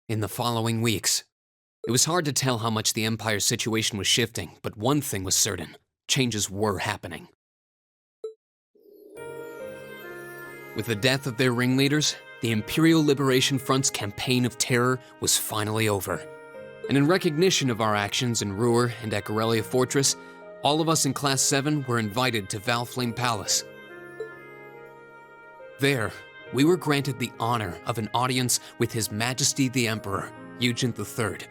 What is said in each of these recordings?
In the following weeks, it was hard to tell how much the Empire's situation was shifting, but one thing was certain: changes were happening. With the death of their ringleaders, the Imperial Liberation Front's campaign of terror was finally over. And in recognition of our actions in Ruhr and at Corellia Fortress, all of us in Class 7 were invited to Valflame Palace. There, we were granted the honor of an audience with His Majesty the Emperor, Yic17 III,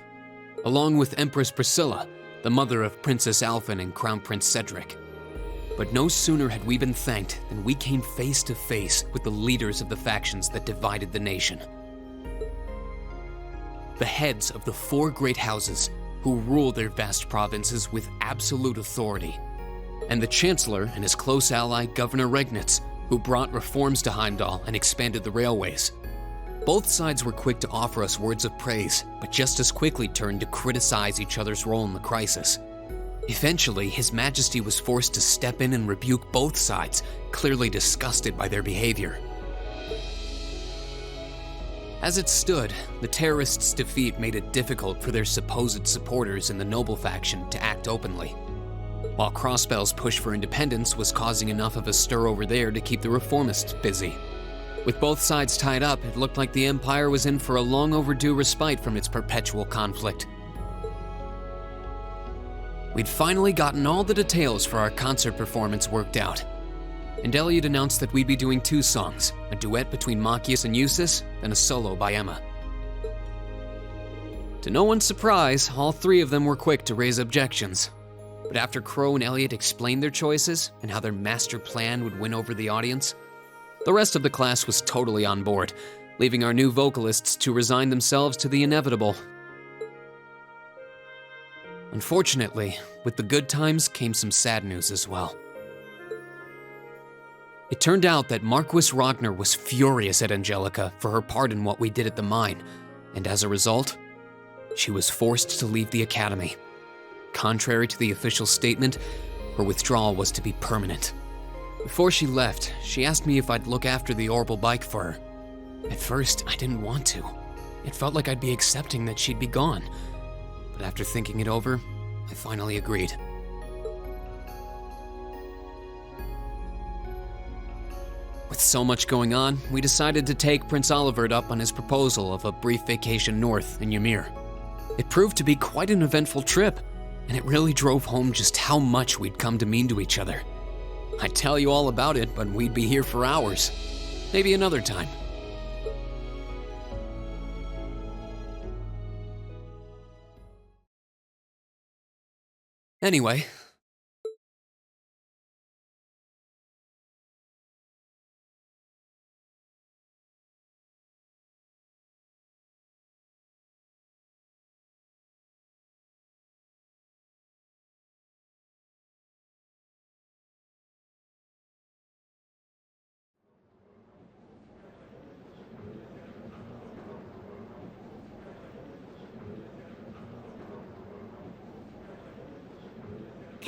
along with Empress Priscilla, the mother of Princess Alphen and Crown Prince Cedric. But no sooner had we been thanked than we came face to face with the leaders of the factions that divided the nation. The heads of the 4 great houses who rule their vast provinces with absolute authority, and the Chancellor and his close ally Governor Regnitz, who brought reforms to Heimdall and expanded the railways. Both sides were quick to offer us words of praise, but just as quickly turned to criticize each other's role in the crisis. Eventually, His Majesty was forced to step in and rebuke both sides, clearly disgusted by their behavior. As it stood, the terrorists' defeat made it difficult for their supposed supporters in the noble faction to act openly, while Crossbell's push for independence was causing enough of a stir over there to keep the reformists busy. With both sides tied up, it looked like the Empire was in for a long overdue respite from its perpetual conflict. We'd finally gotten all the details for our concert performance worked out, and Elliot announced that we'd be doing 2 songs, a duet between Machias and Eustace, and a solo by Emma. To no one's surprise, all 3 of them were quick to raise objections. But after Crow and Elliot explained their choices and how their master plan would win over the audience, the rest of the class was totally on board, leaving our new vocalists to resign themselves to the inevitable. Unfortunately, with the good times came some sad news as well. It turned out that Marquis Ragnar was furious at Angelica for her part in what we did at the mine, and as a result, she was forced to leave the academy. Contrary to the official statement, her withdrawal was to be permanent. Before she left, she asked me if I'd look after the orbital bike for her. At first, I didn't want to. It felt like I'd be accepting that she'd be gone. But after thinking it over, I finally agreed. With so much going on, we decided to take Prince Olivert up on his proposal of a brief vacation north in Ymir. It proved to be quite an eventful trip, and it really drove home just how much we'd come to mean to each other. I'd tell you all about it, but we'd be here for hours. Maybe another time. Anyway,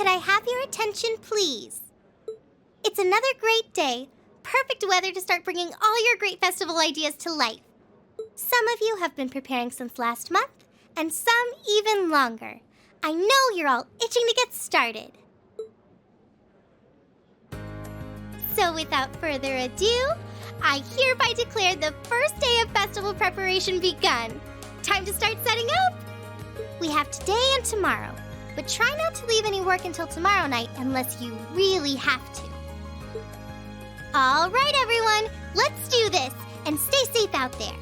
Could I have your attention, please? It's another great day. Perfect weather to start bringing all your great festival ideas to life. Some of you have been preparing since last month, and some even longer. I know you're all itching to get started. So without further ado, I hereby declare the first day of festival preparation begun. Time to start setting up. We have today and tomorrow, but try not to leave any work until tomorrow night unless you really have to. All right, everyone, let's do this, and stay safe out there.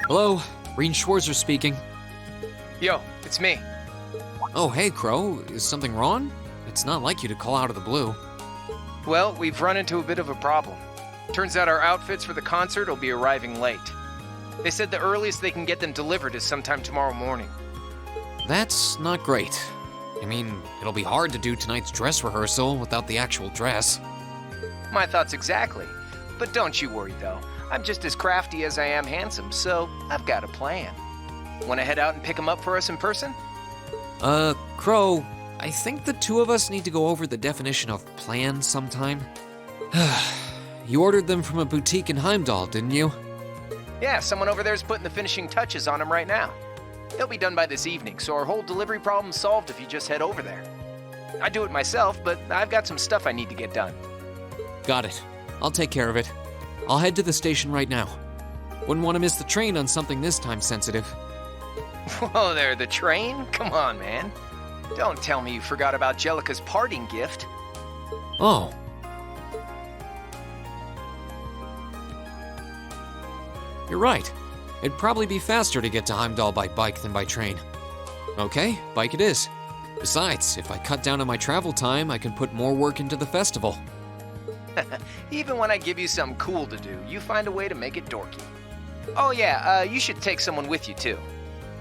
Hello, Reen Schwarzer speaking. Yo, it's me. Oh, hey, Crow. Is something wrong? It's not like you to call out of the blue. Well, we've run into a bit of a problem. Turns out our outfits for the concert will be arriving late. They said the earliest they can get them delivered is sometime tomorrow morning. That's not great. I mean, it'll be hard to do tonight's dress rehearsal without the actual dress. My thoughts exactly. But don't you worry, though. I'm just as crafty as I am handsome, so I've got a plan. Want to head out and pick them up for us in person? Crow, I think the two of us need to go over the definition of plan sometime. You ordered them from a boutique in Heimdall, didn't you? Yeah, someone over there's putting the finishing touches on them right now. They'll be done by this evening, so our whole delivery problem's solved if you just head over there. I do it myself, but I've got some stuff I need to get done. Got it. I'll take care of it. I'll head to the station right now. Wouldn't want to miss the train on something this time sensitive. Whoa there, the train? Come on, man. Don't tell me you forgot about Jellica's parting gift. Oh. You're right. It'd probably be faster to get to Heimdall by bike than by train. Okay, bike it is. Besides, if I cut down on my travel time, I can put more work into the festival. Even when I give you something cool to do, you find a way to make it dorky. Oh yeah, you should take someone with you too.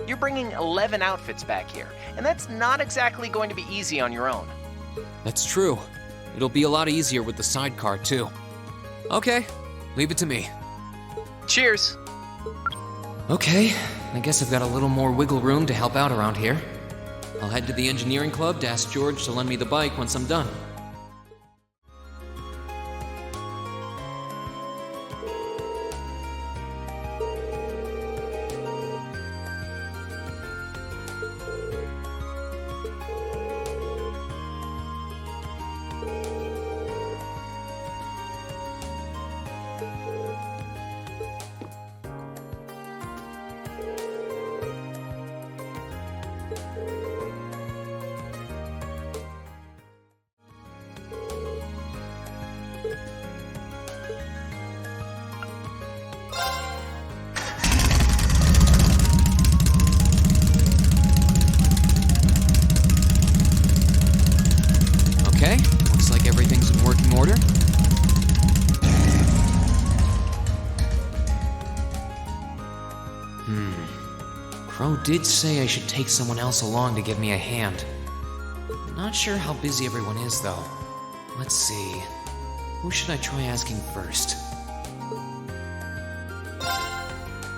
You're bringing 11 outfits back here, and that's not exactly going to be easy on your own. That's true. It'll be a lot easier with the sidecar too. Okay, leave it to me. Cheers! Okay, I guess I've got a little more wiggle room to help out around here. I'll head to the engineering club to ask George to lend me the bike once I'm done. Okay, looks like everything's in working order. Crow did say I should take someone else along to give me a hand. Not sure how busy everyone is, though. Let's see. Who should I try asking first?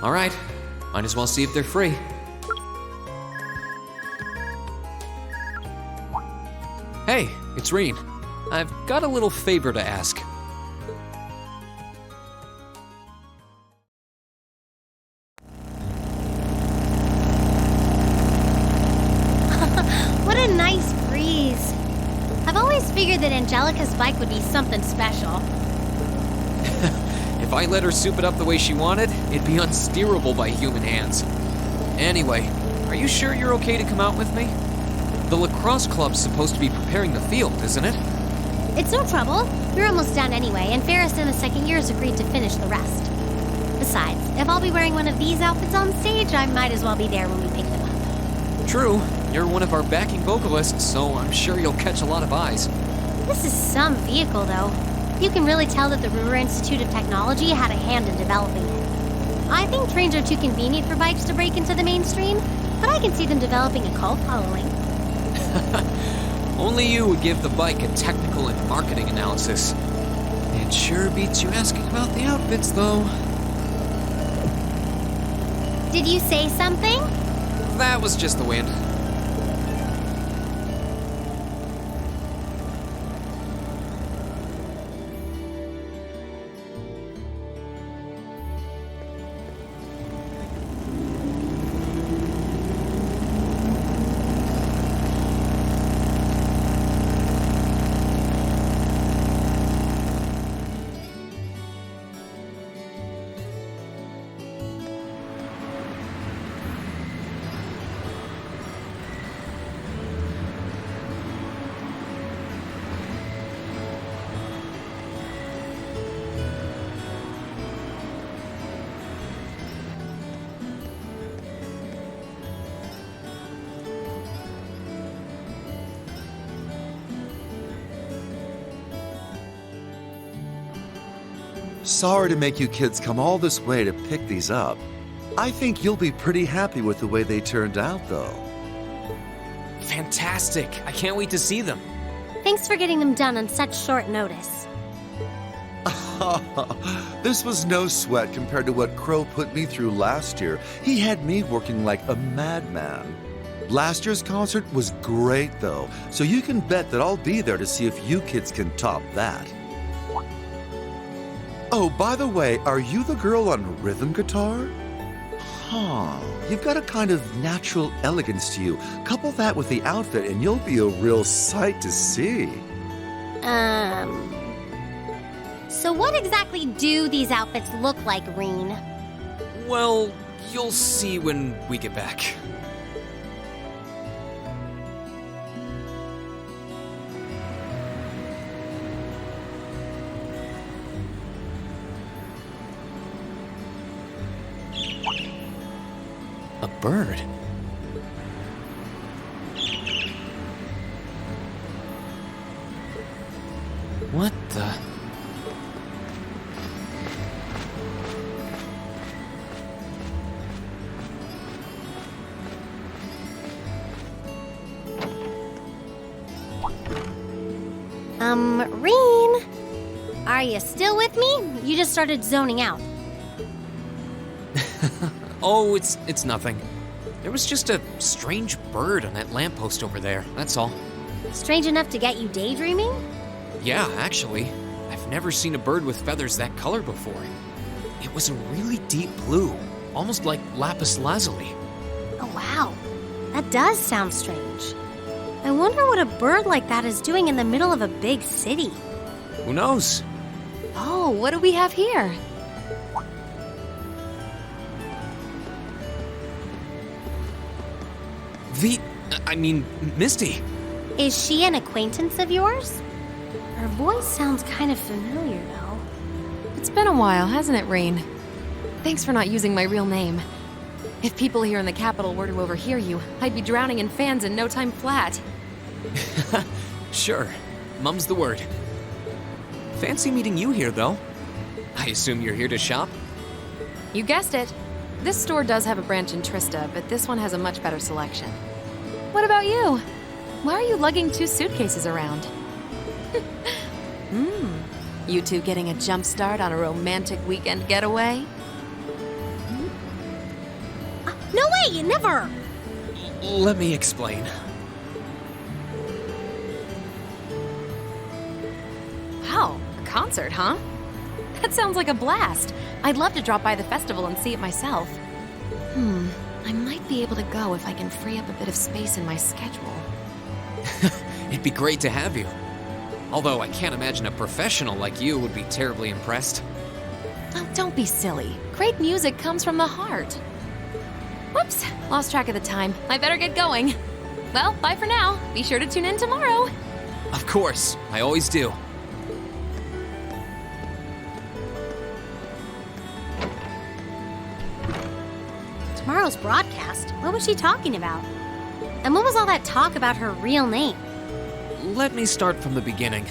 Alright, might as well see if they're free. Hey, it's Reen. I've got a little favor to ask. What a nice breeze. I've always figured that Angelica's bike would be something special. If I let her soup it up the way she wanted, it'd be unsteerable by human hands. Anyway, are you sure you're okay to come out with me? The lacrosse club's supposed to be preparing the field, isn't it? It's no trouble. We're almost done anyway, and Ferris in the second year has agreed to finish the rest. Besides, if I'll be wearing one of these outfits on stage, I might as well be there when we pick them up. True, you're one of our backing vocalists, so I'm sure you'll catch a lot of eyes. This is some vehicle, though. You can really tell that the Ruhr Institute of Technology had a hand in developing it. I think trains are too convenient for bikes to break into the mainstream, but I can see them developing a cult following. Only you would give the bike a technical and marketing analysis. It sure beats you asking about the outfits, though. Did you say something? That was just the wind. sorry to make you kids come all this way to pick these up. I think you'll be pretty happy with the way they turned out, though. Fantastic. I can't wait to see them. Thanks for getting them done on such short notice. This was no sweat compared to what Crow put me through last year. He had me working like a madman. Last year's concert was great, though, so you can bet that I'll be there to see if you kids can top that. Oh, by the way, are you the girl on rhythm guitar? Huh, you've got a kind of natural elegance to you. Couple that with the outfit and you'll be a real sight to see. So what exactly do these outfits look like, Reen? Well, you'll see when we get back. A bird? What the? Reen? Are you still with me? You just started zoning out. Oh, it's nothing. There was just a strange bird on that lamppost over there, that's all. Strange enough to get you daydreaming? Yeah, actually. I've never seen a bird with feathers that color before. It was a really deep blue, almost like lapis lazuli. Oh, wow. That does sound strange. I wonder what a bird like that is doing in the middle of a big city. Who knows? Oh, what do we have here? Misty. Is she an acquaintance of yours? Her voice sounds kind of familiar, though. It's been a while, hasn't it, Rain? Thanks for not using my real name. If people here in the capital were to overhear you, I'd be drowning in fans in no time flat. Sure. Mum's the word. Fancy meeting you here, though. I assume you're here to shop? You guessed it. This store does have a branch in Trista, but this one has a much better selection. What about you? Why are you lugging 2 suitcases around? You two getting a jump start on a romantic weekend getaway? No way, never! Let me explain. Wow, a concert, huh? That sounds like a blast. I'd love to drop by the festival and see it myself. I might be able to go if I can free up a bit of space in my schedule. It'd be great to have you. Although I can't imagine a professional like you would be terribly impressed. Oh, don't be silly. Great music comes from the heart. Whoops, lost track of the time. I better get going. Well, bye for now. Be sure to tune in tomorrow. Of course, I always do. Tomorrow's broadcast? What was she talking about? And what was all that talk about her real name? Let me start from the beginning.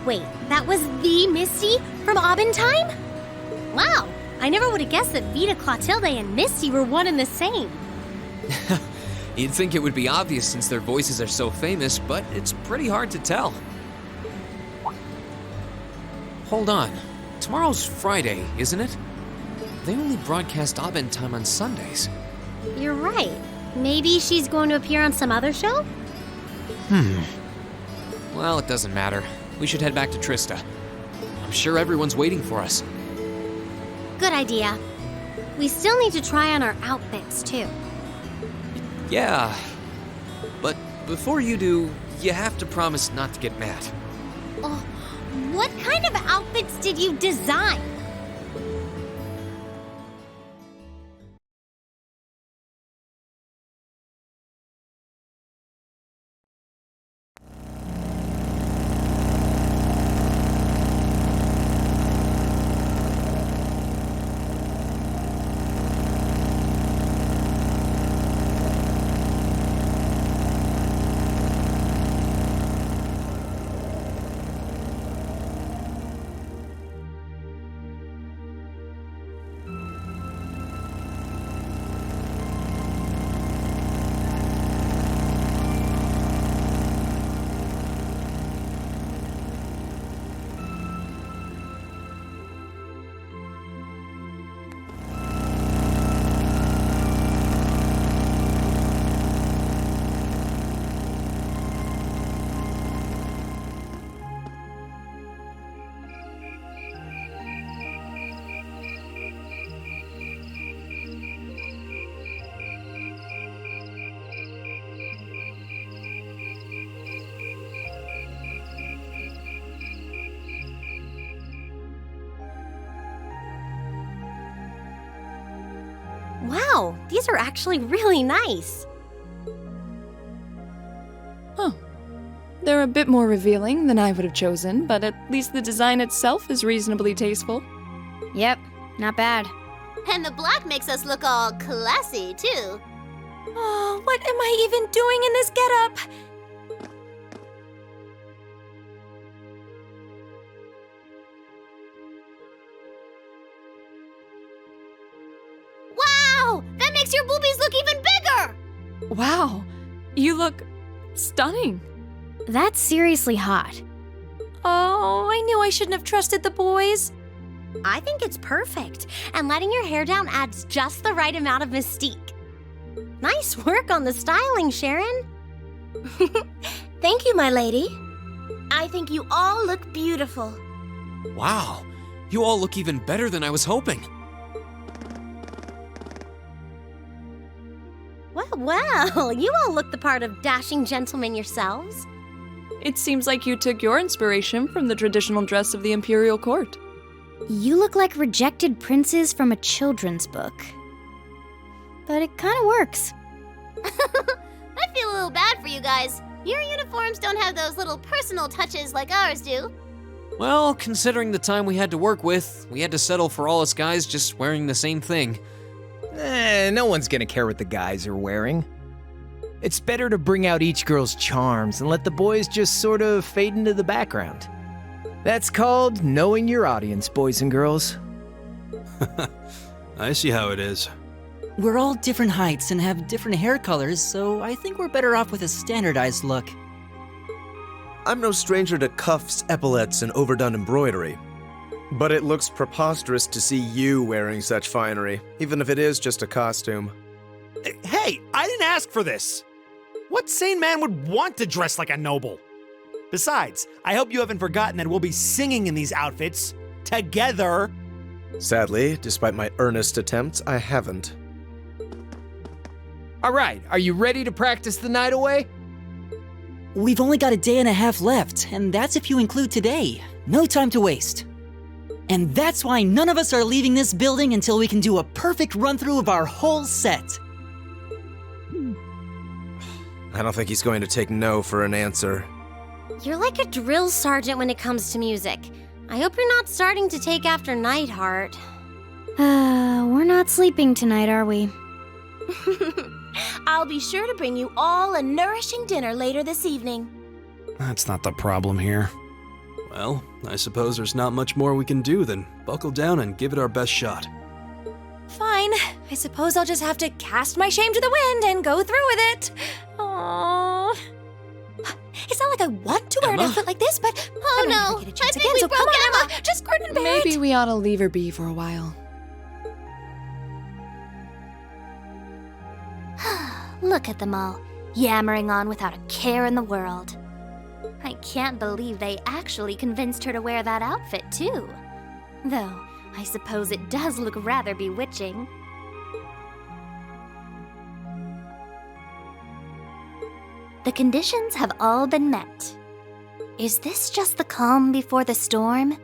Wait, that was the Misty from Aubin Time? Wow, I never would have guessed that Vita Clotilde and Misty were one and the same. You'd think it would be obvious since their voices are so famous, but it's pretty hard to tell. Hold on. Tomorrow's Friday, isn't it? They only broadcast Aubin Time on Sundays. You're right. Maybe she's going to appear on some other show? Well, it doesn't matter. We should head back to Trista. I'm sure everyone's waiting for us. Good idea. We still need to try on our outfits, too. Yeah. But before you do, you have to promise not to get mad. Oh, what kind of outfits did you design? Wow, these are actually really nice. Huh. They're a bit more revealing than I would have chosen, but at least the design itself is reasonably tasteful. Yep, not bad. And the black makes us look all classy, too. Oh, what am I even doing in this getup? Wow! That makes your boobies look even bigger! Wow, you look stunning. That's seriously hot. Oh, I knew I shouldn't have trusted the boys. I think it's perfect, and letting your hair down adds just the right amount of mystique. Nice work on the styling, Sharon. Thank you, my lady. I think you all look beautiful. Wow, you all look even better than I was hoping. Well, you all look the part of dashing gentlemen yourselves. It seems like you took your inspiration from the traditional dress of the imperial court. You look like rejected princes from a children's book. But it kind of works. I feel a little bad for you guys. Your uniforms don't have those little personal touches like ours do. Well, considering the time we had to work with, we had to settle for all us guys just wearing the same thing. No one's gonna care what the guys are wearing. It's better to bring out each girl's charms and let the boys just sort of fade into the background. That's called knowing your audience, boys and girls. I see how it is. We're all different heights and have different hair colors, so I think we're better off with a standardized look. I'm no stranger to cuffs, epaulets, and overdone embroidery. But it looks preposterous to see you wearing such finery, even if it is just a costume. Hey, I didn't ask for this! What sane man would want to dress like a noble? Besides, I hope you haven't forgotten that we'll be singing in these outfits, together. Sadly, despite my earnest attempts, I haven't. All right, are you ready to practice the night away? We've only got a day and a half left, and that's if you include today. No time to waste. And that's why none of us are leaving this building until we can do a perfect run-through of our whole set. I don't think he's going to take no for an answer. You're like a drill sergeant when it comes to music. I hope you're not starting to take after Nightheart. We're not sleeping tonight, are we? I'll be sure to bring you all a nourishing dinner later this evening. That's not the problem here. Well, I suppose there's not much more we can do than buckle down and give it our best shot. Fine. I suppose I'll just have to cast my shame to the wind and go through with it. Aww. It's not like I want to wear an Emma? outfit like this, but Oh I'm no, never get a chance I think again, we so broke come on, Emma. Just grin and bear Maybe it. we ought to leave her be for a while. Look at them all, yammering on without a care in the world. I can't believe they actually convinced her to wear that outfit, too. Though, I suppose it does look rather bewitching. The conditions have all been met. Is this just the calm before the storm?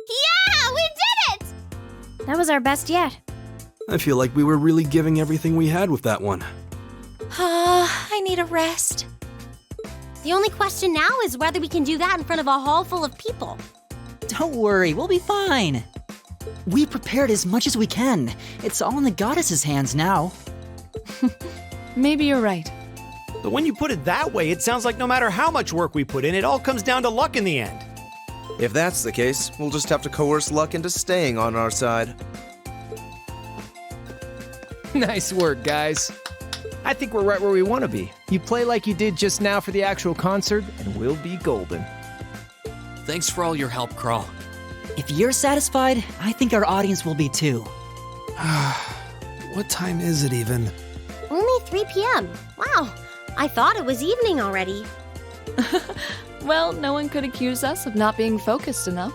Yeah, we did it! That was our best yet. I feel like we were really giving everything we had with that one. I need a rest. The only question now is whether we can do that in front of a hall full of people. Don't worry, we'll be fine. We prepared as much as we can. It's all in the goddess's hands now. Maybe you're right. But when you put it that way, it sounds like no matter how much work we put in, it all comes down to luck in the end. If that's the case, we'll just have to coerce luck into staying on our side. Nice work, guys. I think we're right where we want to be. You play like you did just now for the actual concert, and we'll be golden. Thanks for all your help, Crawl. If you're satisfied, I think our audience will be too. What time is it even? Only 3 p.m. Wow, I thought it was evening already. Well, no one could accuse us of not being focused enough.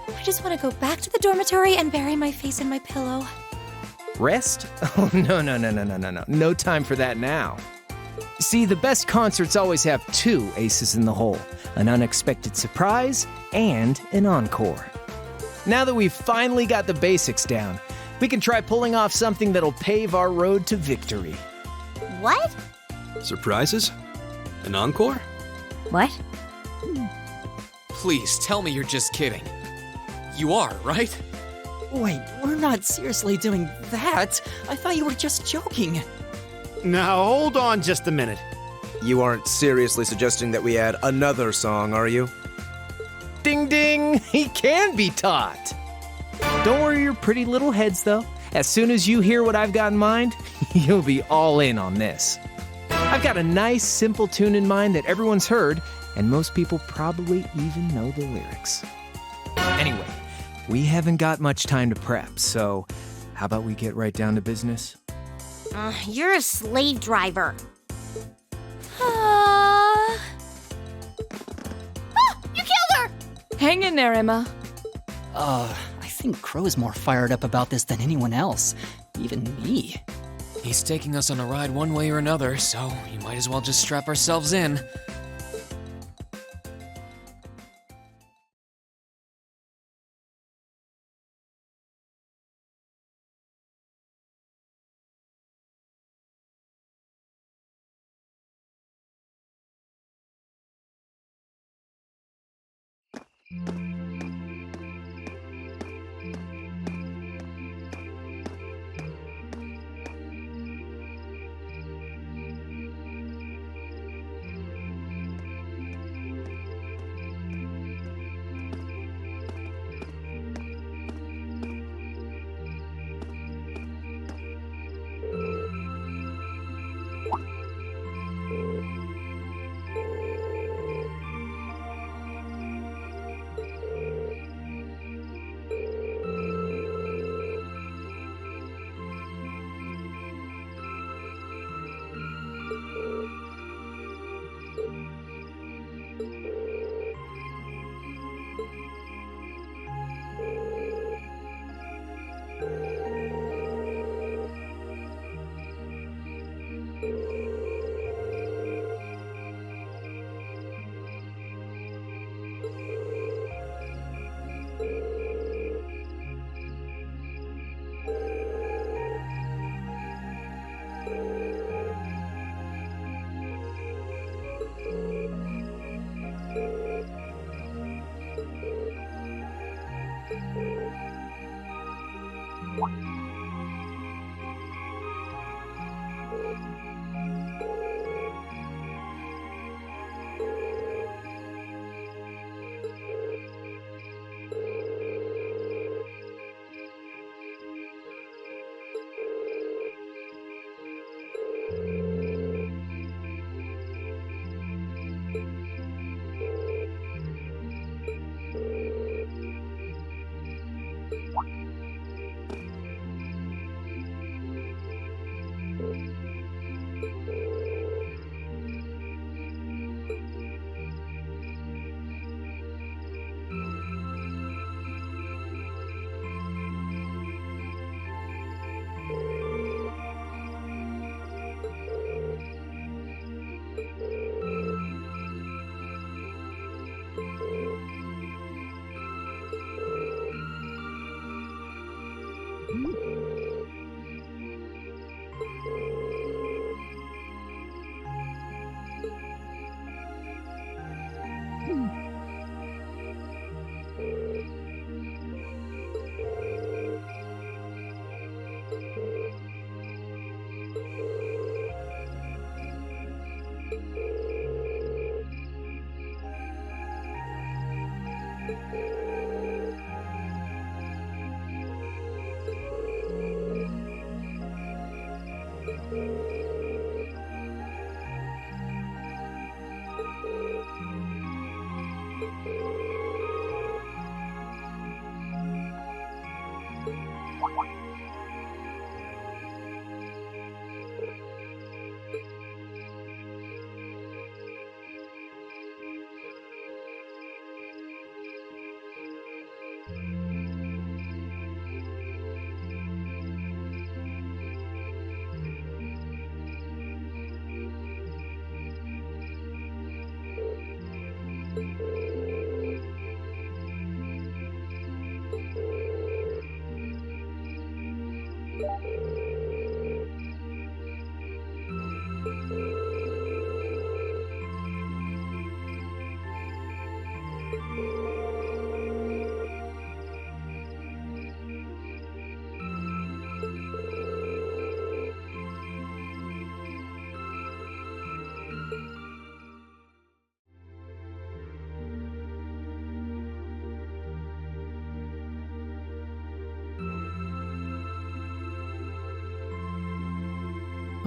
I just want to go back to the dormitory and bury my face in my pillow. Rest? Oh, no. No time for that now. See, the best concerts always have 2 aces in the hole, an unexpected surprise and an encore. Now that we've finally got the basics down, we can try pulling off something that'll pave our road to victory. What? Surprises? An encore? What? Please tell me you're just kidding. You are, right? Wait, we're not seriously doing that. I thought you were just joking. Now, hold on just a minute. You aren't seriously suggesting that we add another song, are you? Ding ding! He can be taught! Don't worry your pretty little heads, though. As soon as you hear what I've got in mind, you'll be all in on this. I've got a nice, simple tune in mind that everyone's heard, and most people probably even know the lyrics. Anyway, we haven't got much time to prep, so how about we get right down to business? You're a slave driver. You killed her! Hang in there, Emma. I think Crow's more fired up about this than anyone else. Even me. He's taking us on a ride one way or another, so you might as well just strap ourselves in.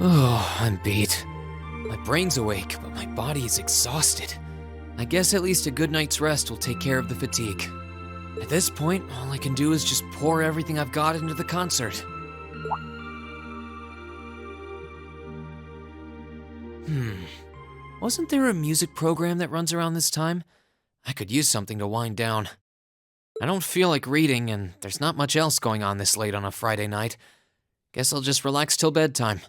Oh, I'm beat. My brain's awake, but my body is exhausted. I guess at least a good night's rest will take care of the fatigue. At this point, all I can do is just pour everything I've got into the concert. Wasn't there a music program that runs around this time? I could use something to wind down. I don't feel like reading, and there's not much else going on this late on a Friday night. Guess I'll just relax till bedtime.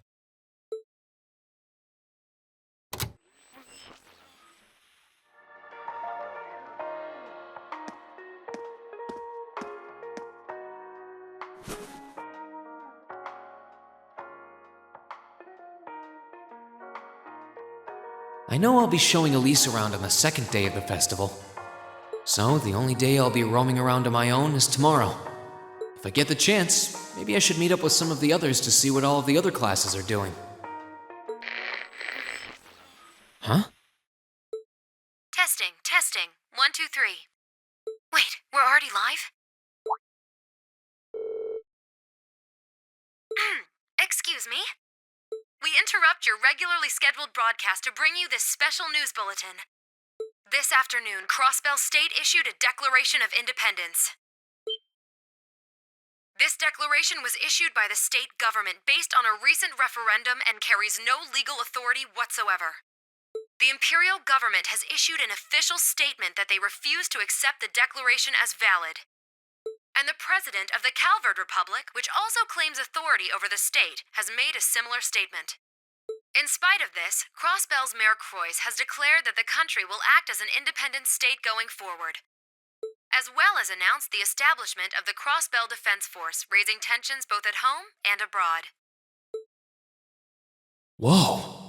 I know I'll be showing Elise around on the second day of the festival. So the only day I'll be roaming around on my own is tomorrow. If I get the chance, maybe I should meet up with some of the others to see what all of the other classes are doing. Huh? Testing. 1, 2, 3. Wait, we're already live? Excuse me? We interrupt your regularly scheduled broadcast to bring you this special news bulletin. This afternoon, Crossbell State issued a Declaration of Independence. This declaration was issued by the state government based on a recent referendum and carries no legal authority whatsoever. The imperial government has issued an official statement that they refuse to accept the declaration as valid. And the president of the Calvard Republic, which also claims authority over the state, has made a similar statement. In spite of this, Crossbell's Mayor Croix has declared that the country will act as an independent state going forward, as well as announced the establishment of the Crossbell Defense Force, raising tensions both at home and abroad. Whoa.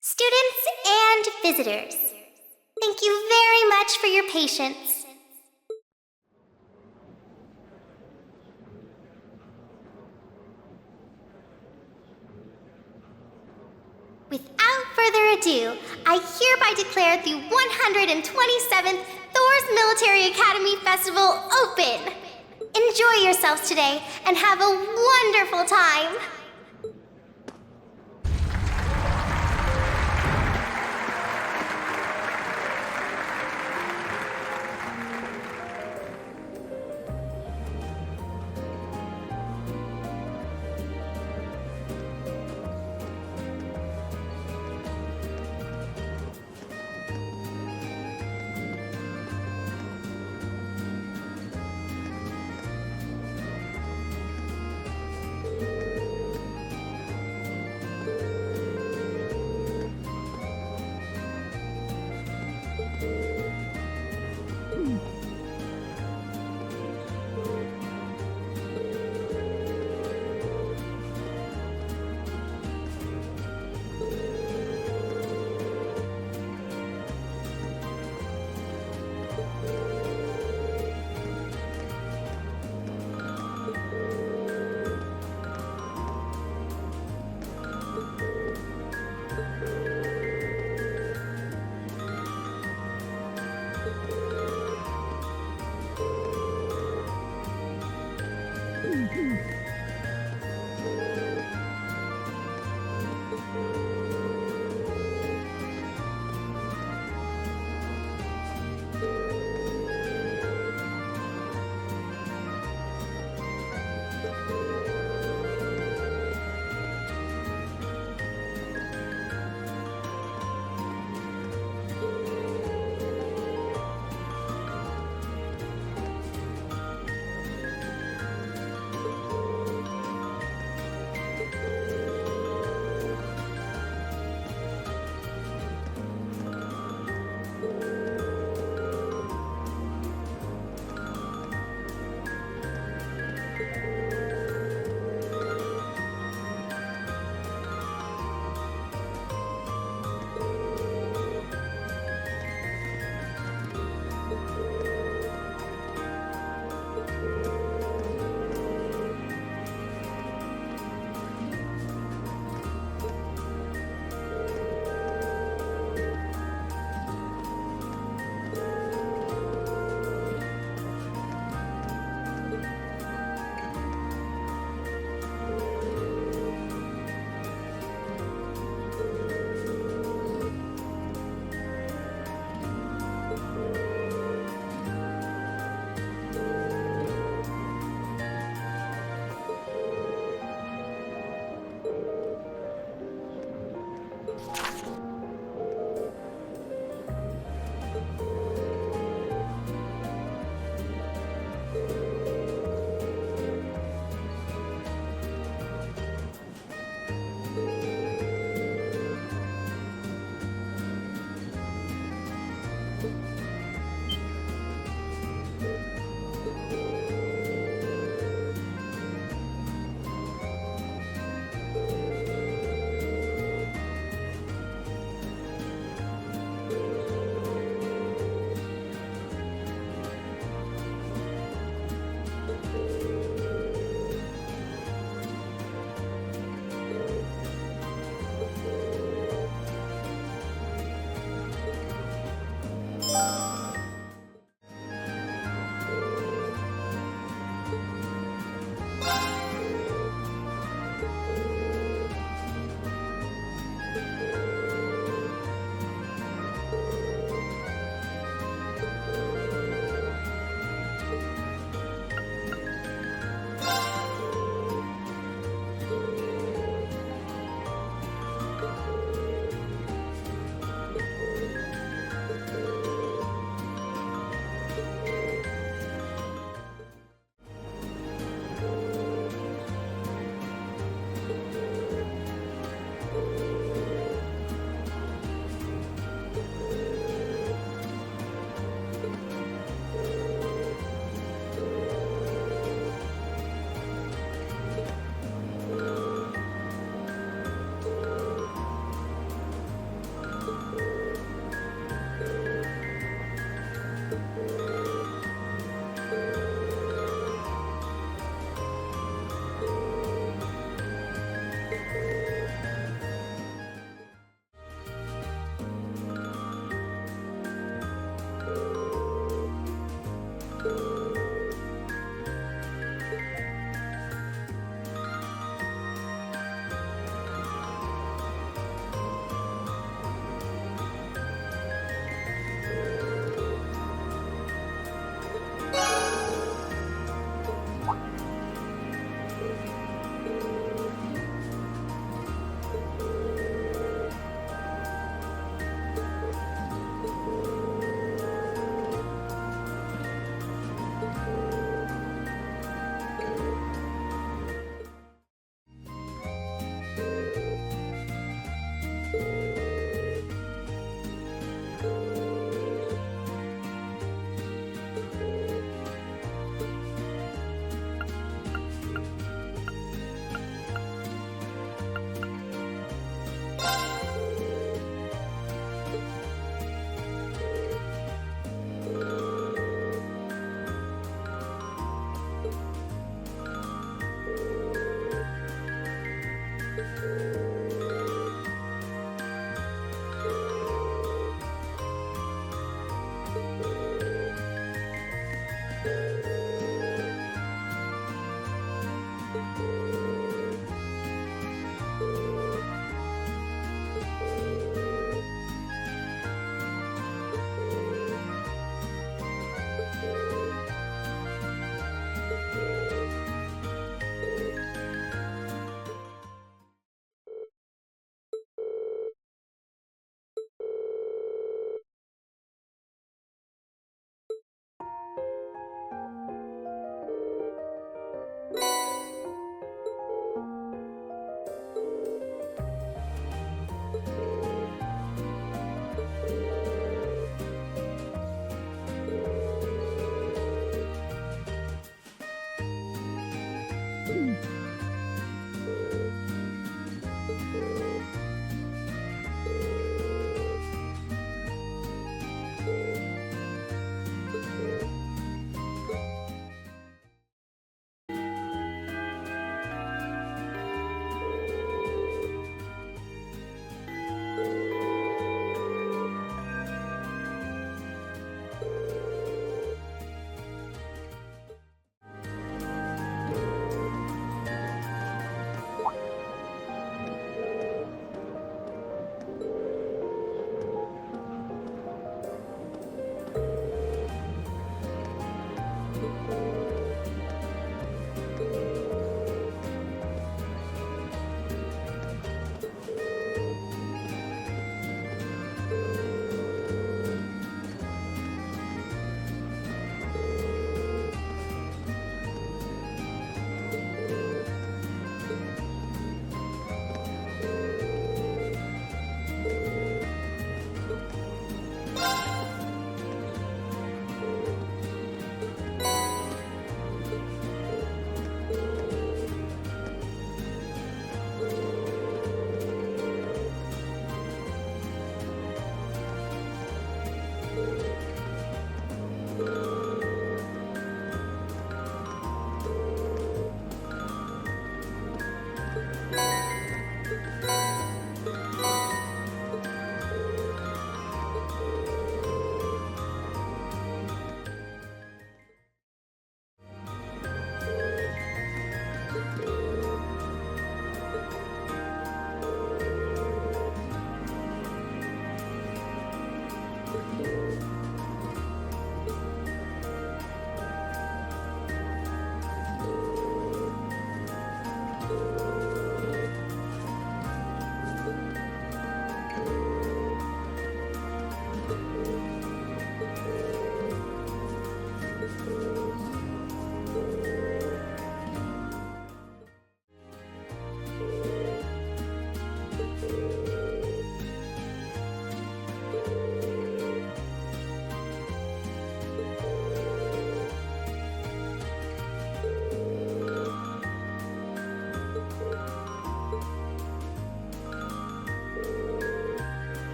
Students and visitors, thank you very much for your patience. Without further ado, I hereby declare the 127th Thor's Military Academy Festival open. Enjoy yourselves today and have a wonderful time.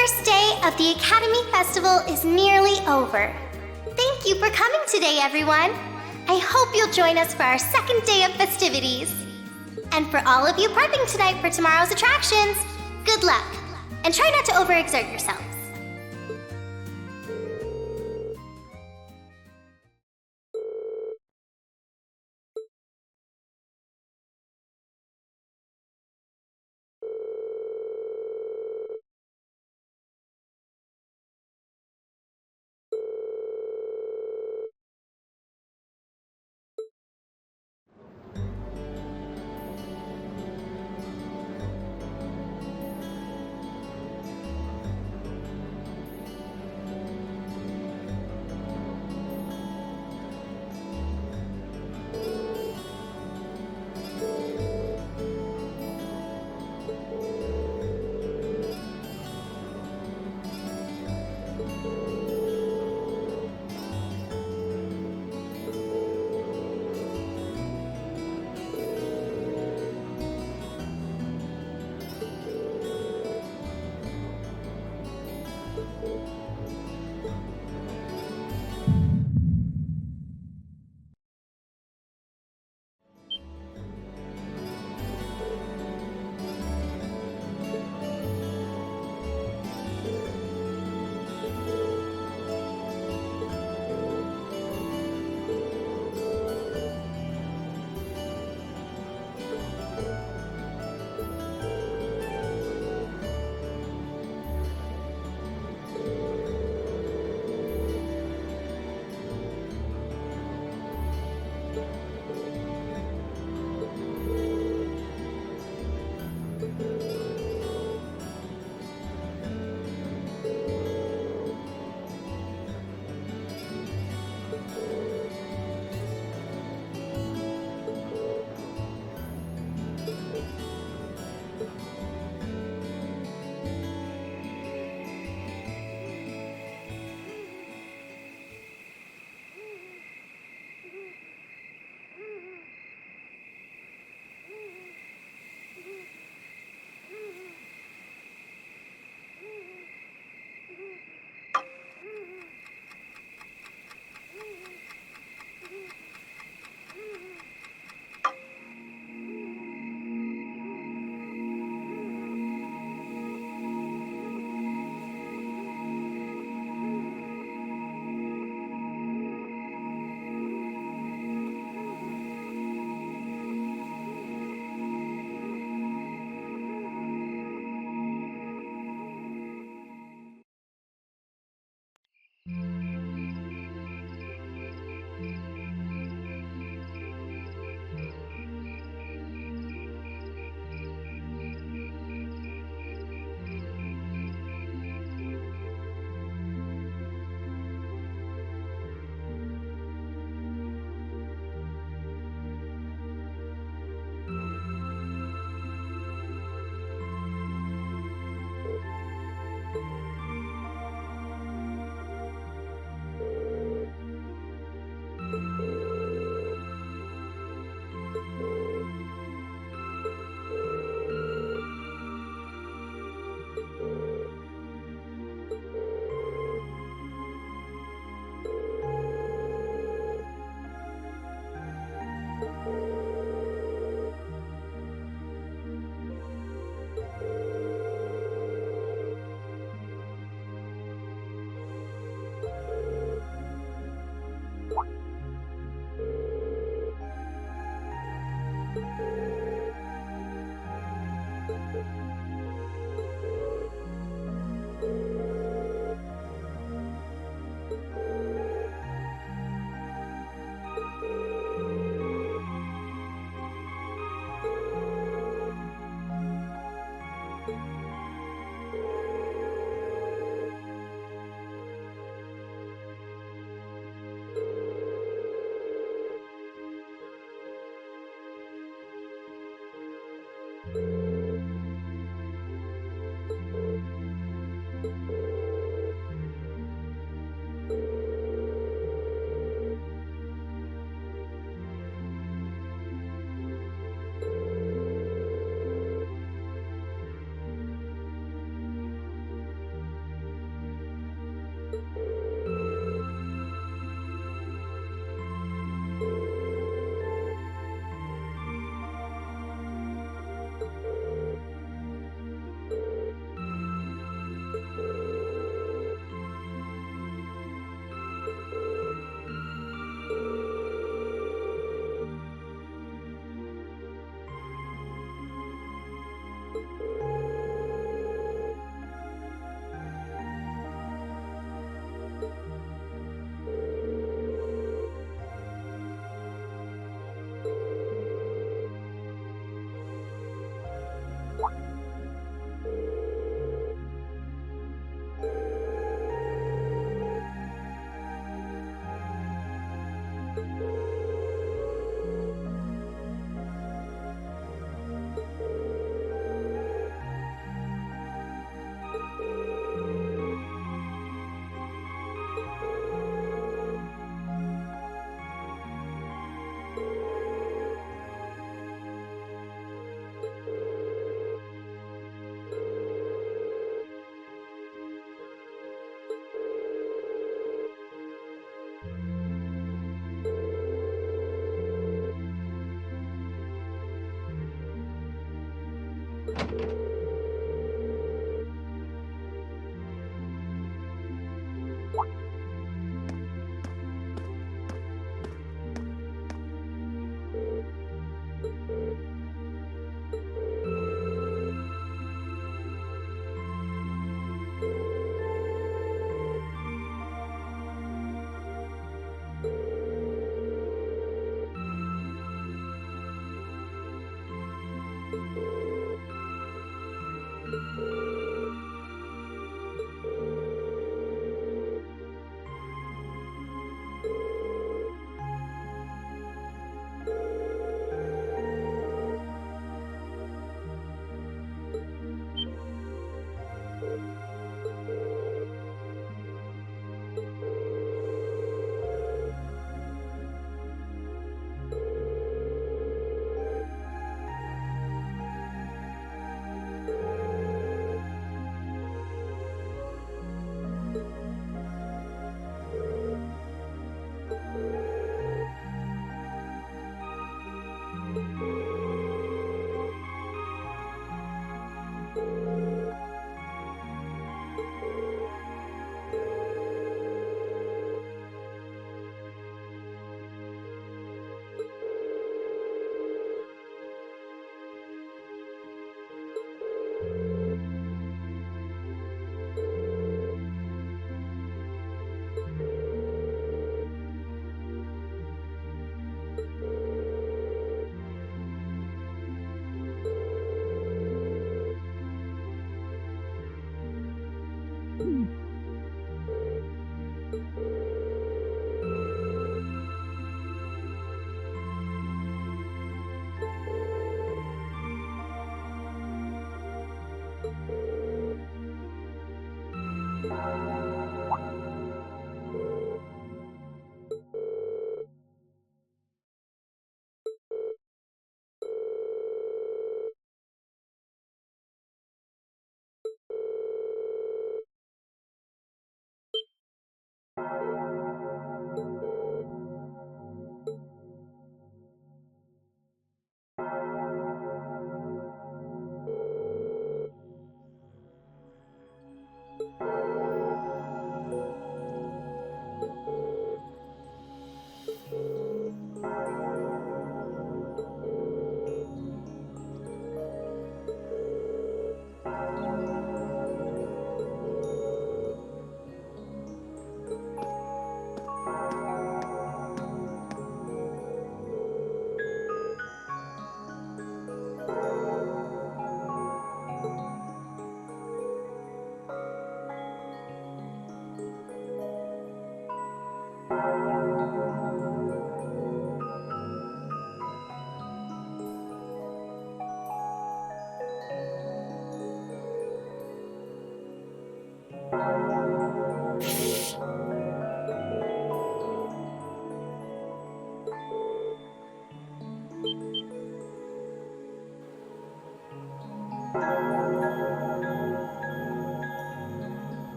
first day of the Academy Festival is nearly over. Thank you for coming today, everyone. I hope you'll join us for our second day of festivities. And for all of you prepping tonight for tomorrow's attractions, good luck. And try not to overexert yourselves.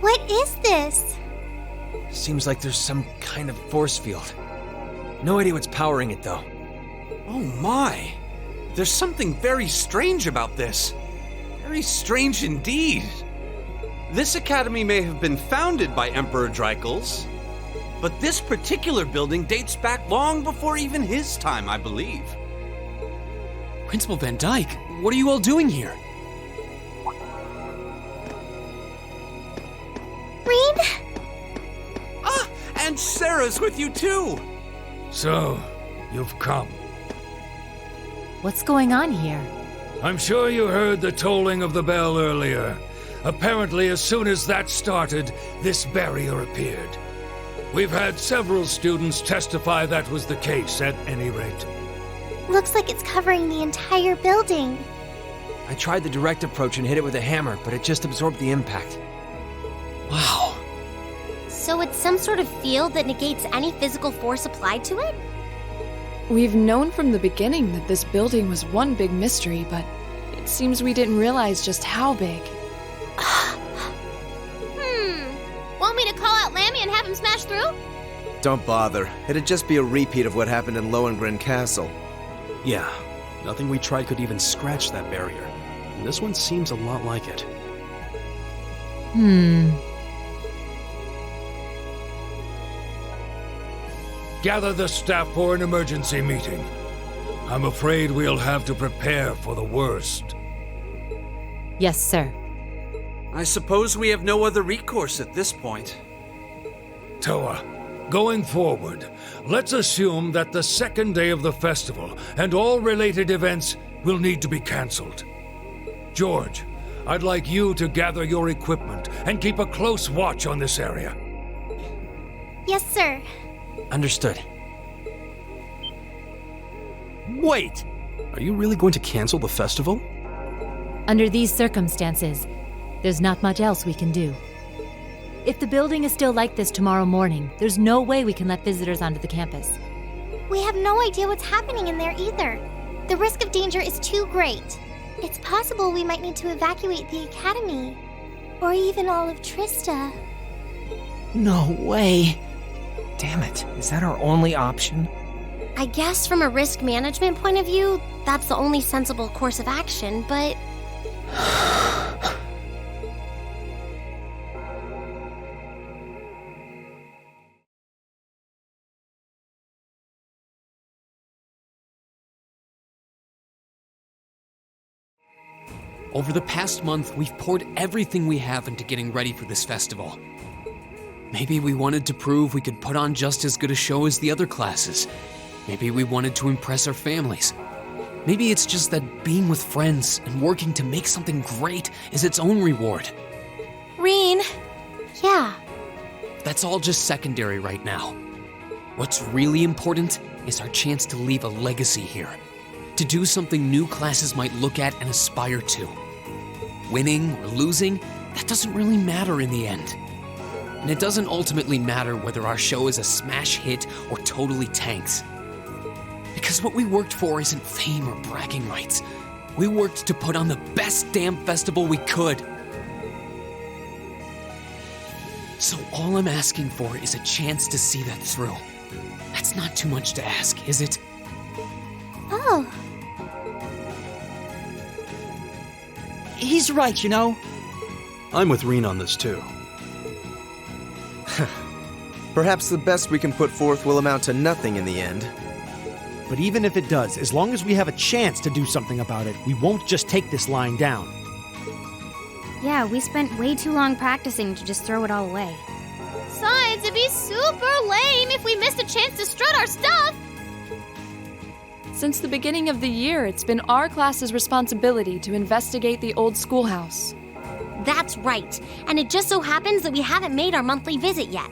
What is this? Seems like there's some kind of force field. No idea what's powering it, though. Oh my! There's something very strange about this. Very strange indeed. This academy may have been founded by Emperor Dreikels, but this particular building dates back long before even his time, I believe. Principal Van Dyke, what are you all doing here? Rean? Ah, and Sarah's with you too! So, you've come. What's going on here? I'm sure you heard the tolling of the bell earlier. Apparently, as soon as that started, this barrier appeared. We've had several students testify that was the case, at any rate. Looks like it's covering the entire building. I tried the direct approach and hit it with a hammer, but it just absorbed the impact. Wow. So it's some sort of field that negates any physical force applied to it? We've known from the beginning that this building was one big mystery, but it seems we didn't realize just how big. Want me to call out Lammy and have him smash through? Don't bother. It'd just be a repeat of what happened in Lohengrin Castle. Yeah, nothing we tried could even scratch that barrier. And this one seems a lot like it. Gather the staff for an emergency meeting. I'm afraid we'll have to prepare for the worst. Yes, sir. I suppose we have no other recourse at this point. Toa, going forward, let's assume that the second day of the festival and all related events will need to be cancelled. George, I'd like you to gather your equipment and keep a close watch on this area. Yes, sir. Understood. Wait! Are you really going to cancel the festival? Under these circumstances, there's not much else we can do. If the building is still like this tomorrow morning, there's no way we can let visitors onto the campus. We have no idea what's happening in there either. The risk of danger is too great. It's possible we might need to evacuate the academy. Or even all of Trista. No way. Damn it, is that our only option? I guess from a risk management point of view, that's the only sensible course of action, but... Over the past month, we've poured everything we have into getting ready for this festival. Maybe we wanted to prove we could put on just as good a show as the other classes. Maybe we wanted to impress our families. Maybe it's just that being with friends and working to make something great is its own reward. Rean! Yeah? That's all just secondary right now. What's really important is our chance to leave a legacy here. To do something new classes might look at and aspire to. Winning or losing, that doesn't really matter in the end. And it doesn't ultimately matter whether our show is a smash hit or totally tanks. Because what we worked for isn't fame or bragging rights. We worked to put on the best damn festival we could. So all I'm asking for is a chance to see that through. That's not too much to ask, is it? Oh. He's right, you know. I'm with Reen on this too. Perhaps the best we can put forth will amount to nothing in the end. But even if it does, as long as we have a chance to do something about it, we won't just take this line down. Yeah, we spent way too long practicing to just throw it all away. Besides, it'd be super lame if we missed a chance to strut our stuff! Since the beginning of the year, it's been our class's responsibility to investigate the old schoolhouse. That's right, and it just so happens that we haven't made our monthly visit yet.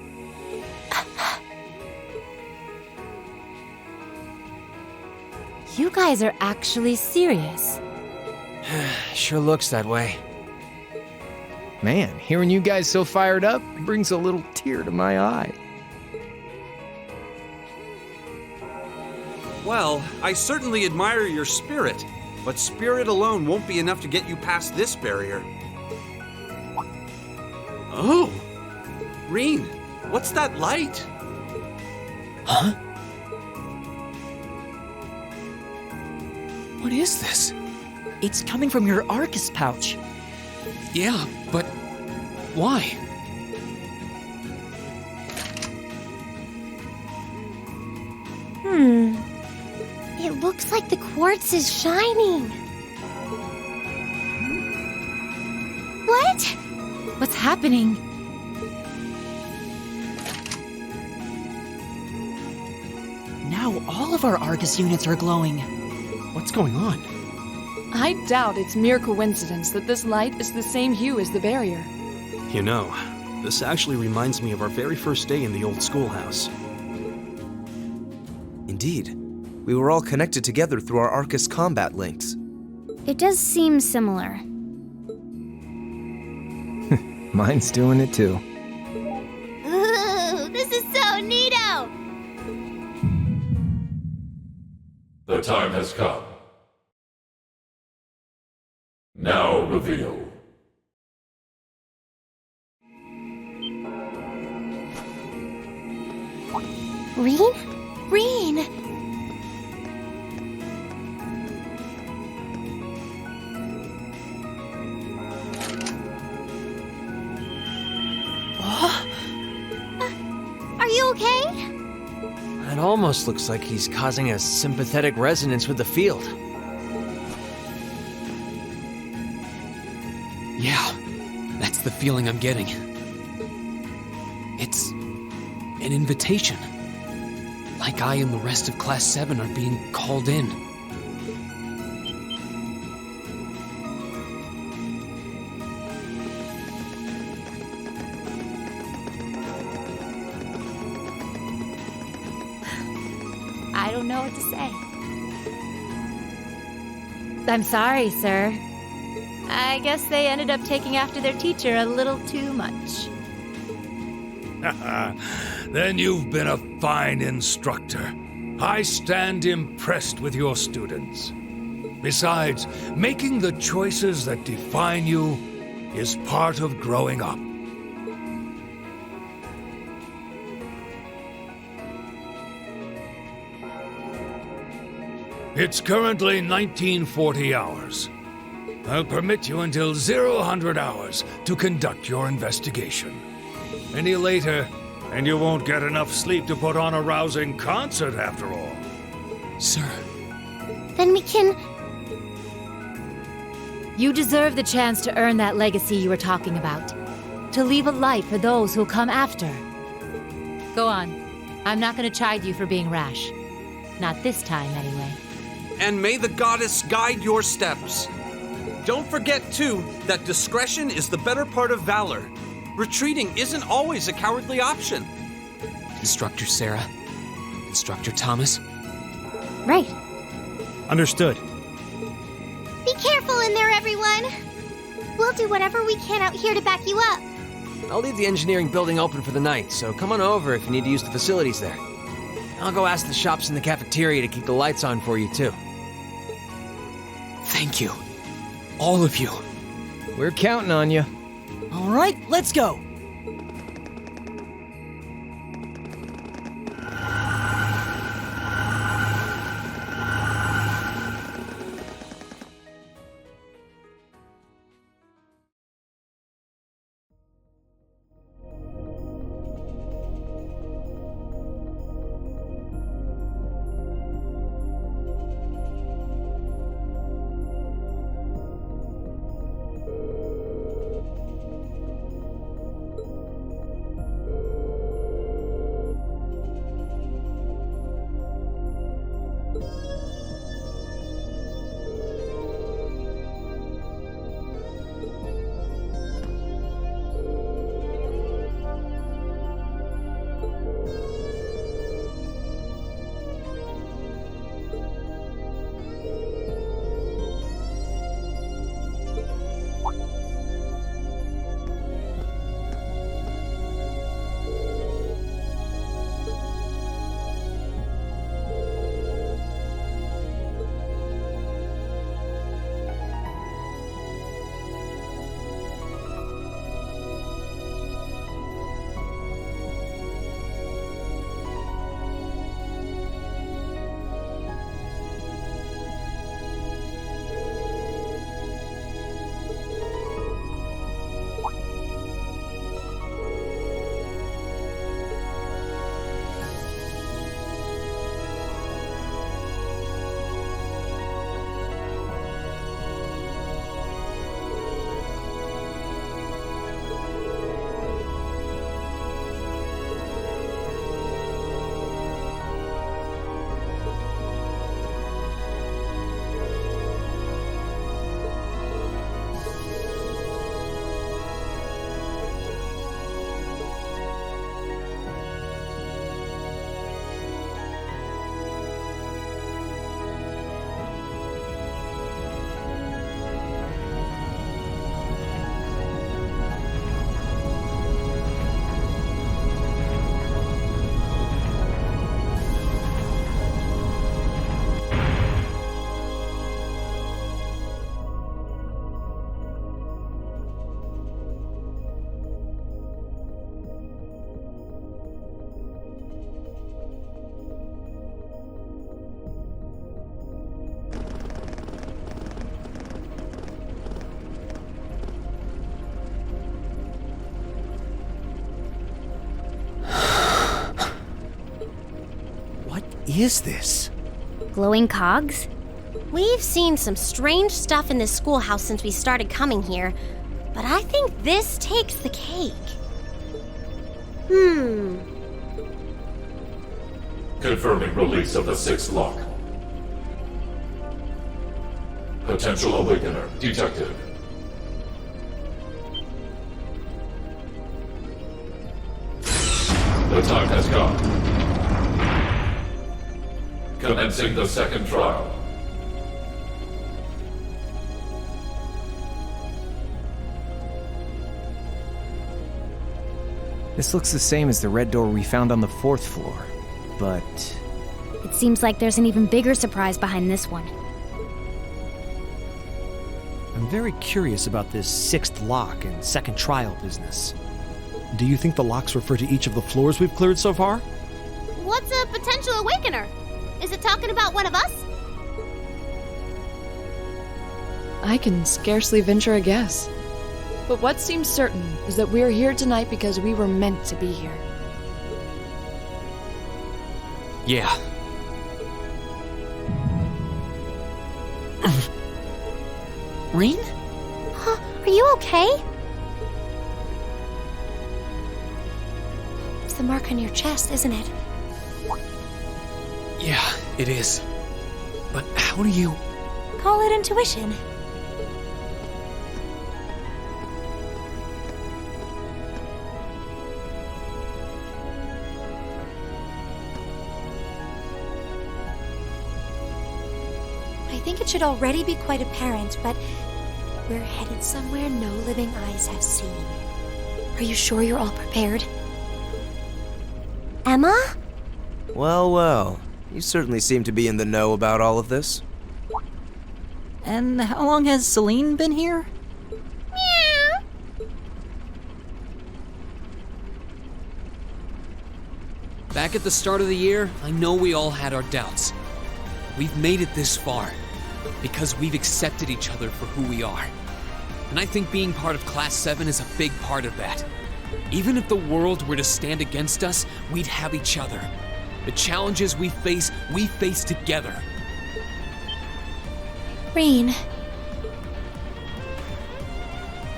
You guys are actually serious. Sure looks that way. Man, hearing you guys so fired up brings a little tear to my eye. Well, I certainly admire your spirit, but spirit alone won't be enough to get you past this barrier. Oh! Reen, what's that light? Huh? What is this? It's coming from your Arcus pouch. Yeah, but why? It looks like the quartz is shining. What? What's happening? Now all of our Arcus units are glowing. What's going on? I doubt it's mere coincidence that this light is the same hue as the barrier. You know, this actually reminds me of our very first day in the old schoolhouse. Indeed. We were all connected together through our Arcus combat links. It does seem similar. Mine's doing it too. Ooh, this is so neato! The time has come. Now reveal. Reen? Reen! Are you okay? It almost looks like he's causing a sympathetic resonance with the field. Yeah, that's the feeling I'm getting. It's an invitation. Like I and the rest of Class 7 are being called in. I don't know what to say. I'm sorry, sir. I guess they ended up taking after their teacher a little too much. Then you've been a fine instructor. I stand impressed with your students. Besides, making the choices that define you is part of growing up. It's currently 1940 hours. I'll permit you until 00 hours to conduct your investigation. Any later, and you won't get enough sleep to put on a rousing concert after all. Sir. Then we can... You deserve the chance to earn that legacy you were talking about. To leave a light for those who'll come after. Go on. I'm not going to chide you for being rash. Not this time, anyway. And may the goddess guide your steps. Don't forget, too, that discretion is the better part of valor. Retreating isn't always a cowardly option. Instructor Sarah. Instructor Thomas. Right. Understood. Be careful in there, everyone! We'll do whatever we can out here to back you up. I'll leave the engineering building open for the night, so come on over if you need to use the facilities there. I'll go ask the shops in the cafeteria to keep the lights on for you, too. Thank you. All of you. We're counting on you. All right, let's go. is this? Glowing cogs? We've seen some strange stuff in this schoolhouse since we started coming here, but I think this takes the cake. Confirming release of the 6th lock. Potential awakener detected. The time has come. Commencing the 2nd trial. This looks the same as the red door we found on the 4th floor, but... It seems like there's an even bigger surprise behind this one. I'm very curious about this 6th lock and 2nd trial business. Do you think the locks refer to each of the floors we've cleared so far? What's a potential awakener? Is it talking about one of us? I can scarcely venture a guess. But what seems certain is that we are here tonight because we were meant to be here. Yeah. Rain? Are you okay? It's the mark on your chest, isn't it? Yeah, it is. But how do you... Call it intuition. I think it should already be quite apparent, but we're headed somewhere no living eyes have seen. Are you sure you're all prepared? Emma? Well, well. You certainly seem to be in the know about all of this. And how long has Celine been here? Back at the start of the year, I know we all had our doubts. We've made it this far because we've accepted each other for who we are. And I think being part of Class 7 is a big part of that. Even if the world were to stand against us, we'd have each other. The challenges we face together. Reen.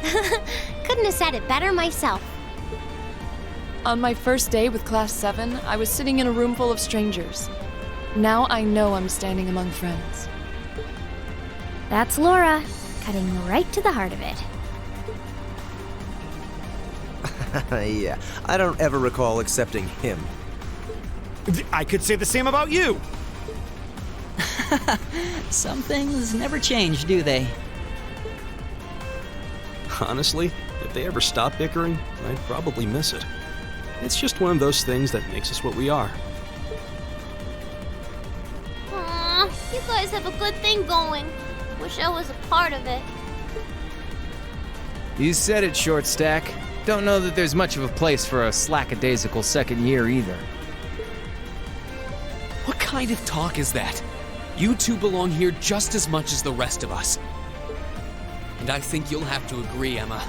Couldn't have said it better myself. On my first day with Class 7, I was sitting in a room full of strangers. Now I know I'm standing among friends. That's Laura, cutting right to the heart of it. Yeah, I don't ever recall accepting him. I could say the same about you! Some things never change, do they? Honestly, if they ever stop bickering, I'd probably miss it. It's just one of those things that makes us what we are. Aw, you guys have a good thing going. Wish I was a part of it. You said it, Short Stack. Don't know that there's much of a place for a slackadaisical second year either. What kind of talk is that? You two belong here just as much as the rest of us. And I think you'll have to agree, Emma.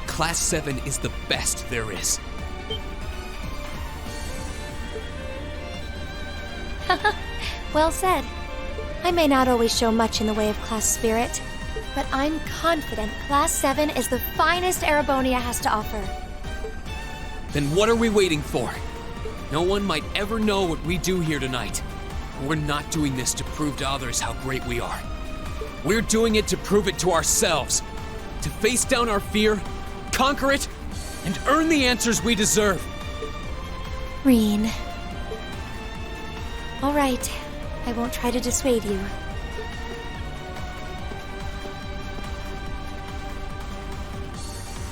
Class 7 is the best there is. Well said. I may not always show much in the way of class spirit, but I'm confident Class 7 is the finest Erebonia has to offer. Then what are we waiting for? No one might ever know what we do here tonight. We're not doing this to prove to others how great we are. We're doing it to prove it to ourselves. To face down our fear, conquer it, and earn the answers we deserve. Reen. All right, I won't try to dissuade you.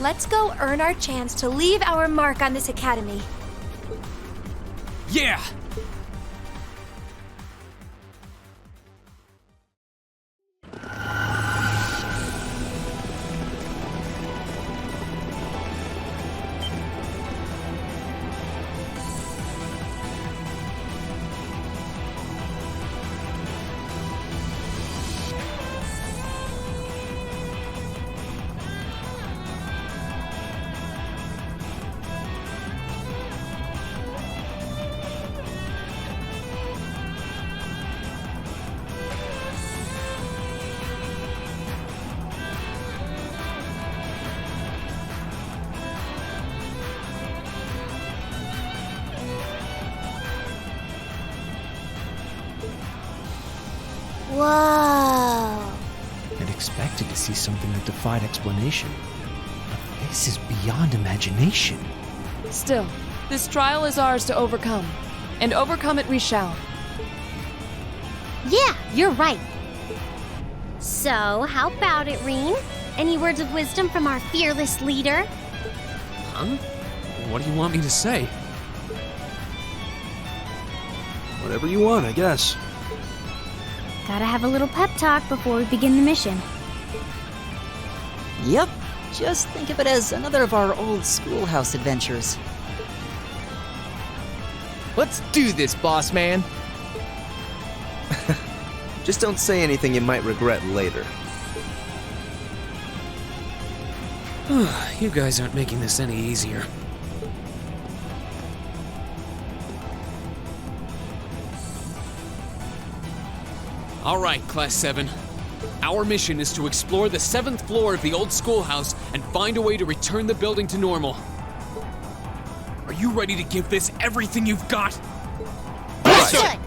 Let's go earn our chance to leave our mark on this academy. Yeah! Whoa. I'd expected to see something that defied explanation. But this is beyond imagination. Still, this trial is ours to overcome. And overcome it we shall. Yeah, you're right. So, how about it, Reen? Any words of wisdom from our fearless leader? Huh? What do you want me to say? Whatever you want, I guess. Gotta have a little pep talk before we begin the mission. Yep, just think of it as another of our old schoolhouse adventures. Let's do this, boss man. Just don't say anything you might regret later. You guys aren't making this any easier. All right, Class 7. Our mission is to explore the 7th floor of the old schoolhouse and find a way to return the building to normal. Are you ready to give this everything you've got? Good.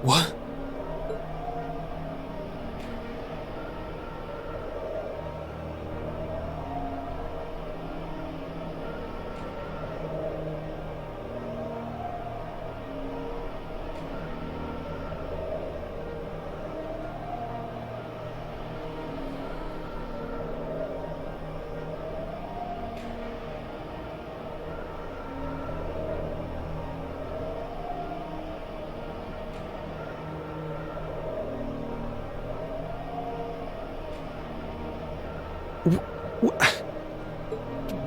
What?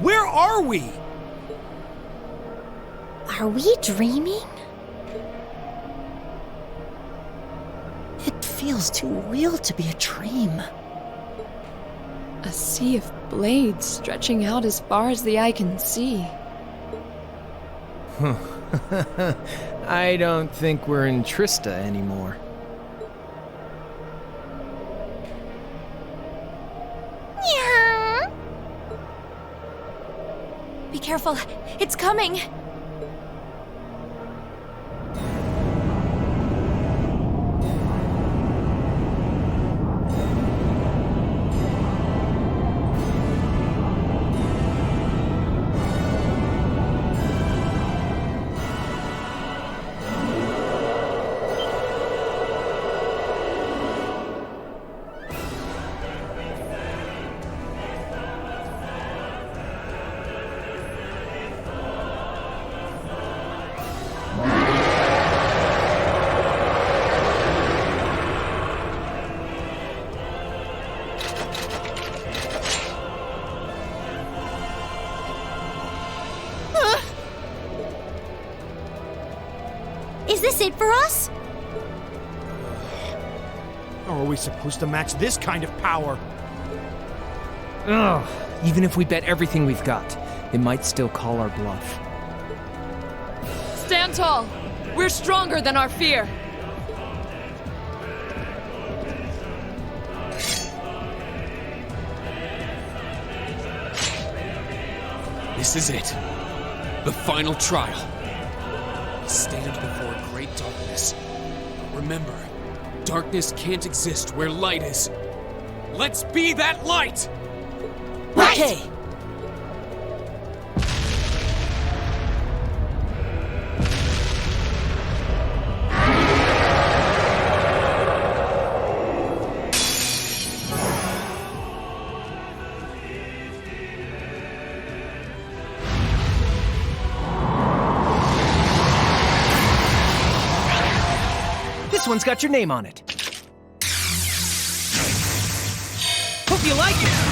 Where are we? Are we dreaming? It feels too real to be a dream. A sea of blades stretching out as far as the eye can see. I don't think we're in Trista anymore. Be careful. It's coming. Is this it for us? How are we supposed to match this kind of power? Ugh. Even if we bet everything we've got, it might still call our bluff. Stand tall. We're stronger than our fear. This is it. The final trial. We stand before great darkness. Remember, darkness can't exist where light is. Let's be that light! Okay. This one's got your name on it. Hope you like it!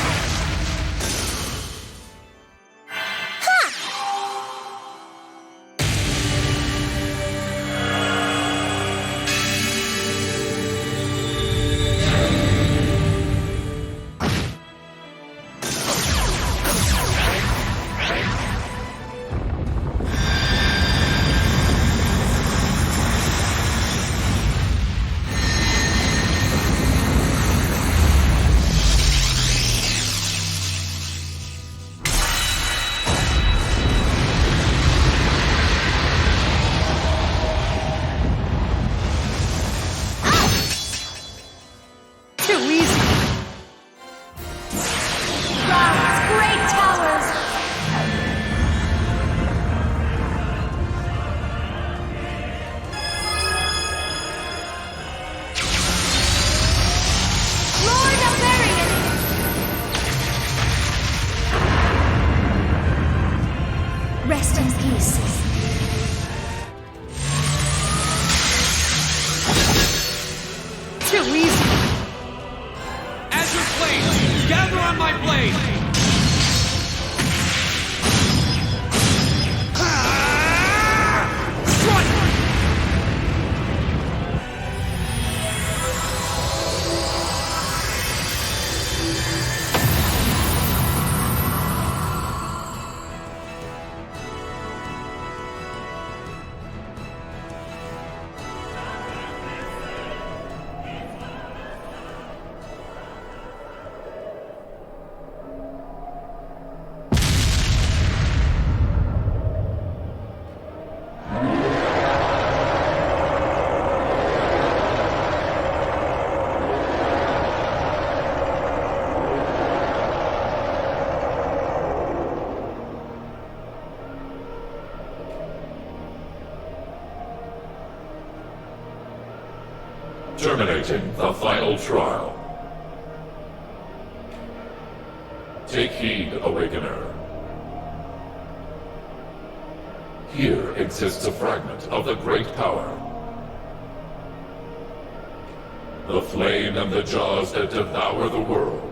Rest in peace. Too easy! Azure Blades, gather on my blade! Terminating the final trial. Take heed, Awakener. Here exists a fragment of the great power. The flame and the jaws that devour the world.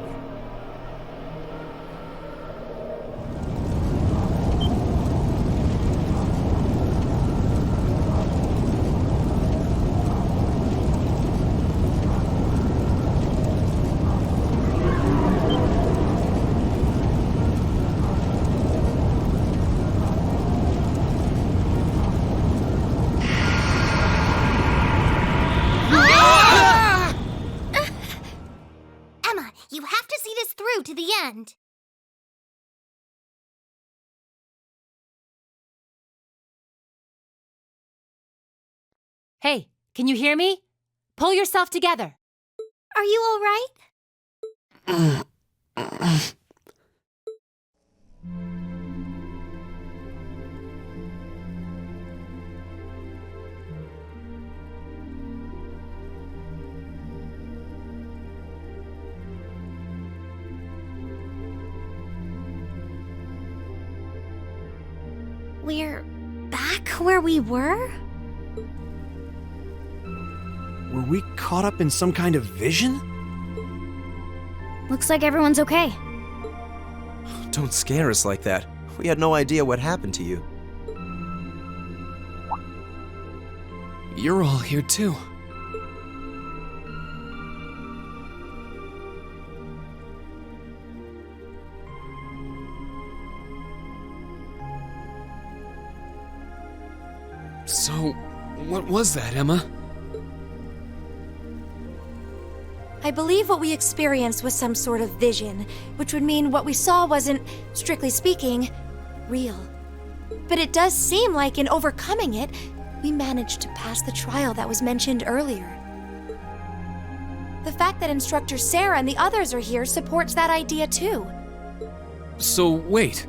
You have to see this through to the end. Hey, can you hear me? Pull yourself together. Are you all right? We're back where we were? Were we caught up in some kind of vision? Looks like everyone's okay. Don't scare us like that. We had no idea what happened to you. You're all here too. So, what was that, Emma? I believe what we experienced was some sort of vision, which would mean what we saw wasn't, strictly speaking, real. But it does seem like in overcoming it, we managed to pass the trial that was mentioned earlier. The fact that Instructor Sarah and the others are here supports that idea too. So, wait.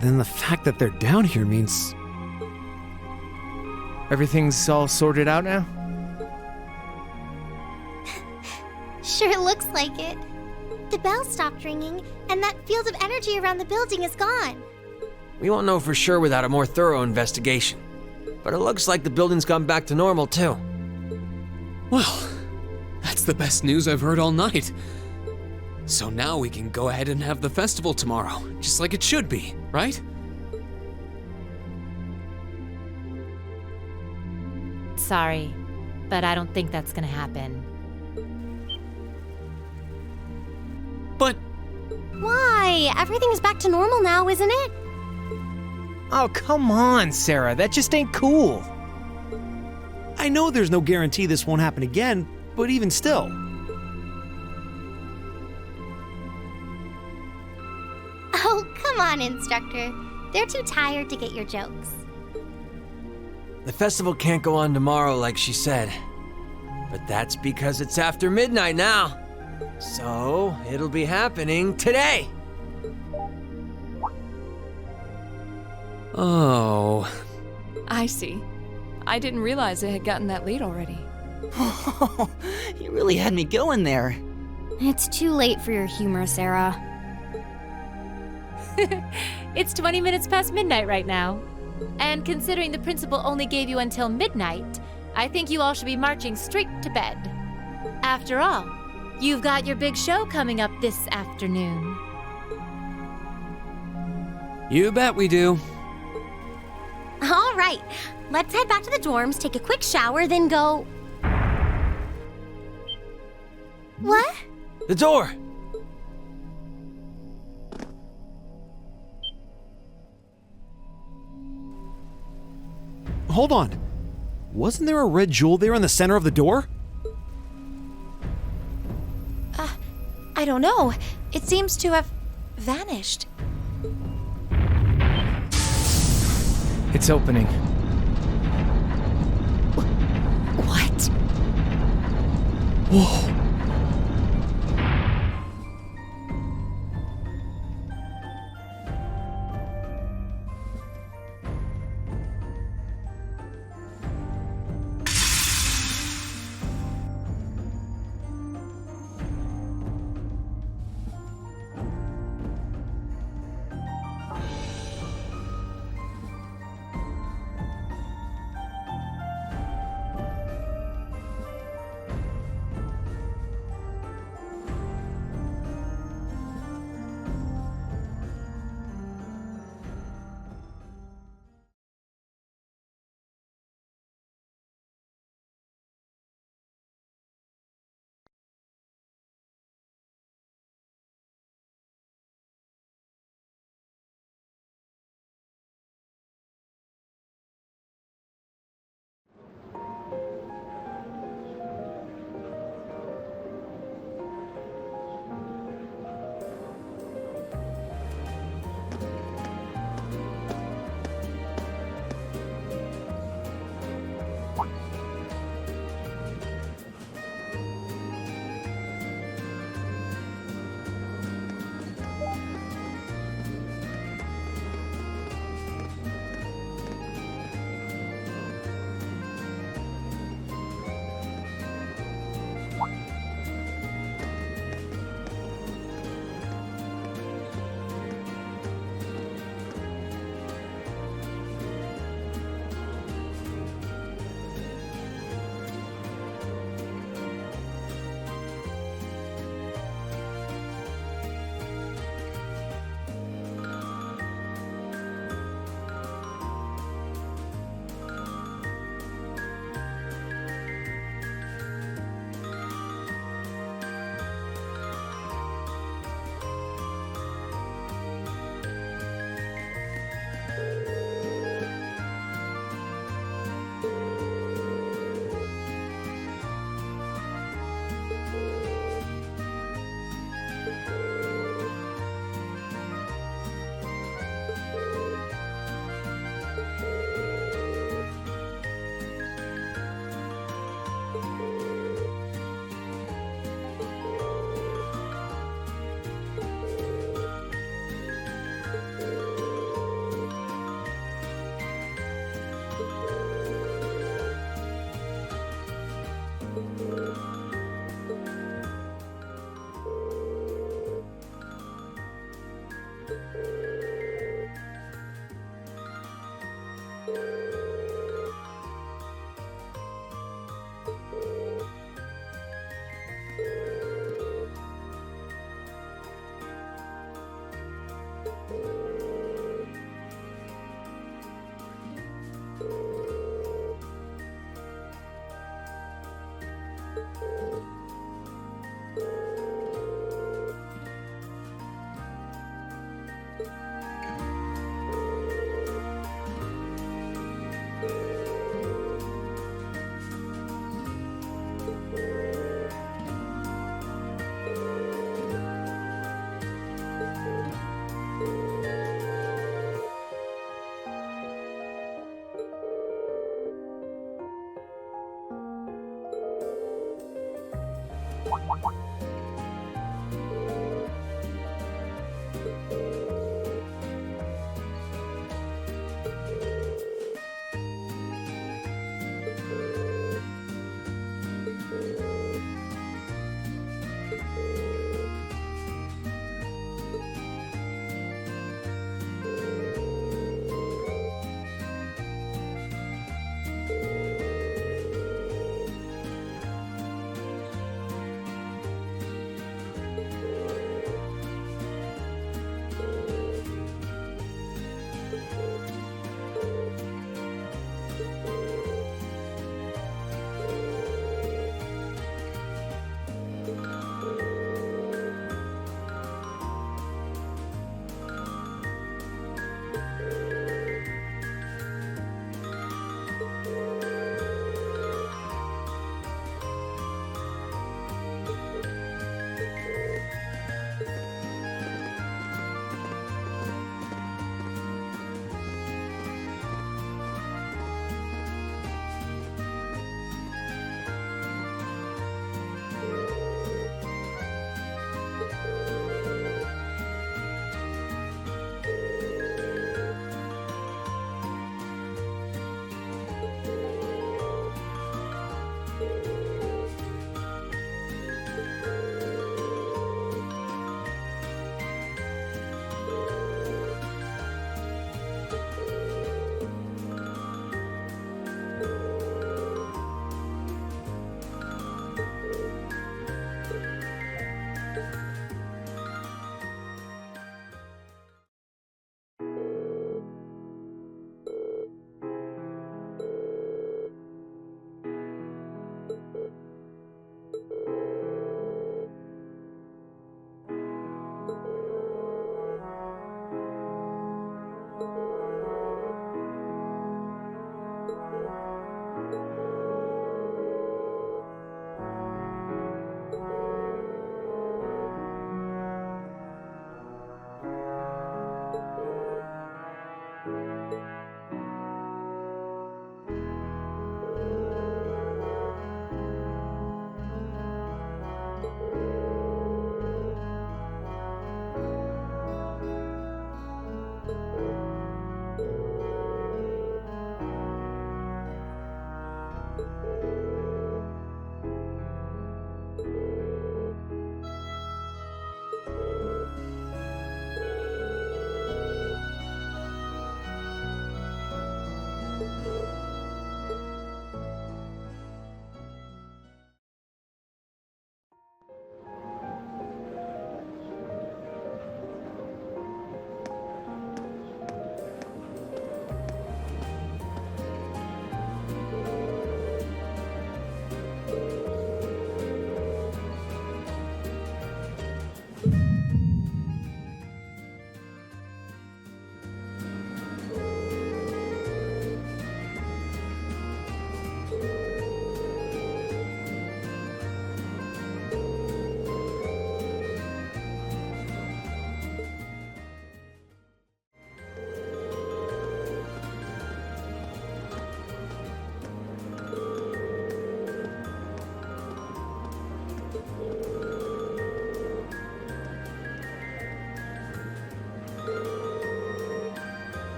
Then the fact that they're down here means... Everything's all sorted out now? Sure looks like it. The bell stopped ringing, and that field of energy around the building is gone. We won't know for sure without a more thorough investigation. But it looks like the building's gone back to normal, too. Well, that's the best news I've heard all night. So now we can go ahead and have the festival tomorrow, just like it should be, right? Sorry, but I don't think that's gonna happen. But... Why? Everything's back to normal now, isn't it? Oh, come on, Sarah. That just ain't cool. I know there's no guarantee this won't happen again, but even still. Oh, come on, Instructor. They're too tired to get your jokes. The festival can't go on tomorrow like she said. But that's because it's after midnight now. So, it'll be happening today. Oh. I see. I didn't realize it had gotten that late already. You really had me going there. It's too late for your humor, Sarah. It's 20 minutes past midnight right now. And considering the principal only gave you until midnight, I think you all should be marching straight to bed. After all, you've got your big show coming up this afternoon. You bet we do. All right, let's head back to the dorms, take a quick shower, then go... What? The door! Hold on. Wasn't there a red jewel there in the center of the door? I don't know. It seems to have vanished. It's opening. What? Whoa.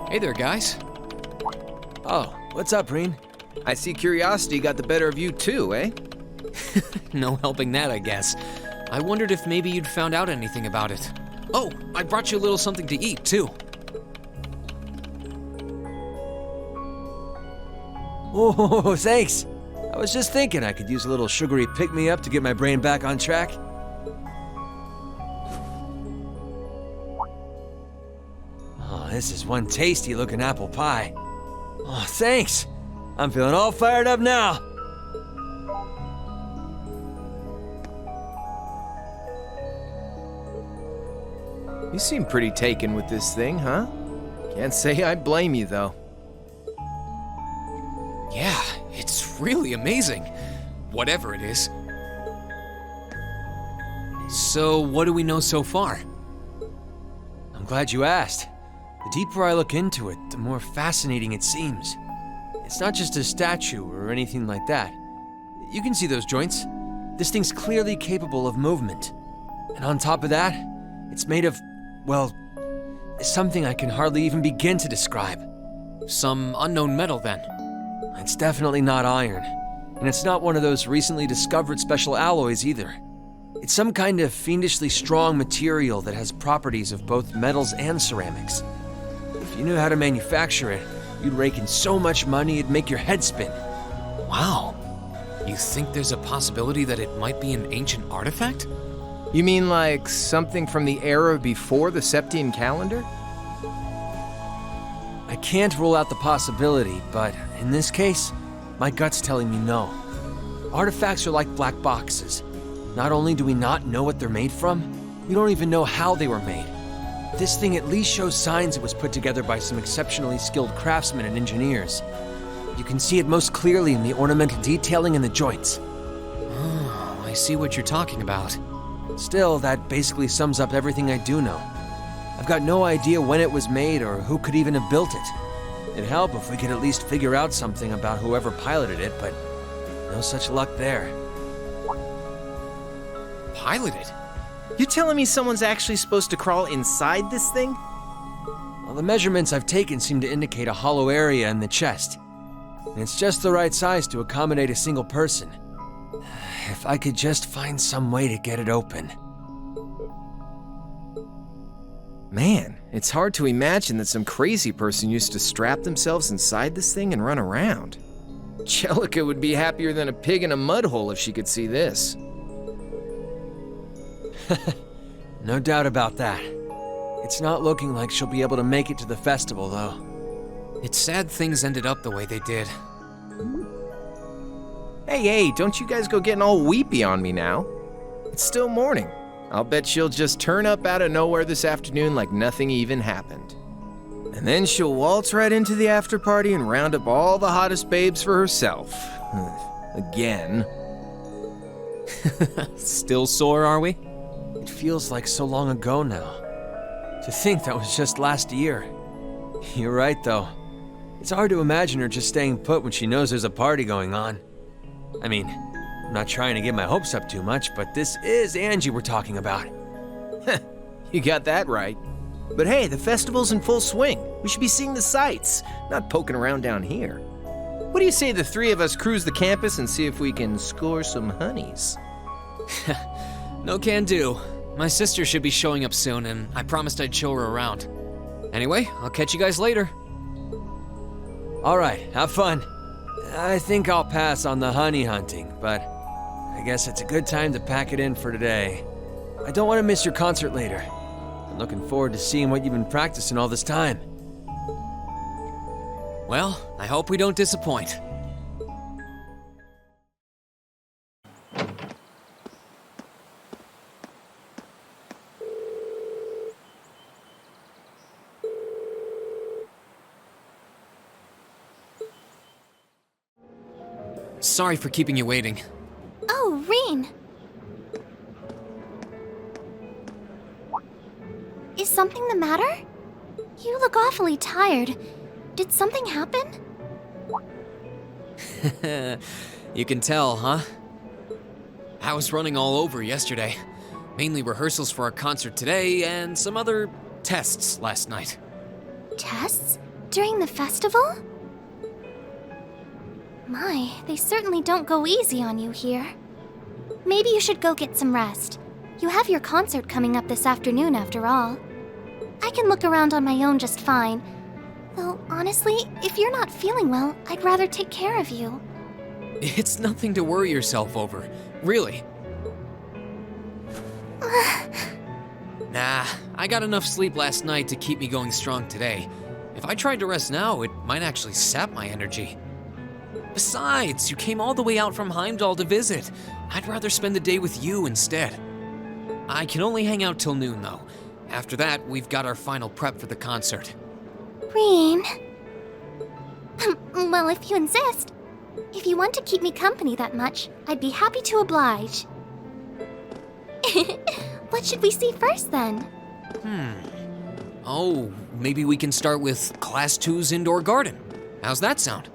Hey there, guys. Oh, what's up, Reen? I see curiosity got the better of you too, eh? No helping that, I guess. I wondered if maybe you'd found out anything about it. Oh, I brought you a little something to eat, too. Oh, thanks. I was just thinking I could use a little sugary pick-me-up to get my brain back on track. Oh, this is one tasty-looking apple pie. Oh, thanks. I'm feeling all fired up now. You seem pretty taken with this thing, huh? Can't say I blame you, though. Yeah, it's really amazing. Whatever it is. So, what do we know so far? I'm glad you asked. The deeper I look into it, the more fascinating it seems. It's not just a statue or anything like that. You can see those joints. This thing's clearly capable of movement. And on top of that, it's made of, well, something I can hardly even begin to describe. Some unknown metal, then? It's definitely not iron. And it's not one of those recently discovered special alloys either. It's some kind of fiendishly strong material that has properties of both metals and ceramics. If you knew how to manufacture it, you'd rake in so much money it'd make your head spin. Wow. You think there's a possibility that it might be an ancient artifact? You mean like something from the era before the Septian calendar? I can't rule out the possibility, but in this case, my gut's telling me no. Artifacts are like black boxes. Not only do we not know what they're made from, we don't even know how they were made. This thing at least shows signs it was put together by some exceptionally skilled craftsmen and engineers. You can see it most clearly in the ornamental detailing and the joints. Oh, I see what you're talking about. Still, that basically sums up everything I do know. I've got no idea when it was made or who could even have built it. It'd help if we could at least figure out something about whoever piloted it, but no such luck there. Piloted? You telling me someone's actually supposed to crawl inside this thing? Well, the measurements I've taken seem to indicate a hollow area in the chest. And it's just the right size to accommodate a single person. If I could just find some way to get it open. Man, it's hard to imagine that some crazy person used to strap themselves inside this thing and run around. Jellica would be happier than a pig in a mud hole if she could see this. No doubt about that. It's not looking like she'll be able to make it to the festival, though. It's sad things ended up the way they did. Hey, don't you guys go getting all weepy on me now. It's still morning. I'll bet she'll just turn up out of nowhere this afternoon like nothing even happened. And then she'll waltz right into the after party and round up all the hottest babes for herself. Again. Still sore, are we? It feels like so long ago now. To think that was just last year. You're right, though. It's hard to imagine her just staying put when she knows there's a party going on. I mean, I'm not trying to get my hopes up too much, but this is Angie we're talking about. You got that right. But hey, the festival's in full swing. We should be seeing the sights, not poking around down here. What do you say the three of us cruise the campus and see if we can score some honeys? No can do. My sister should be showing up soon, and I promised I'd show her around. Anyway, I'll catch you guys later. All right, have fun. I think I'll pass on the honey hunting, but I guess it's a good time to pack it in for today. I don't want to miss your concert later. I'm looking forward to seeing what you've been practicing all this time. Well, I hope we don't disappoint. Sorry for keeping you waiting. Oh, Reen. Is something the matter? You look awfully tired. Did something happen? You can tell, huh? I was running all over yesterday. Mainly rehearsals for our concert today and some other tests last night. Tests? During the festival? My, they certainly don't go easy on you here. Maybe you should go get some rest. You have your concert coming up this afternoon after all. I can look around on my own just fine. Though, honestly, if you're not feeling well, I'd rather take care of you. It's nothing to worry yourself over, really. Nah, I got enough sleep last night to keep me going strong today. If I tried to rest now, it might actually sap my energy. Besides, you came all the way out from Heimdall to visit. I'd rather spend the day with you instead. I can only hang out till noon, though. After that, we've got our final prep for the concert. Reen. Well, if you insist. If you want to keep me company that much, I'd be happy to oblige. What should we see first, then? Oh, maybe we can start with Class 2's indoor garden. How's that sound?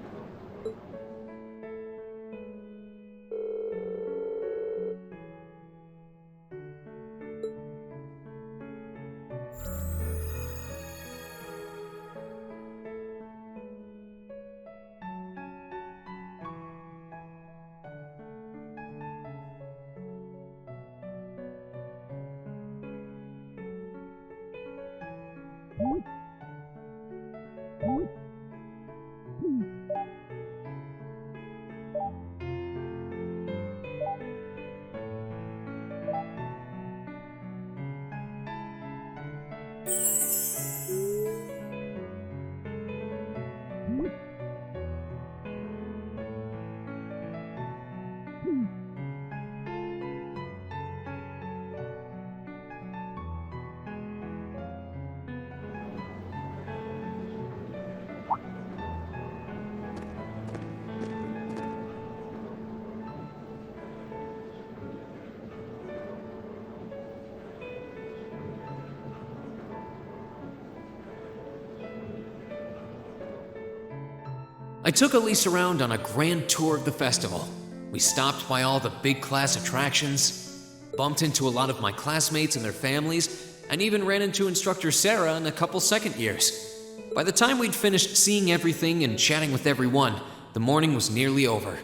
I took Elise around on a grand tour of the festival. We stopped by all the big class attractions, bumped into a lot of my classmates and their families, and even ran into instructor Sarah and a couple second years. By the time we'd finished seeing everything and chatting with everyone, the morning was nearly over.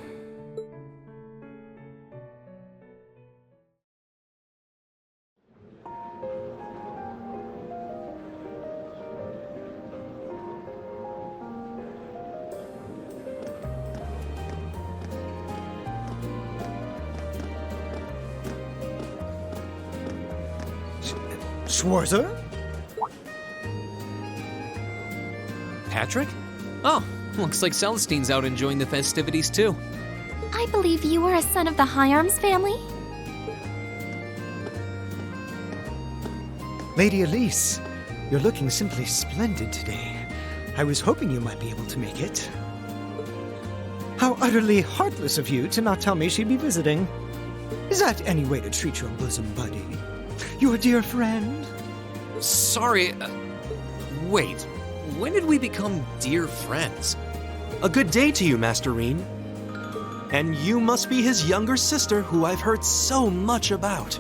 Schwarzer? Patrick? Oh, looks like Celestine's out enjoying the festivities too. I believe you are a son of the High Arms family? Lady Elise, you're looking simply splendid today. I was hoping you might be able to make it. How utterly heartless of you to not tell me she'd be visiting. Is that any way to treat your bosom buddy? Your dear friend? Sorry, wait. When did we become dear friends? A good day to you, Master Reen. And you must be his younger sister who I've heard so much about.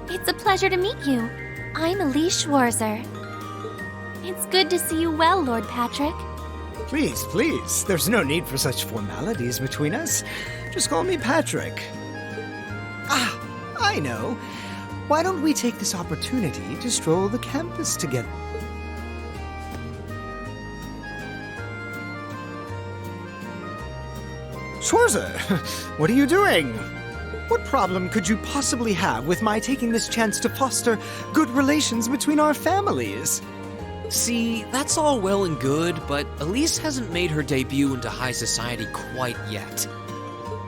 It's a pleasure to meet you. I'm Elise Schwarzer. It's good to see you well, Lord Patrick. Please, please, there's no need for such formalities between us. Just call me Patrick. Ah, I know. Why don't we take this opportunity to stroll the campus together? Schwarzer, what are you doing? What problem could you possibly have with my taking this chance to foster good relations between our families? See, that's all well and good, but Elise hasn't made her debut into high society quite yet.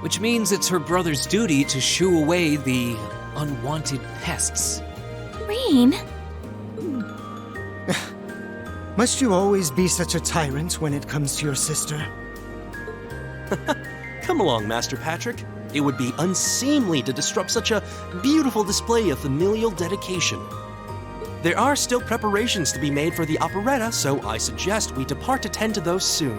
Which means it's her brother's duty to shoo away the unwanted pests. Reen? Must you always be such a tyrant when it comes to your sister? Come along, Master Patrick. It would be unseemly to disrupt such a beautiful display of familial dedication. There are still preparations to be made for the operetta, so I suggest we depart to tend to those soon.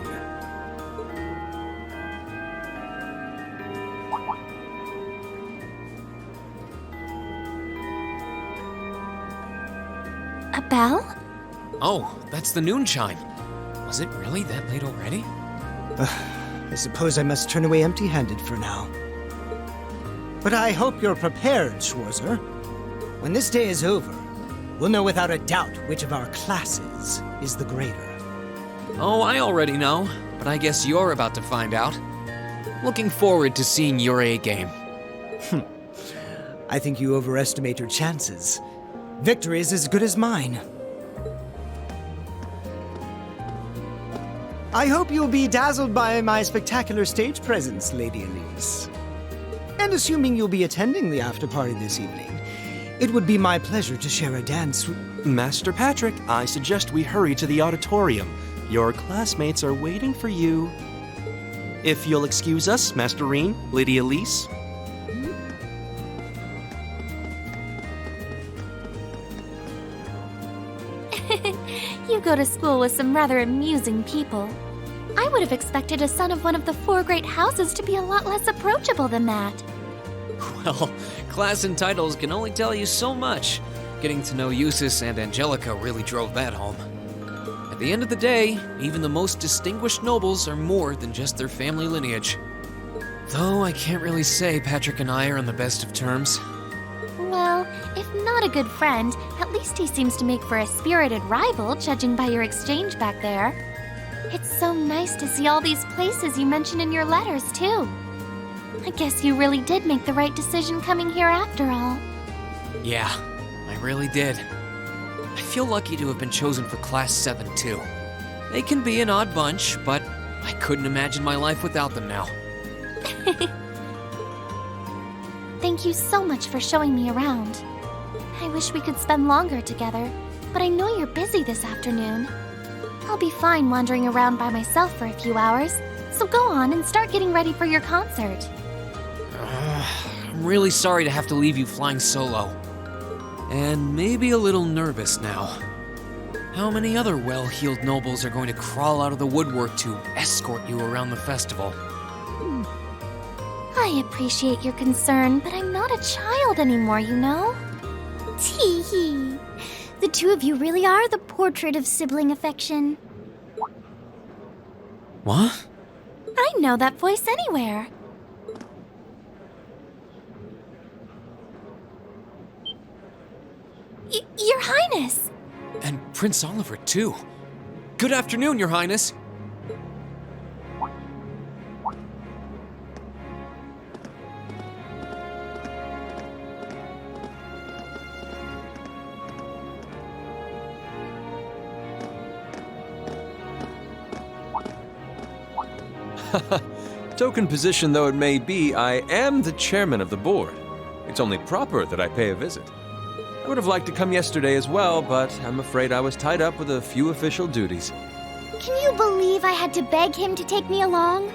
A bell? Oh, that's the noon chime. Was it really that late already? I suppose I must turn away empty-handed for now. But I hope you're prepared, Schwarzer. When this day is over, we'll know without a doubt which of our classes is the greater. Oh, I already know, but I guess you're about to find out. Looking forward to seeing your A game. I think you overestimate your chances. Victory is as good as mine. I hope you'll be dazzled by my spectacular stage presence, Lady Elise. And assuming you'll be attending the after-party this evening, it would be my pleasure to share a dance with... Master Patrick, I suggest we hurry to the auditorium. Your classmates are waiting for you. If you'll excuse us, Master Reen, Lady Elise. You go to school with some rather amusing people. I would have expected a son of one of the four great houses to be a lot less approachable than that. Well, class and titles can only tell you so much. Getting to know Eustace and Angelica really drove that home. At the end of the day, even the most distinguished nobles are more than just their family lineage. Though I can't really say Patrick and I are on the best of terms. Well, if not a good friend, at least he seems to make for a spirited rival, judging by your exchange back there. It's so nice to see all these places you mentioned in your letters, too. I guess you really did make the right decision coming here after all. Yeah, I really did. I feel lucky to have been chosen for Class 7, too. They can be an odd bunch, but I couldn't imagine my life without them now. Thank you so much for showing me around. I wish we could spend longer together, but I know you're busy this afternoon. I'll be fine wandering around by myself for a few hours, so go on and start getting ready for your concert. I'm really sorry to have to leave you flying solo. And maybe a little nervous now. How many other well-heeled nobles are going to crawl out of the woodwork to escort you around the festival? I appreciate your concern, but I'm not a child anymore, you know? Tee-hee. The two of you really are the portrait of sibling affection. What? I know that voice anywhere. Your Highness! And Prince Oliver, too. Good afternoon, Your Highness. Token position though it may be, I am the chairman of the board. It's only proper that I pay a visit. I would have liked to come yesterday as well, but I'm afraid I was tied up with a few official duties. Can you believe I had to beg him to take me along?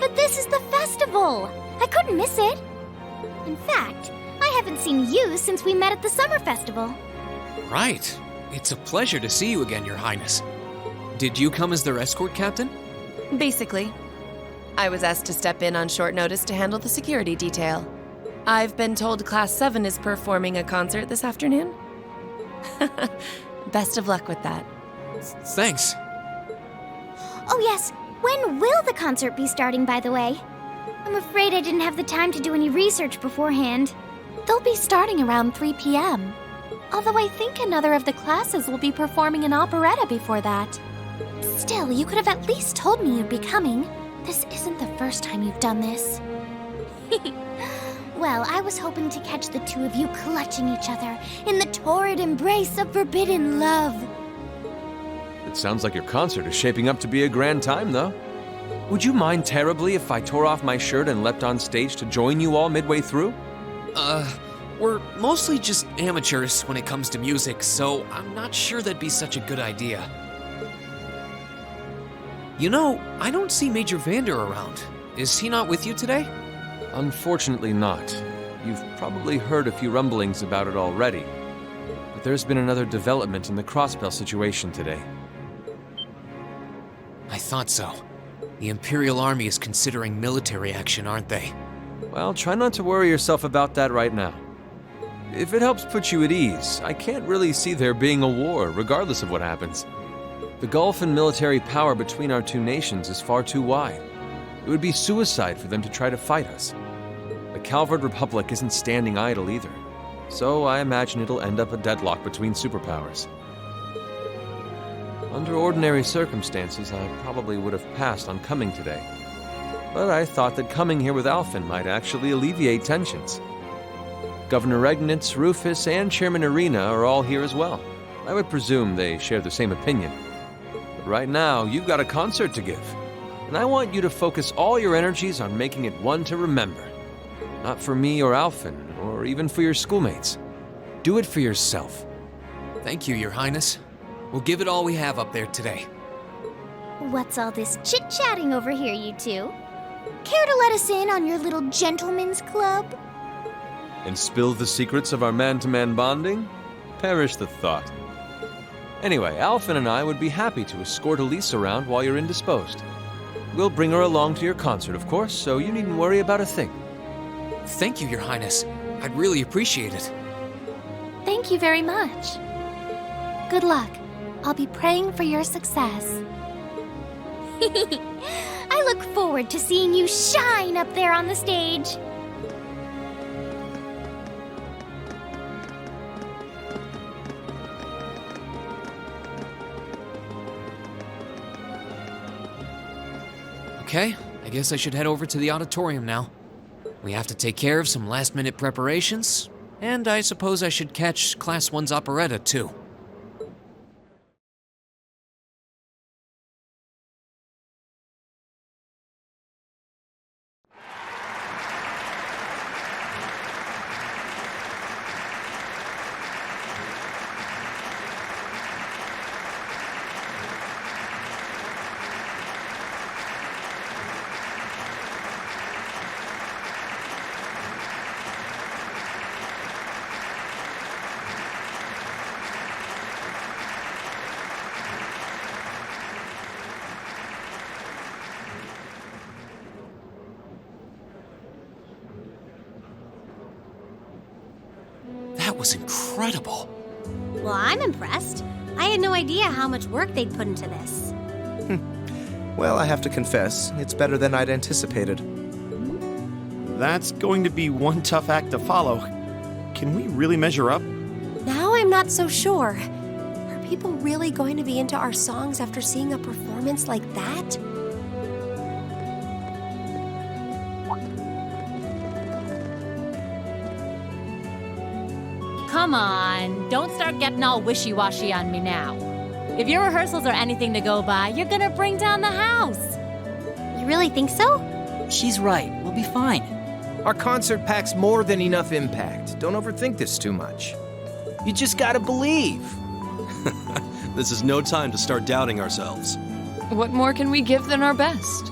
But this is the festival! I couldn't miss it! In fact, I haven't seen you since we met at the summer festival. Right. It's a pleasure to see you again, Your Highness. Did you come as their escort captain? Basically. I was asked to step in on short notice to handle the security detail. I've been told Class 7 is performing a concert this afternoon. Best of luck with that. Thanks. Oh yes, when will the concert be starting, by the way? I'm afraid I didn't have the time to do any research beforehand. They'll be starting around 3 p.m. Although I think another of the classes will be performing an operetta before that. Still, you could have at least told me you'd be coming. This isn't the first time you've done this. Well, I was hoping to catch the two of you clutching each other in the torrid embrace of forbidden love. It sounds like your concert is shaping up to be a grand time, though. Would you mind terribly if I tore off my shirt and leapt on stage to join you all midway through? We're mostly just amateurs when it comes to music, so I'm not sure that'd be such a good idea. You know, I don't see Major Vander around. Is he not with you today? Unfortunately not. You've probably heard a few rumblings about it already. But there's been another development in the Crossbell situation today. I thought so. The Imperial Army is considering military action, aren't they? Well, try not to worry yourself about that right now. If it helps put you at ease, I can't really see there being a war, regardless of what happens. The gulf in military power between our two nations is far too wide. It would be suicide for them to try to fight us. The Calvard Republic isn't standing idle either, so I imagine it'll end up a deadlock between superpowers. Under ordinary circumstances, I probably would have passed on coming today. But I thought that coming here with Alphen might actually alleviate tensions. Governor Regnitz, Rufus, and Chairman Arena are all here as well. I would presume they share the same opinion. But right now, you've got a concert to give. And I want you to focus all your energies on making it one to remember. Not for me or Alphen, or even for your schoolmates. Do it for yourself. Thank you, Your Highness. We'll give it all we have up there today. What's all this chit-chatting over here, you two? Care to let us in on your little gentleman's club? And spill the secrets of our man-to-man bonding? Perish the thought. Anyway, Alphen and I would be happy to escort Elise around while you're indisposed. We'll bring her along to your concert, of course, so you needn't worry about a thing. Thank you, Your Highness. I'd really appreciate it. Thank you very much. Good luck. I'll be praying for your success. I look forward to seeing you shine up there on the stage. Okay, I guess I should head over to the auditorium now. We have to take care of some last-minute preparations, and I suppose I should catch Class 1's operetta, too. That was incredible. Well, I'm impressed. I had no idea how much work they'd put into this. Well, I have to confess, it's better than I'd anticipated. That's going to be one tough act to follow. Can we really measure up? Now I'm not so sure. Are people really going to be into our songs after seeing a performance like that? Come on, don't start getting all wishy-washy on me now. If your rehearsals are anything to go by, you're gonna bring down the house. You really think so? She's right. We'll be fine. Our concert packs more than enough impact. Don't overthink this too much. You just gotta believe. This is no time to start doubting ourselves. What more can we give than our best?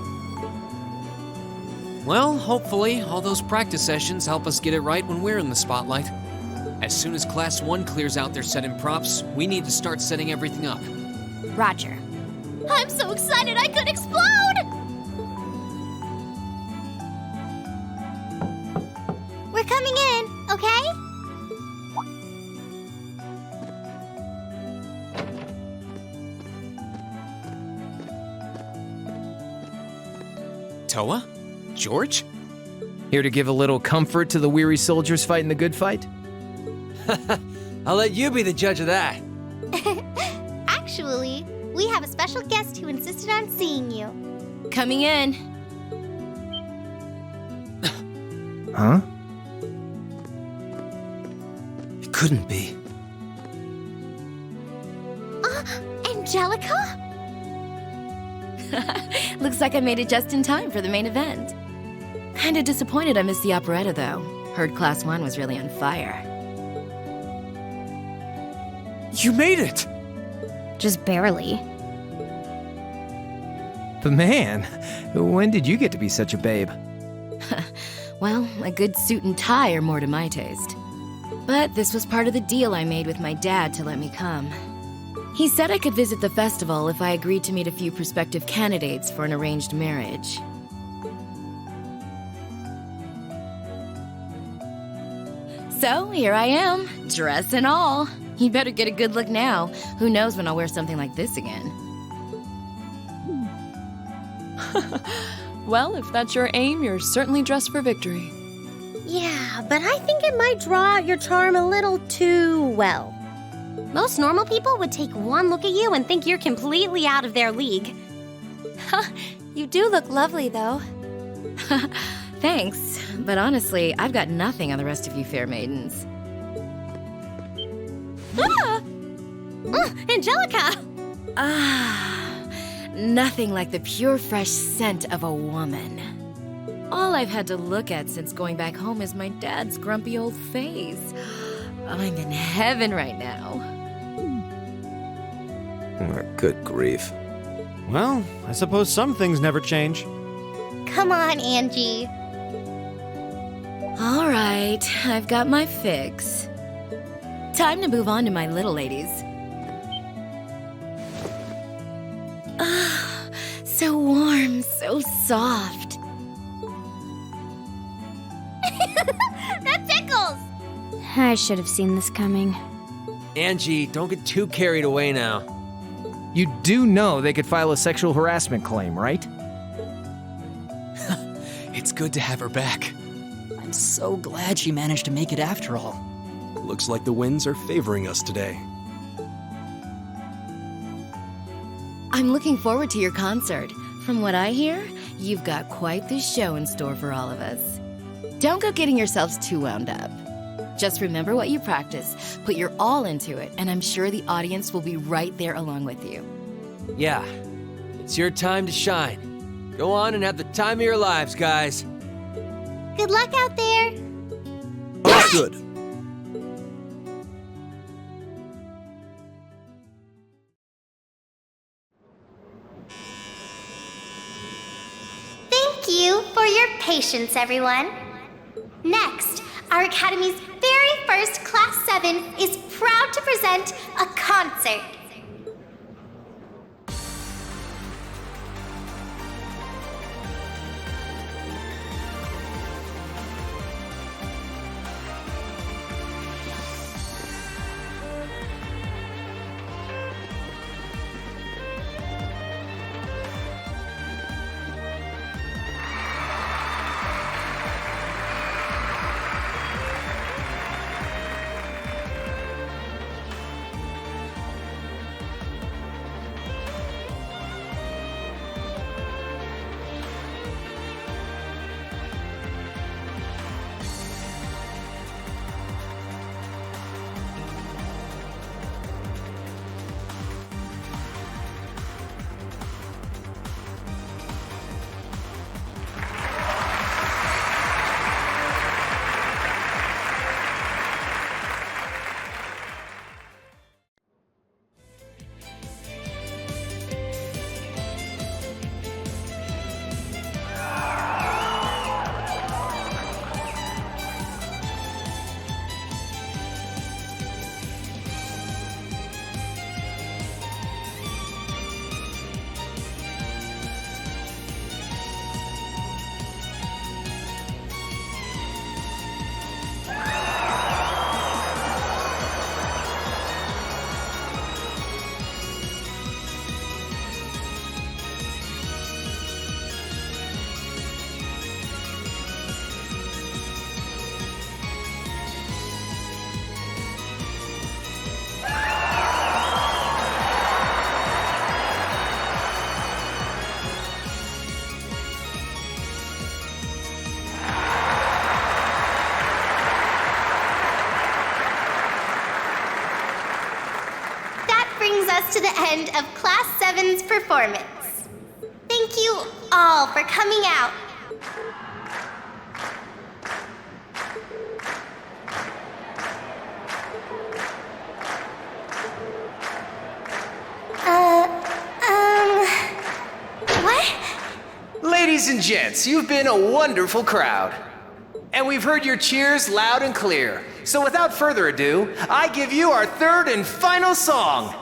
Well, hopefully, all those practice sessions help us get it right when we're in the spotlight. As soon as Class 1 clears out their set and props, we need to start setting everything up. Roger. I'm so excited I could explode! We're coming in, okay? Toa? George? Here to give a little comfort to the weary soldiers fighting the good fight? I'll let you be the judge of that. Actually, we have a special guest who insisted on seeing you. Coming in. Huh? It couldn't be. Angelica? Looks like I made it just in time for the main event. Kinda disappointed I missed the operetta, though. Heard Class 1 was really on fire. You made it! Just barely. But man, when did you get to be such a babe? Well, a good suit and tie are more to my taste. But this was part of the deal I made with my dad to let me come. He said I could visit the festival if I agreed to meet a few prospective candidates for an arranged marriage. So here I am, dress and all. You better get a good look now. Who knows when I'll wear something like this again. Well, if that's your aim, you're certainly dressed for victory. Yeah, but I think it might draw out your charm a little too well. Most normal people would take one look at you and think you're completely out of their league. You do look lovely, though. Thanks, but honestly, I've got nothing on the rest of you fair maidens. Angelica! Nothing like the pure, fresh scent of a woman. All I've had to look at since going back home is my dad's grumpy old face. I'm in heaven right now. Good grief. Well, I suppose some things never change. Come on, Angie. All right, I've got my fix. Time to move on to my little ladies. Ah, so warm, so soft. That tickles! I should have seen this coming. Angie, don't get too carried away now. You do know they could file a sexual harassment claim, right? It's good to have her back. I'm so glad she managed to make it after all. Looks like the winds are favoring us today. I'm looking forward to your concert. From what I hear, You've got quite the show in store for all of us. Don't go getting yourselves too wound up. Just remember what you practice, put your all into it, and I'm sure the audience will be right there along with you. Yeah, it's your time to shine. Go on and have the time of your lives, guys. Good luck out there. Good. Thank you for your patience, everyone. Next, our Academy's very first Class 7 is proud to present a concert. Brings us to the end of Class 7's performance. Thank you all for coming out. What? Ladies and gents, you've been a wonderful crowd. And we've heard your cheers loud and clear. So without further ado, I give you our third and final song.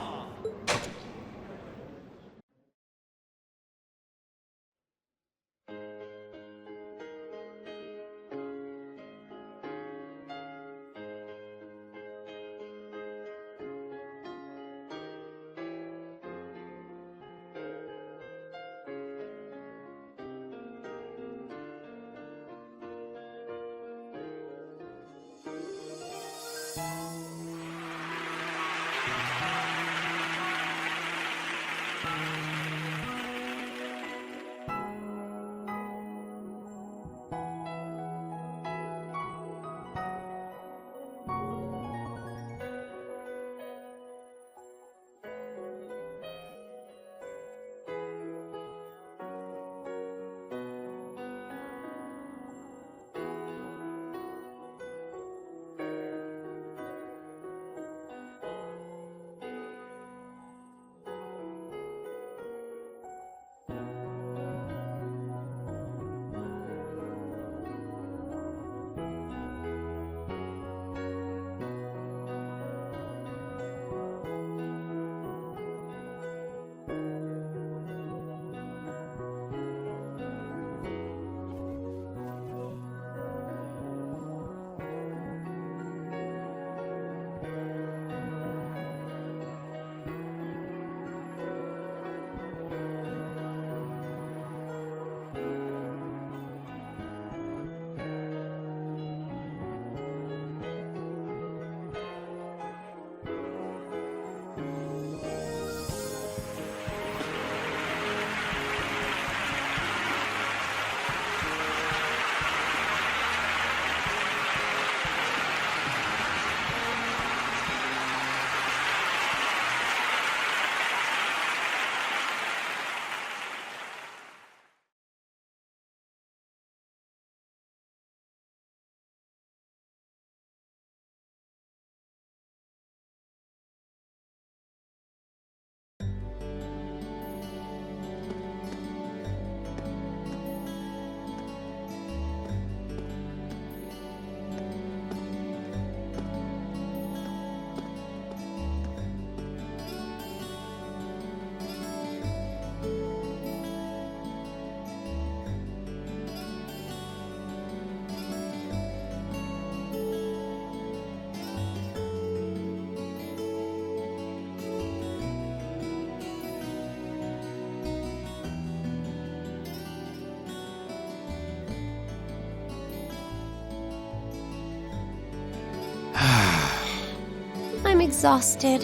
exhausted.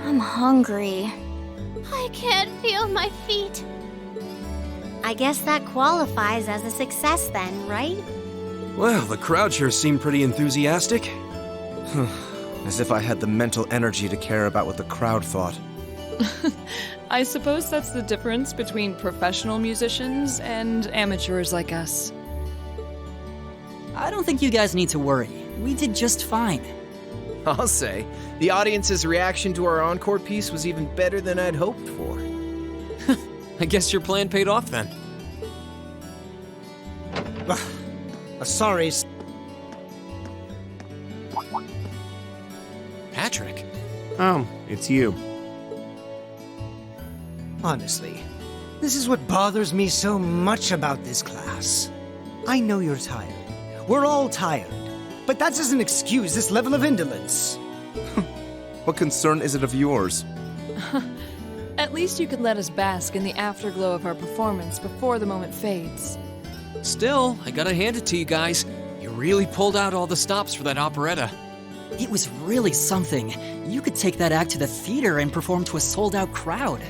I'm hungry. I can't feel my feet. I guess that qualifies as a success then, right? Well, the crowd sure seemed pretty enthusiastic. As if I had the mental energy to care about what the crowd thought. I suppose that's the difference between professional musicians and amateurs like us. I don't think you guys need to worry. We did just fine. I'll say, the audience's reaction to our encore piece was even better than I'd hoped for. I guess your plan paid off then. Sorry. Patrick? Oh, it's you. Honestly, this is what bothers me so much about this class. I know you're tired. We're all tired. But that doesn't excuse this level of indolence. What concern is it of yours? At least you could let us bask in the afterglow of our performance before the moment fades. Still, I gotta hand it to you guys. You really pulled out all the stops for that operetta. It was really something. You could take that act to the theater and perform to a sold-out crowd.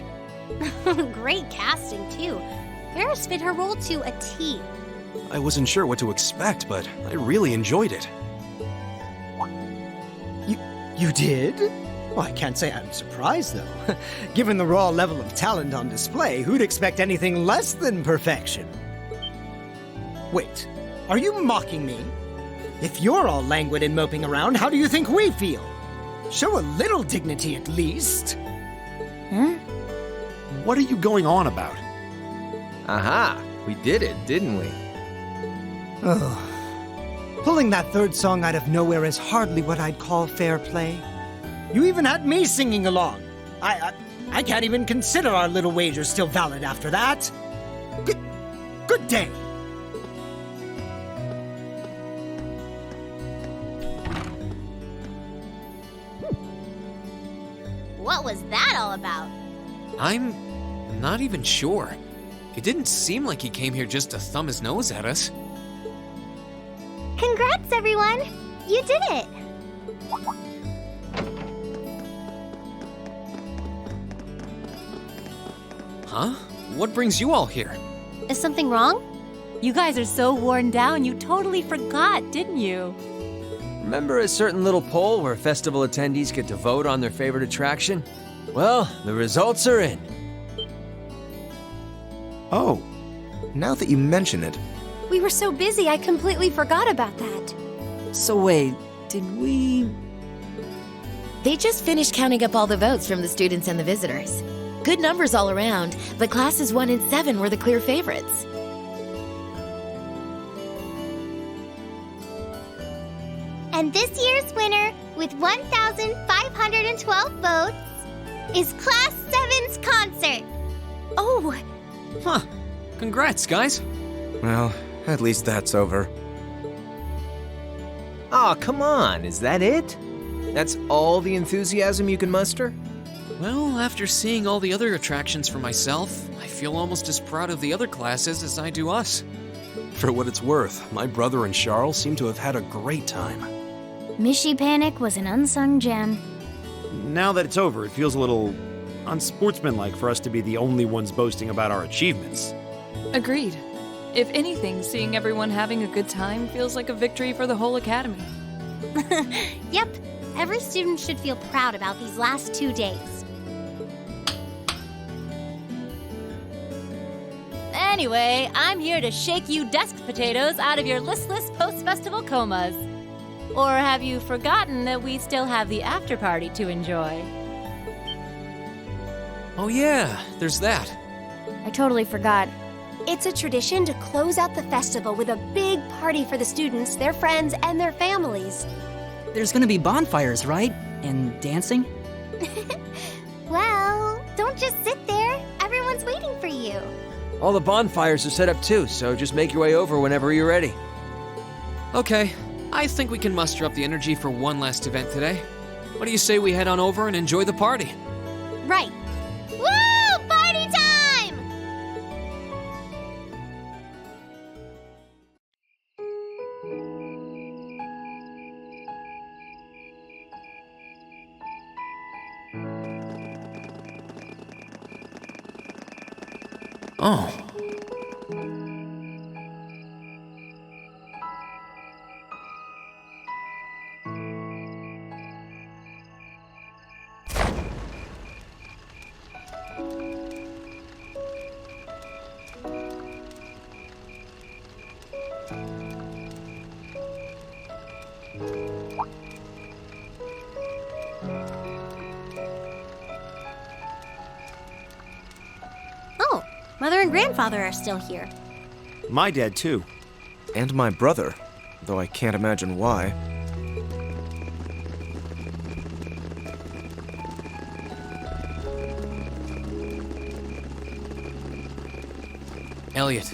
Great casting, too. Ferris fit her role to a T. I wasn't sure what to expect, but I really enjoyed it. You did? Well, I can't say I'm surprised, though. Given the raw level of talent on display, who'd expect anything less than perfection? Wait, are you mocking me? If you're all languid and moping around, how do you think we feel? Show a little dignity at least. Huh? What are you going on about? Aha! We did it, didn't we? Oh. Pulling that third song out of nowhere is hardly what I'd call fair play. You even had me singing along. I can't even consider our little wager still valid after that. Good day. What was that all about? I'm not even sure. It didn't seem like he came here just to thumb his nose at us. Congrats, everyone! You did it! Huh? What brings you all here? Is something wrong? You guys are so worn down, you totally forgot, didn't you? Remember a certain little poll where festival attendees get to vote on their favorite attraction? Well, the results are in. Oh, now that you mention it. We were so busy, I completely forgot about that. So wait, did we... They just finished counting up all the votes from the students and the visitors. Good numbers all around, but classes 1 and 7 were the clear favorites. And this year's winner, with 1,512 votes, is Class 7's concert. Oh! Huh. Congrats, guys. Well, at least that's over. Aw, come on, is that it? That's all the enthusiasm you can muster? Well, after seeing all the other attractions for myself, I feel almost as proud of the other classes as I do us. For what it's worth, my brother and Charles seem to have had a great time. Mishy Panic was an unsung gem. Now that it's over, it feels a little unsportsmanlike for us to be the only ones boasting about our achievements. Agreed. If anything, seeing everyone having a good time feels like a victory for the whole academy. Yep, every student should feel proud about these last 2 days. Anyway, I'm here to shake you desk potatoes out of your listless post-festival comas. Or have you forgotten that we still have the after-party to enjoy? Oh yeah, there's that. I totally forgot. It's a tradition to close out the festival with a big party for the students, their friends, and their families. There's gonna be bonfires, right? And dancing? Well, don't just sit there. Everyone's waiting for you. All the bonfires are set up too, so just make your way over whenever you're ready. Okay, I think we can muster up the energy for one last event today. What do you say we head on over and enjoy the party? Right. Woo! Party time! Oh. Oh, Mother and Grandfather are still here. My dad, too. And my brother, though I can't imagine why. Elliot,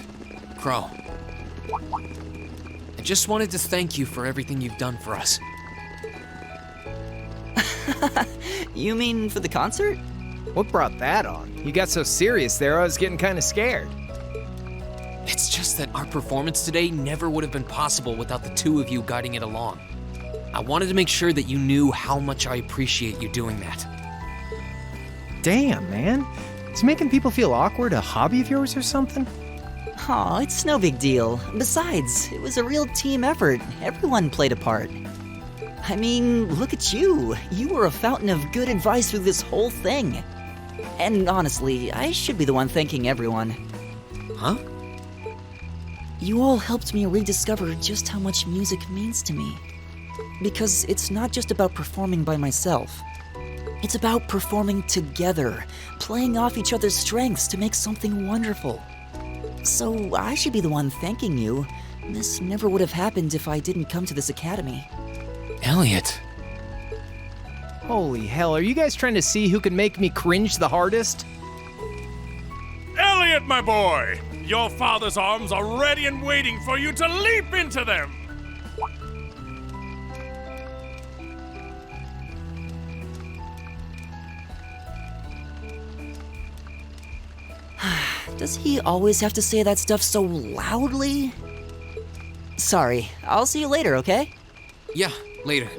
Crow. I just wanted to thank you for everything you've done for us. You mean for the concert? What brought that on? You got so serious there, I was getting kind of scared. It's just that our performance today never would have been possible without the two of you guiding it along. I wanted to make sure that you knew how much I appreciate you doing that. Damn, man. Is making people feel awkward a hobby of yours or something? Aw, it's no big deal. Besides, it was a real team effort. Everyone played a part. I mean, look at you. You were a fountain of good advice through this whole thing. And honestly, I should be the one thanking everyone. Huh? You all helped me rediscover just how much music means to me. Because it's not just about performing by myself. It's about performing together, playing off each other's strengths to make something wonderful. So I should be the one thanking you. This never would have happened if I didn't come to this academy. Elliot. Holy hell, are you guys trying to see who can make me cringe the hardest? Elliot, my boy! Your father's arms are ready and waiting for you to leap into them! Does he always have to say that stuff so loudly? Sorry, I'll see you later, okay? Yeah, later.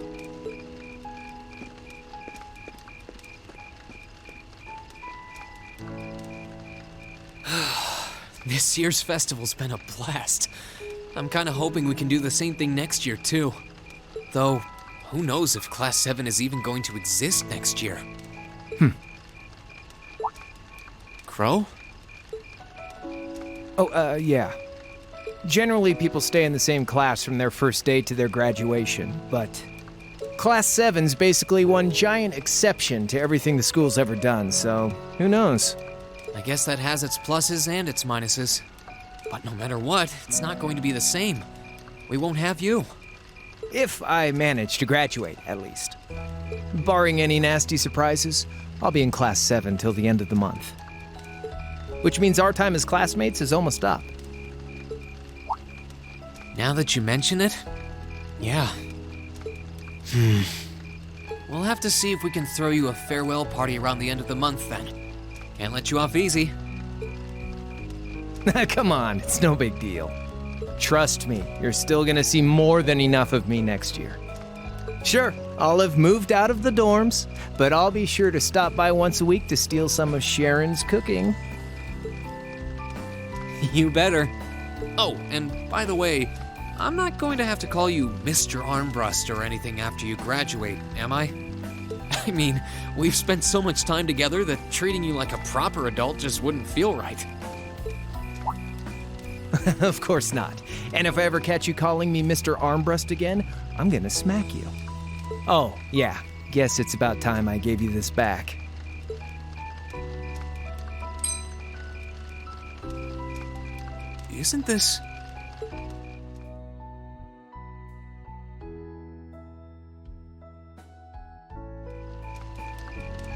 This year's festival's been a blast. I'm kinda hoping we can do the same thing next year, too. Though, who knows if Class 7 is even going to exist next year. Crow? Oh, yeah. Generally, people stay in the same class from their first day to their graduation, but Class 7's basically one giant exception to everything the school's ever done, so who knows? I guess that has its pluses and its minuses. But no matter what, it's not going to be the same. We won't have you. If I manage to graduate, at least. Barring any nasty surprises, I'll be in Class 7 till the end of the month. Which means our time as classmates is almost up. Now that you mention it, yeah. We'll have to see if we can throw you a farewell party around the end of the month then. Can't let you off easy. Come on, it's no big deal. Trust me, you're still gonna see more than enough of me next year. Sure, I'll have moved out of the dorms, but I'll be sure to stop by once a week to steal some of Sharon's cooking. You better. Oh, and by the way, I'm not going to have to call you Mr. Armbrust or anything after you graduate, am I? I mean, we've spent so much time together that treating you like a proper adult just wouldn't feel right. Of course not. And if I ever catch you calling me Mr. Armbrust again, I'm gonna smack you. Oh, yeah. Guess it's about time I gave you this back. Isn't this...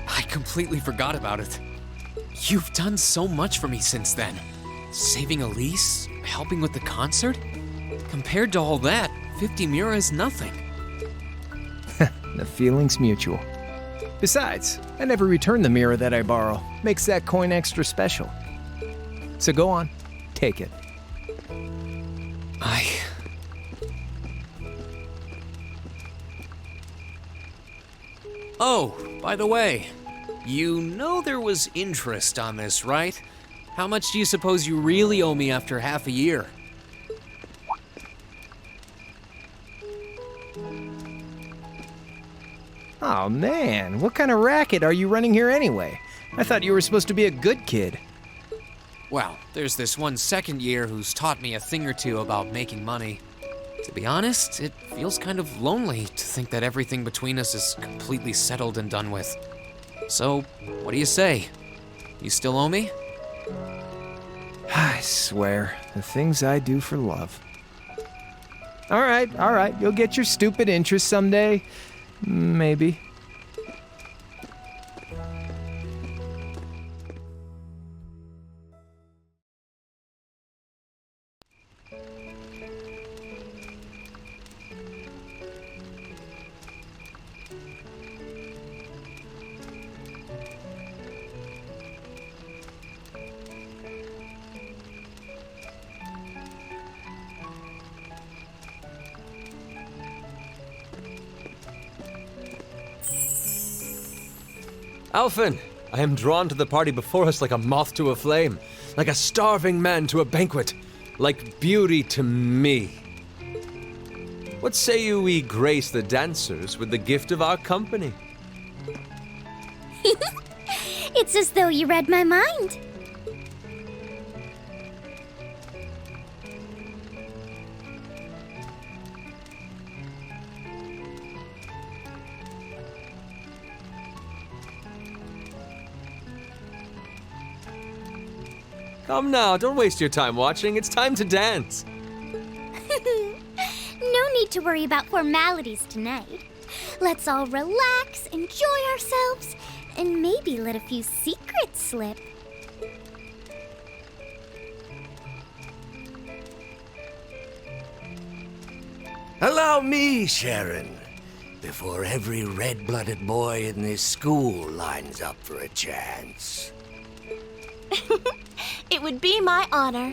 I completely forgot about it. You've done so much for me since then. Saving Elise, helping with the concert. Compared to all that, 50 Mura is nothing. The feeling's mutual. Besides, I never return the mirror that I borrow. Makes that coin extra special. So go on, take it. Oh, by the way, you know there was interest on this, right? How much do you suppose you really owe me after half a year? Oh man, what kind of racket are you running here anyway? I thought you were supposed to be a good kid. Well, there's this one second year who's taught me a thing or two about making money. To be honest, it feels kind of lonely to think that everything between us is completely settled and done with. So, what do you say? You still owe me? I swear, the things I do for love. All right, you'll get your stupid interest someday. Maybe. Alphen, I am drawn to the party before us like a moth to a flame, like a starving man to a banquet, like beauty to me. What say you we grace the dancers with the gift of our company? It's as though you read my mind. Come now, don't waste your time watching. It's time to dance. No need to worry about formalities tonight. Let's all relax, enjoy ourselves, and maybe let a few secrets slip. Allow me, Sharon, before every red-blooded boy in this school lines up for a chance. It would be my honor.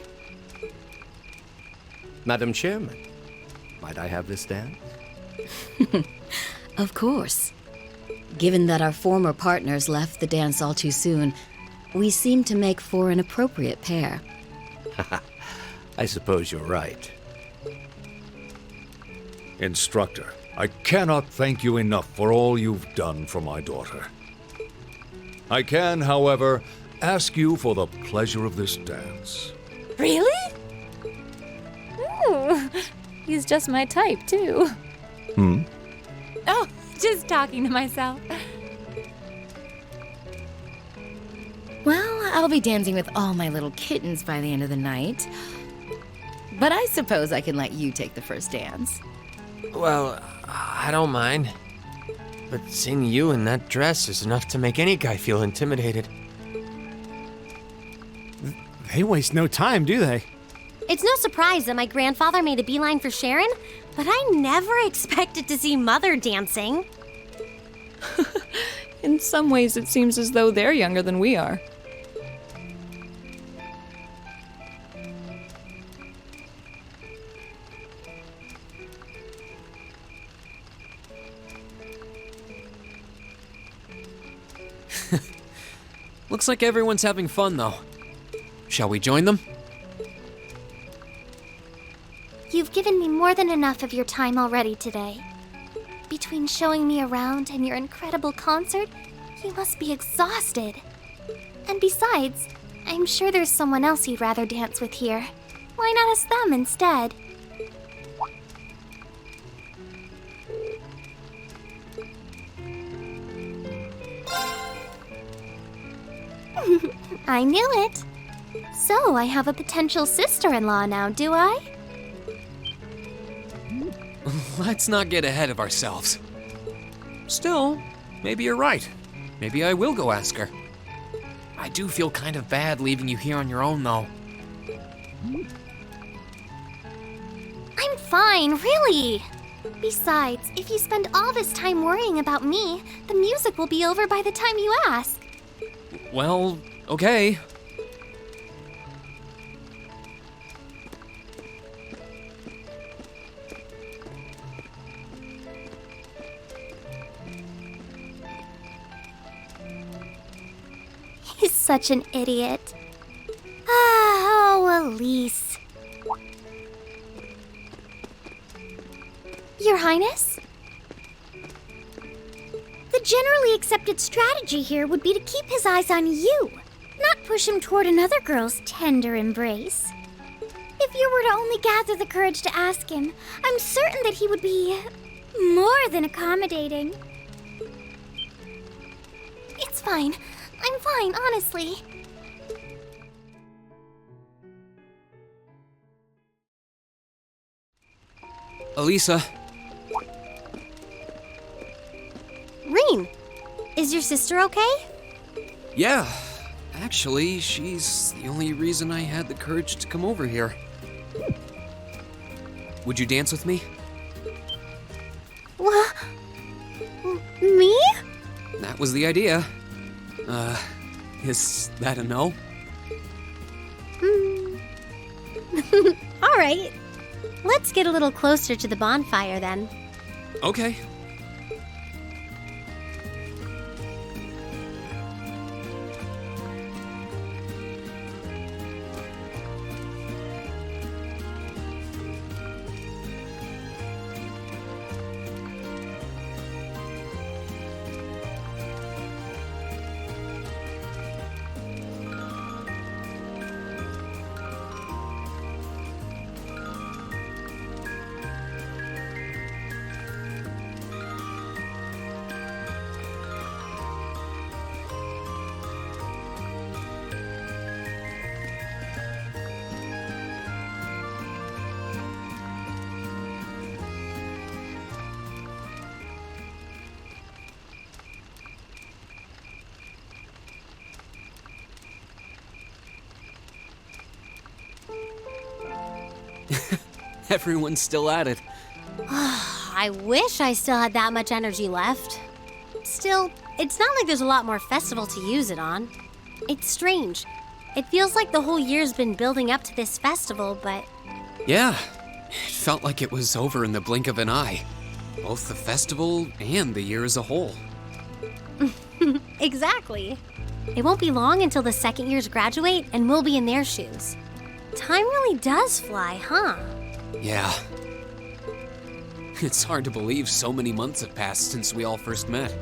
Madam Chairman, might I have this dance? Of course. Given that our former partners left the dance all too soon, we seem to make for an appropriate pair. I suppose you're right. Instructor, I cannot thank you enough for all you've done for my daughter. I can, however, ask you for the pleasure of this dance. Really? Ooh, he's just my type, too. Hmm? Oh, just talking to myself. Well, I'll be dancing with all my little kittens by the end of the night. But I suppose I can let you take the first dance. Well, I don't mind. But seeing you in that dress is enough to make any guy feel intimidated. They waste no time, do they? It's no surprise that my grandfather made a beeline for Sharon, but I never expected to see Mother dancing. In some ways, it seems as though they're younger than we are. Looks like everyone's having fun, though. Shall we join them? You've given me more than enough of your time already today. Between showing me around and your incredible concert, you must be exhausted. And besides, I'm sure there's someone else you'd rather dance with here. Why not ask them instead? I knew it. So I have a potential sister-in-law now, do I? Let's not get ahead of ourselves. Still, maybe you're right. Maybe I will go ask her. I do feel kind of bad leaving you here on your own, though. I'm fine, really. Besides, if you spend all this time worrying about me, the music will be over by the time you ask. Well, okay. He's such an idiot. Your Highness? The generally accepted strategy here would be to keep his eyes on you, not push him toward another girl's tender embrace. If you were to only gather the courage to ask him, I'm certain that he would be more than accommodating. It's fine. I'm fine, honestly. Elisa. Rean, is your sister okay? Yeah. Actually, she's the only reason I had the courage to come over here. Would you dance with me? What? Me? That was the idea. Is that a no? All right. Let's get a little closer to the bonfire then. Okay. Everyone's still at it. I wish I still had that much energy left. Still, it's not like there's a lot more festival to use it on. It's strange. It feels like the whole year's been building up to this festival, but... Yeah, it felt like it was over in the blink of an eye. Both the festival and the year as a whole. Exactly. It won't be long until the second years graduate and we'll be in their shoes. Time really does fly, huh? Yeah. It's hard to believe so many months have passed since we all first met.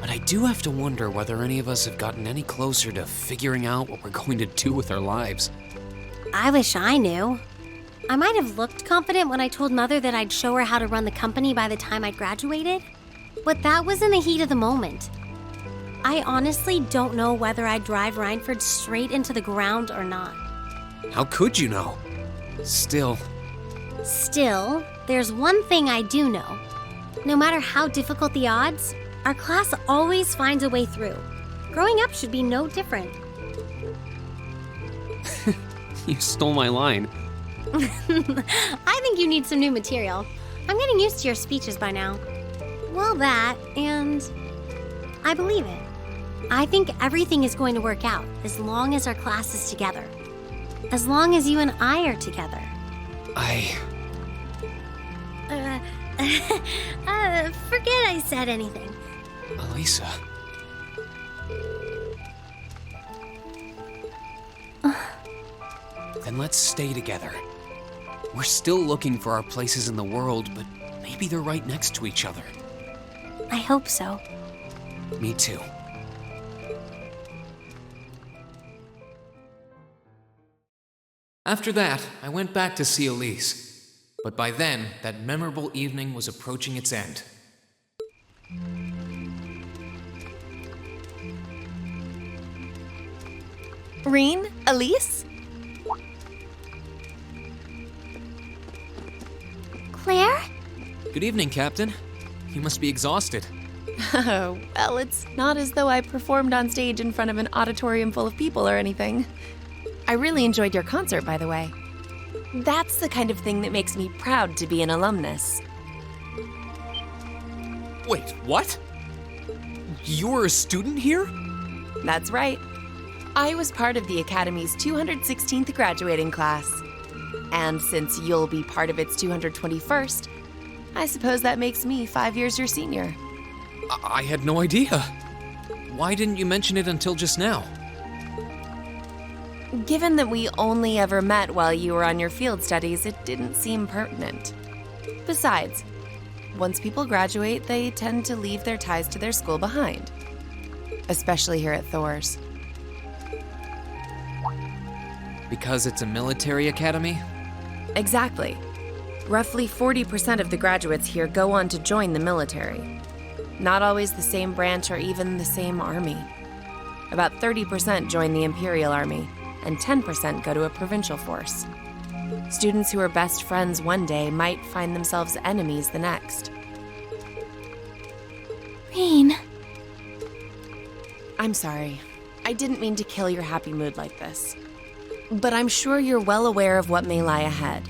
But I do have to wonder whether any of us have gotten any closer to figuring out what we're going to do with our lives. I wish I knew. I might have looked confident when I told Mother that I'd show her how to run the company by the time I'd graduated, but that was in the heat of the moment. I honestly don't know whether I'd drive Rhineford straight into the ground or not. How could you know? Still, there's one thing I do know. No matter how difficult the odds, our class always finds a way through. Growing up should be no different. you stole my line. I think you need some new material. I'm getting used to your speeches by now. Well, that, and I believe it. I think everything is going to work out as long as our class is together. As long as you and I are together. Forget I said anything. Elisa. Then let's stay together. We're still looking for our places in the world, but maybe they're right next to each other. I hope so. Me too. After that, I went back to see Elise. But by then, that memorable evening was approaching its end. Rean? Elise? Claire? Good evening, Captain. You must be exhausted. Oh, well, it's not as though I performed on stage in front of an auditorium full of people or anything. I really enjoyed your concert, by the way. That's the kind of thing that makes me proud to be an alumnus. Wait, what? You were a student here? That's right. I was part of the Academy's 216th graduating class. And since you'll be part of its 221st, I suppose that makes me 5 years your senior. I had no idea. Why didn't you mention it until just now? Given that we only ever met while you were on your field studies, it didn't seem pertinent. Besides, once people graduate, they tend to leave their ties to their school behind. Especially here at Thor's. Because it's a military academy? Exactly. Roughly 40% of the graduates here go on to join the military. Not always the same branch or even the same army. About 30% join the Imperial Army, and 10% go to a provincial force. Students who are best friends one day might find themselves enemies the next. Rain. I'm sorry. I didn't mean to kill your happy mood like this. But I'm sure you're well aware of what may lie ahead.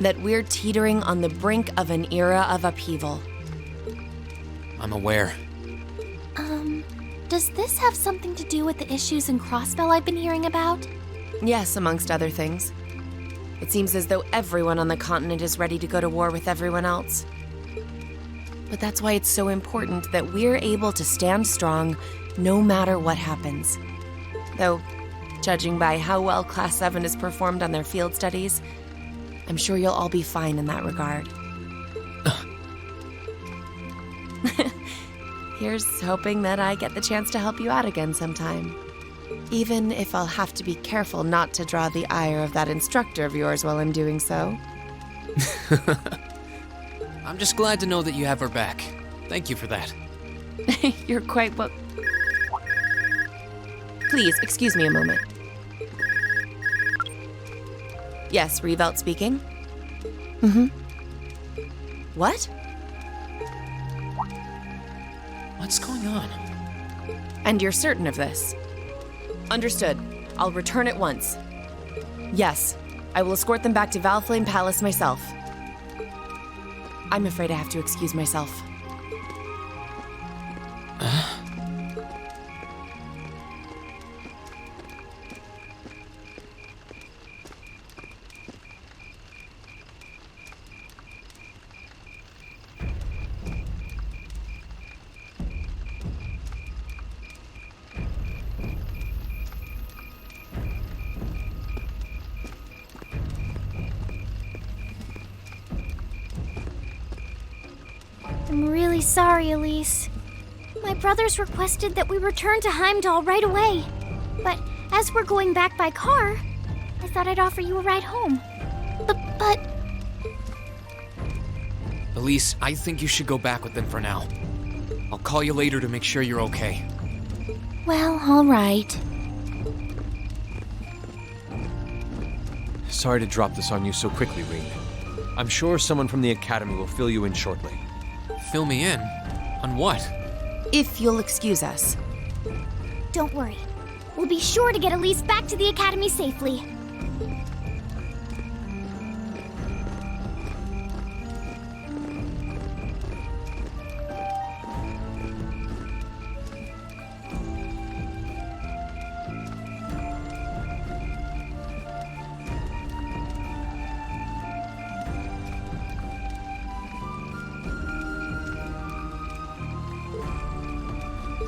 That we're teetering on the brink of an era of upheaval. I'm aware. Does this have something to do with the issues in Crossbell I've been hearing about? Yes, amongst other things. It seems as though everyone on the continent is ready to go to war with everyone else. But that's why it's so important that we're able to stand strong no matter what happens. Though, judging by how well Class 7 has performed on their field studies, I'm sure you'll all be fine in that regard. Here's hoping that I get the chance to help you out again sometime. Even if I'll have to be careful not to draw the ire of that instructor of yours while I'm doing so. I'm just glad to know that you have her back. Thank you for that. You're quite well... Please, excuse me a moment. Yes, Revelt speaking. What? What's going on? And you're certain of this? Understood. I'll return at once. Yes, I will escort them back to Valflame Palace myself. I'm afraid I have to excuse myself. I'm really sorry, Elise. My brothers requested that we return to Heimdall right away. But as we're going back by car, I thought I'd offer you a ride home. But... Elise, I think you should go back with them for now. I'll call you later to make sure you're okay. Well, all right. Sorry to drop this on you so quickly, Rean. I'm sure someone from the Academy will fill you in shortly. Fill me in? On what? If you'll excuse us. Don't worry. We'll be sure to get Elise back to the Academy safely.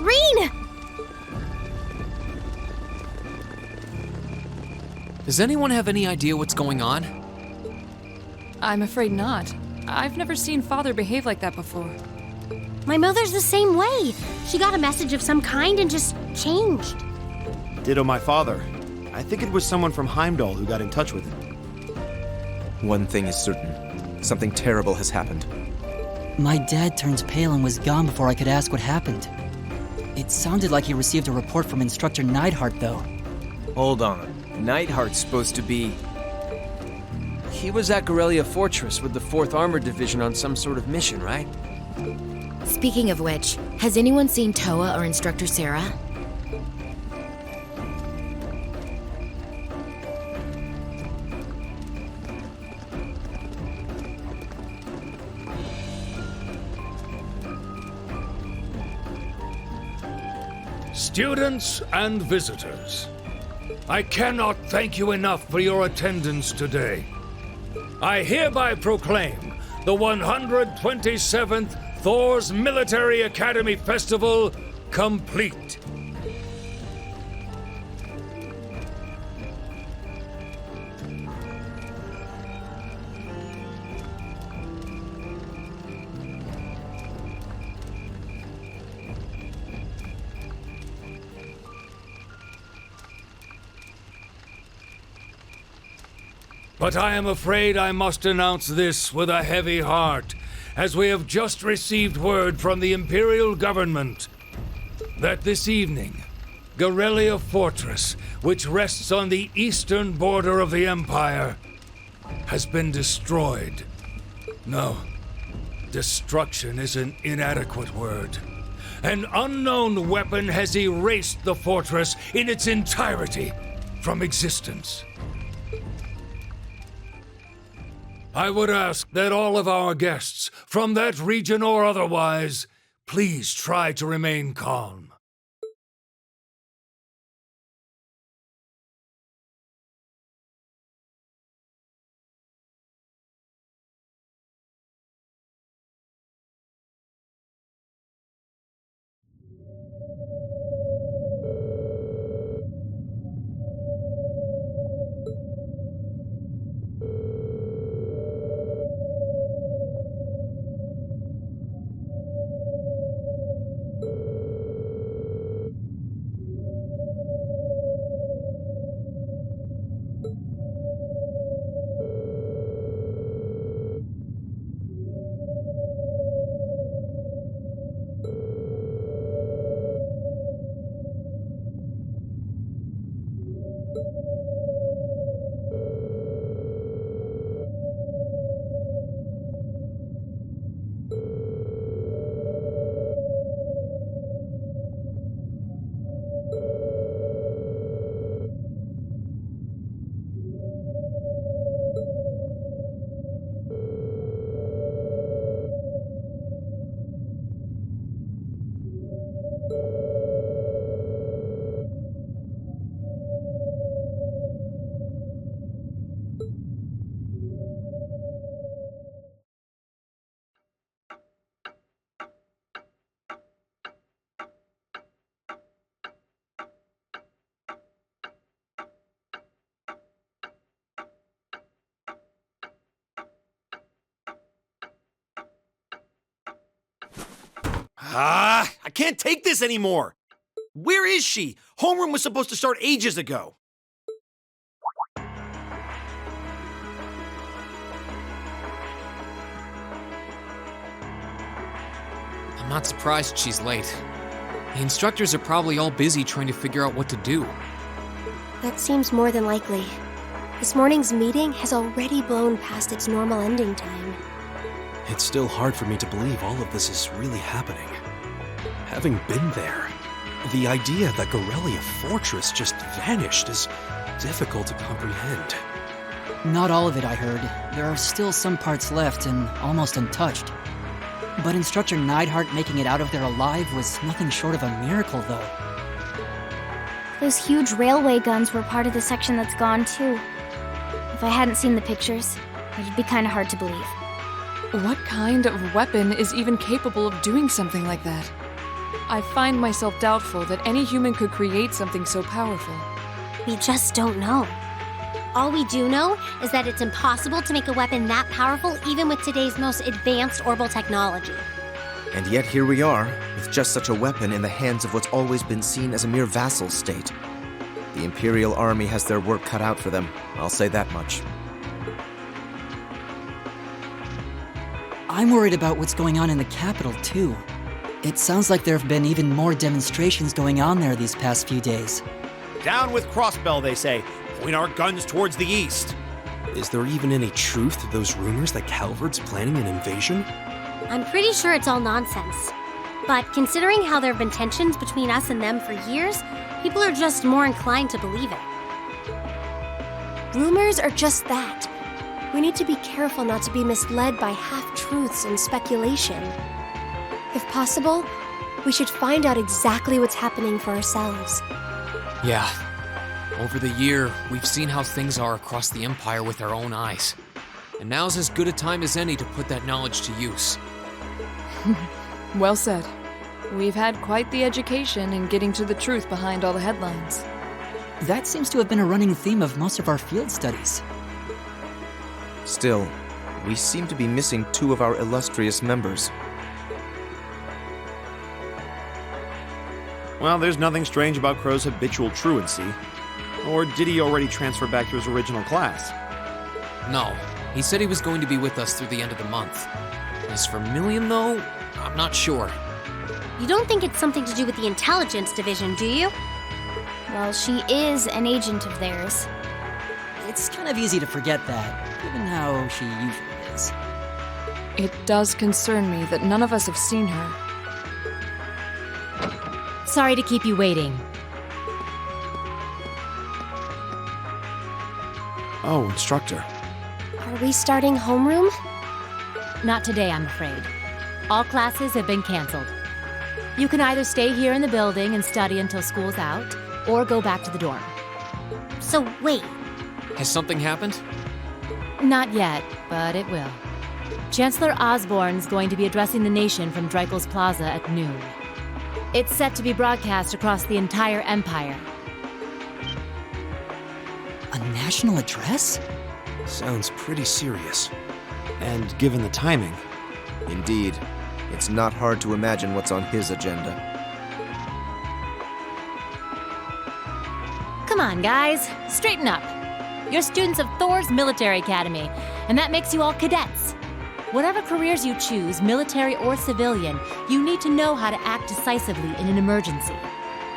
Reen! Does anyone have any idea what's going on? I'm afraid not. I've never seen Father behave like that before. My mother's the same way. She got a message of some kind and just changed. Ditto my father. I think it was someone from Heimdall who got in touch with him. One thing is certain. Something terrible has happened. My dad turned pale and was gone before I could ask what happened. It sounded like he received a report from Instructor Neidhart, though. Hold on. Neidhart's supposed to be... He was at Gorelia Fortress with the 4th Armored Division on some sort of mission, right? Speaking of which, has anyone seen Toa or Instructor Sarah? Students and visitors, I cannot thank you enough for your attendance today. I hereby proclaim the 127th Thor's Military Academy Festival complete. But I am afraid I must announce this with a heavy heart, as we have just received word from the Imperial government that this evening, Garrelia Fortress, which rests on the eastern border of the Empire, has been destroyed. No, destruction is an inadequate word. An unknown weapon has erased the fortress in its entirety from existence. I would ask that all of our guests, from that region or otherwise, please try to remain calm. I can't take this anymore! Where is she? Homeroom was supposed to start ages ago. I'm not surprised she's late. The instructors are probably all busy trying to figure out what to do. That seems more than likely. This morning's meeting has already blown past its normal ending time. It's still hard for me to believe all of this is really happening. Having been there, the idea that Garrelia Fortress just vanished is difficult to comprehend. Not all of it, I heard. There are still some parts left and almost untouched. But Instructor Neidhart making it out of there alive was nothing short of a miracle, though. Those huge railway guns were part of the section that's gone, too. If I hadn't seen the pictures, it'd be kind of hard to believe. What kind of weapon is even capable of doing something like that? I find myself doubtful that any human could create something so powerful. We just don't know. All we do know is that it's impossible to make a weapon that powerful even with today's most advanced orbital technology. And yet here we are, with just such a weapon in the hands of what's always been seen as a mere vassal state. The Imperial Army has their work cut out for them, I'll say that much. I'm worried about what's going on in the capital, too. It sounds like there have been even more demonstrations going on there these past few days. Down with Crossbell, they say. Point our guns towards the east. Is there even any truth to those rumors that Calvert's planning an invasion? I'm pretty sure it's all nonsense. But considering how there have been tensions between us and them for years, people are just more inclined to believe it. Rumors are just that. We need to be careful not to be misled by half-truths and speculation. If possible, we should find out exactly what's happening for ourselves. Yeah. Over the year, we've seen how things are across the Empire with our own eyes. And now's as good a time as any to put that knowledge to use. Well said. We've had quite the education in getting to the truth behind all the headlines. That seems to have been a running theme of most of our field studies. Still, we seem to be missing two of our illustrious members. Well, there's nothing strange about Crow's habitual truancy. Or did he already transfer back to his original class? No. He said he was going to be with us through the end of the month. As for Milliam, though, I'm not sure. You don't think it's something to do with the intelligence division, do you? Well, she is an agent of theirs. It's kind of easy to forget that, given how she usually is. It does concern me that none of us have seen her. Sorry to keep you waiting. Oh, instructor. Are we starting homeroom? Not today, I'm afraid. All classes have been canceled. You can either stay here in the building and study until school's out, or go back to the dorm. So wait. Has something happened? Not yet, but it will. Chancellor Osborne's going to be addressing the nation from Dreikel's Plaza at noon. It's set to be broadcast across the entire Empire. A national address? Sounds pretty serious. And given the timing. Indeed. It's not hard to imagine what's on his agenda. Come on, guys. Straighten up. You're students of Thor's Military Academy, and that makes you all cadets. Whatever careers you choose, military or civilian, you need to know how to act decisively in an emergency.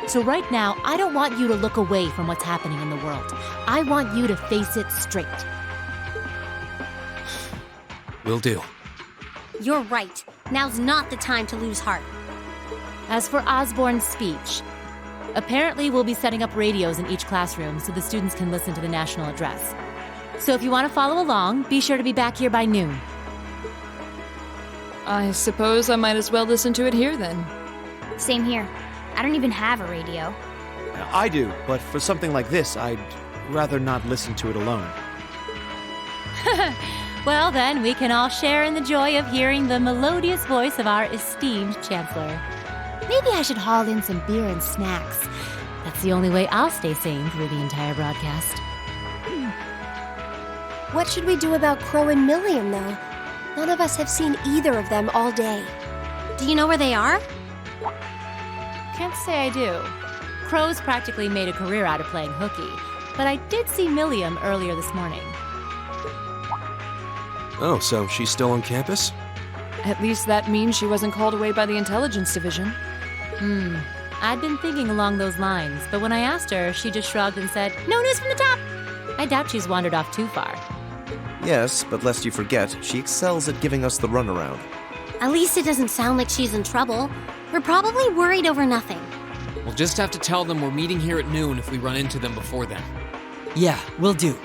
So right now, I don't want you to look away from what's happening in the world. I want you to face it straight. Will do. You're right. Now's not the time to lose heart. As for Osborne's speech, apparently we'll be setting up radios in each classroom so the students can listen to the national address. So if you want to follow along, be sure to be back here by noon. I suppose I might as well listen to it here then. Same here. I don't even have a radio. I do, but for something like this, I'd rather not listen to it alone. Well, then, we can all share in the joy of hearing the melodious voice of our esteemed Chancellor. Maybe I should haul in some beer and snacks. That's the only way I'll stay sane through the entire broadcast. What should we do about Crow and Milliam, though? None of us have seen either of them all day. Do you know where they are? Can't say I do. Crow's practically made a career out of playing hooky, but I did see Milliam earlier this morning. Oh, so she's still on campus? At least that means she wasn't called away by the intelligence division. I'd been thinking along those lines, but when I asked her, she just shrugged and said, "No news from the top!" I doubt she's wandered off too far. Yes, but lest you forget, she excels at giving us the runaround. At least it doesn't sound like she's in trouble. We're probably worried over nothing. We'll just have to tell them we're meeting here at noon if we run into them before then. Yeah, will do.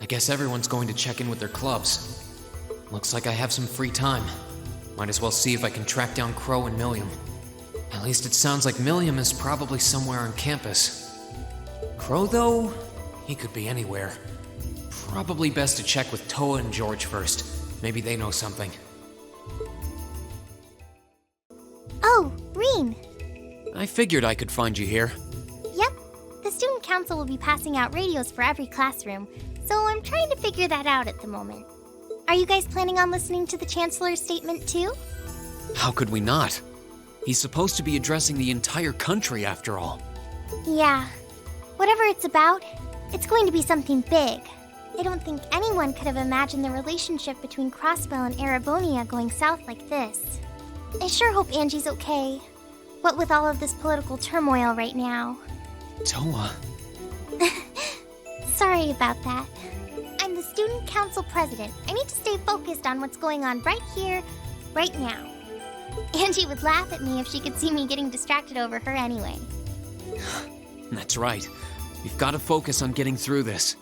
I guess everyone's going to check in with their clubs. Looks like I have some free time. Might as well see if I can track down Crow and Milliam. At least it sounds like Milliam is probably somewhere on campus. Crow, though, he could be anywhere. Probably best to check with Toa and George first. Maybe they know something. Oh, Reen. I figured I could find you here. Yep. The student council will be passing out radios for every classroom, so I'm trying to figure that out at the moment. Are you guys planning on listening to the Chancellor's statement too? How could we not? He's supposed to be addressing the entire country after all. Yeah. Whatever it's about, it's going to be something big. I don't think anyone could have imagined the relationship between Crossbell and Arabonia going south like this. I sure hope Angie's okay. What with all of this political turmoil right now. Toa. Sorry about that. I'm the student council president. I need to stay focused on what's going on right here, right now. Angie would laugh at me if she could see me getting distracted over her anyway. That's right. You've got to focus on getting through this.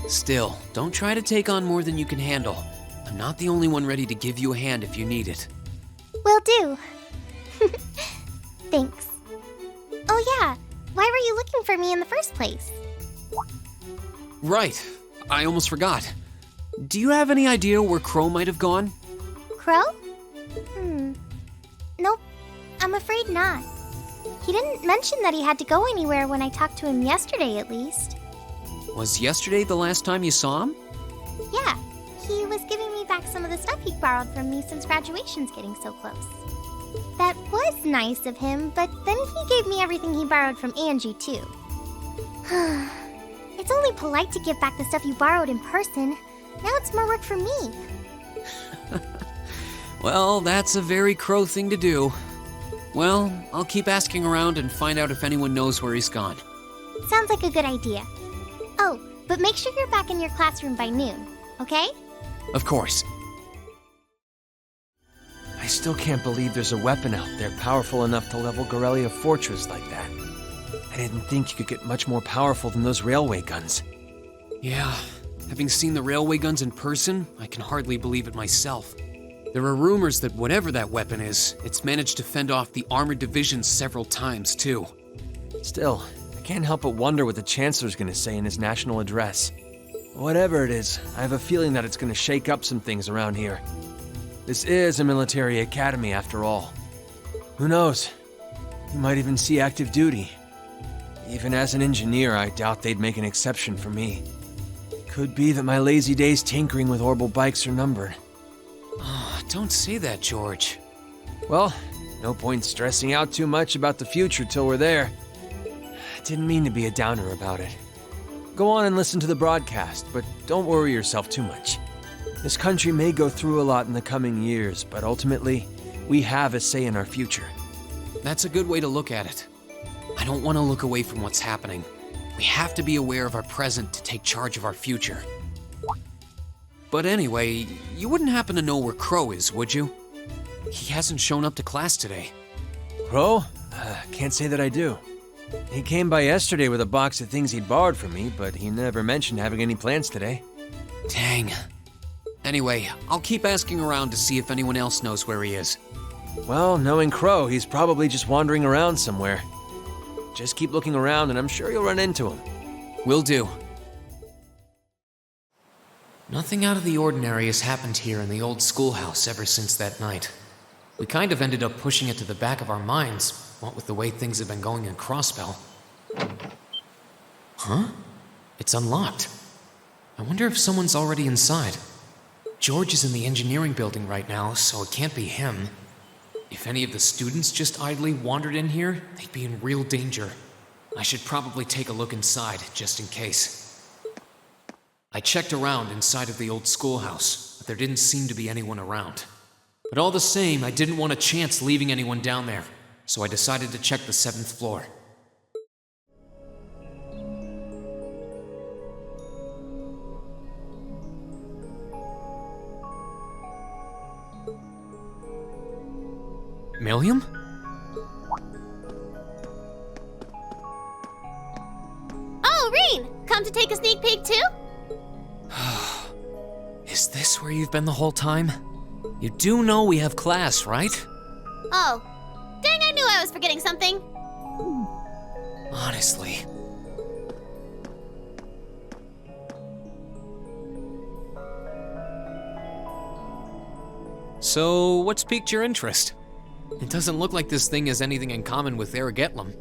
Still, don't try to take on more than you can handle. I'm not the only one ready to give you a hand if you need it. Will do. Thanks. Oh yeah, why were you looking for me in the first place? Right. I almost forgot. Do you have any idea where Crow might have gone? Crow? Nope, I'm afraid not. He didn't mention that he had to go anywhere when I talked to him yesterday, at least. Was yesterday the last time you saw him? Yeah, he was giving me back some of the stuff he borrowed from me since graduation's getting so close. That was nice of him, but then he gave me everything he borrowed from Angie, too. It's only polite to give back the stuff you borrowed in person. Now it's more work for me. Well, that's a very Crow thing to do. Well, I'll keep asking around and find out if anyone knows where he's gone. Sounds like a good idea. Oh, but make sure you're back in your classroom by noon, okay? Of course. I still can't believe there's a weapon out there powerful enough to level Gorelia Fortress like that. I didn't think you could get much more powerful than those railway guns. Yeah, having seen the railway guns in person, I can hardly believe it myself. There are rumors that whatever that weapon is, it's managed to fend off the armored divisions several times, too. Still, I can't help but wonder what the Chancellor's gonna say in his national address. Whatever it is, I have a feeling that it's gonna shake up some things around here. This is a military academy, after all. Who knows? We might even see active duty. Even as an engineer, I doubt they'd make an exception for me. Could be that my lazy days tinkering with orbital bikes are numbered. Oh, don't say that, George. Well, no point stressing out too much about the future till we're there. I didn't mean to be a downer about it. Go on and listen to the broadcast, but don't worry yourself too much. This country may go through a lot in the coming years, but ultimately, we have a say in our future. That's a good way to look at it. I don't want to look away from what's happening. We have to be aware of our present to take charge of our future. But anyway, you wouldn't happen to know where Crow is, would you? He hasn't shown up to class today. Crow? Can't say that I do. He came by yesterday with a box of things he'd borrowed from me, but he never mentioned having any plans today. Dang. Anyway, I'll keep asking around to see if anyone else knows where he is. Well, knowing Crow, he's probably just wandering around somewhere. Just keep looking around and I'm sure you'll run into him. Will do. Nothing out of the ordinary has happened here in the old schoolhouse ever since that night. We kind of ended up pushing it to the back of our minds, what with the way things have been going in Crossbell. Huh? It's unlocked. I wonder if someone's already inside. George is in the engineering building right now, so it can't be him. If any of the students just idly wandered in here, they'd be in real danger. I should probably take a look inside, just in case. I checked around inside of the old schoolhouse, but there didn't seem to be anyone around. But all the same, I didn't want a chance leaving anyone down there, so I decided to check the 7th floor. Milliam? Oh, Reen! Come to take a sneak peek too? Is this where you've been the whole time? You do know we have class, right? Oh. Dang, I knew I was forgetting something. Honestly. So, what's piqued your interest? It doesn't look like this thing has anything in common with Erigetlum.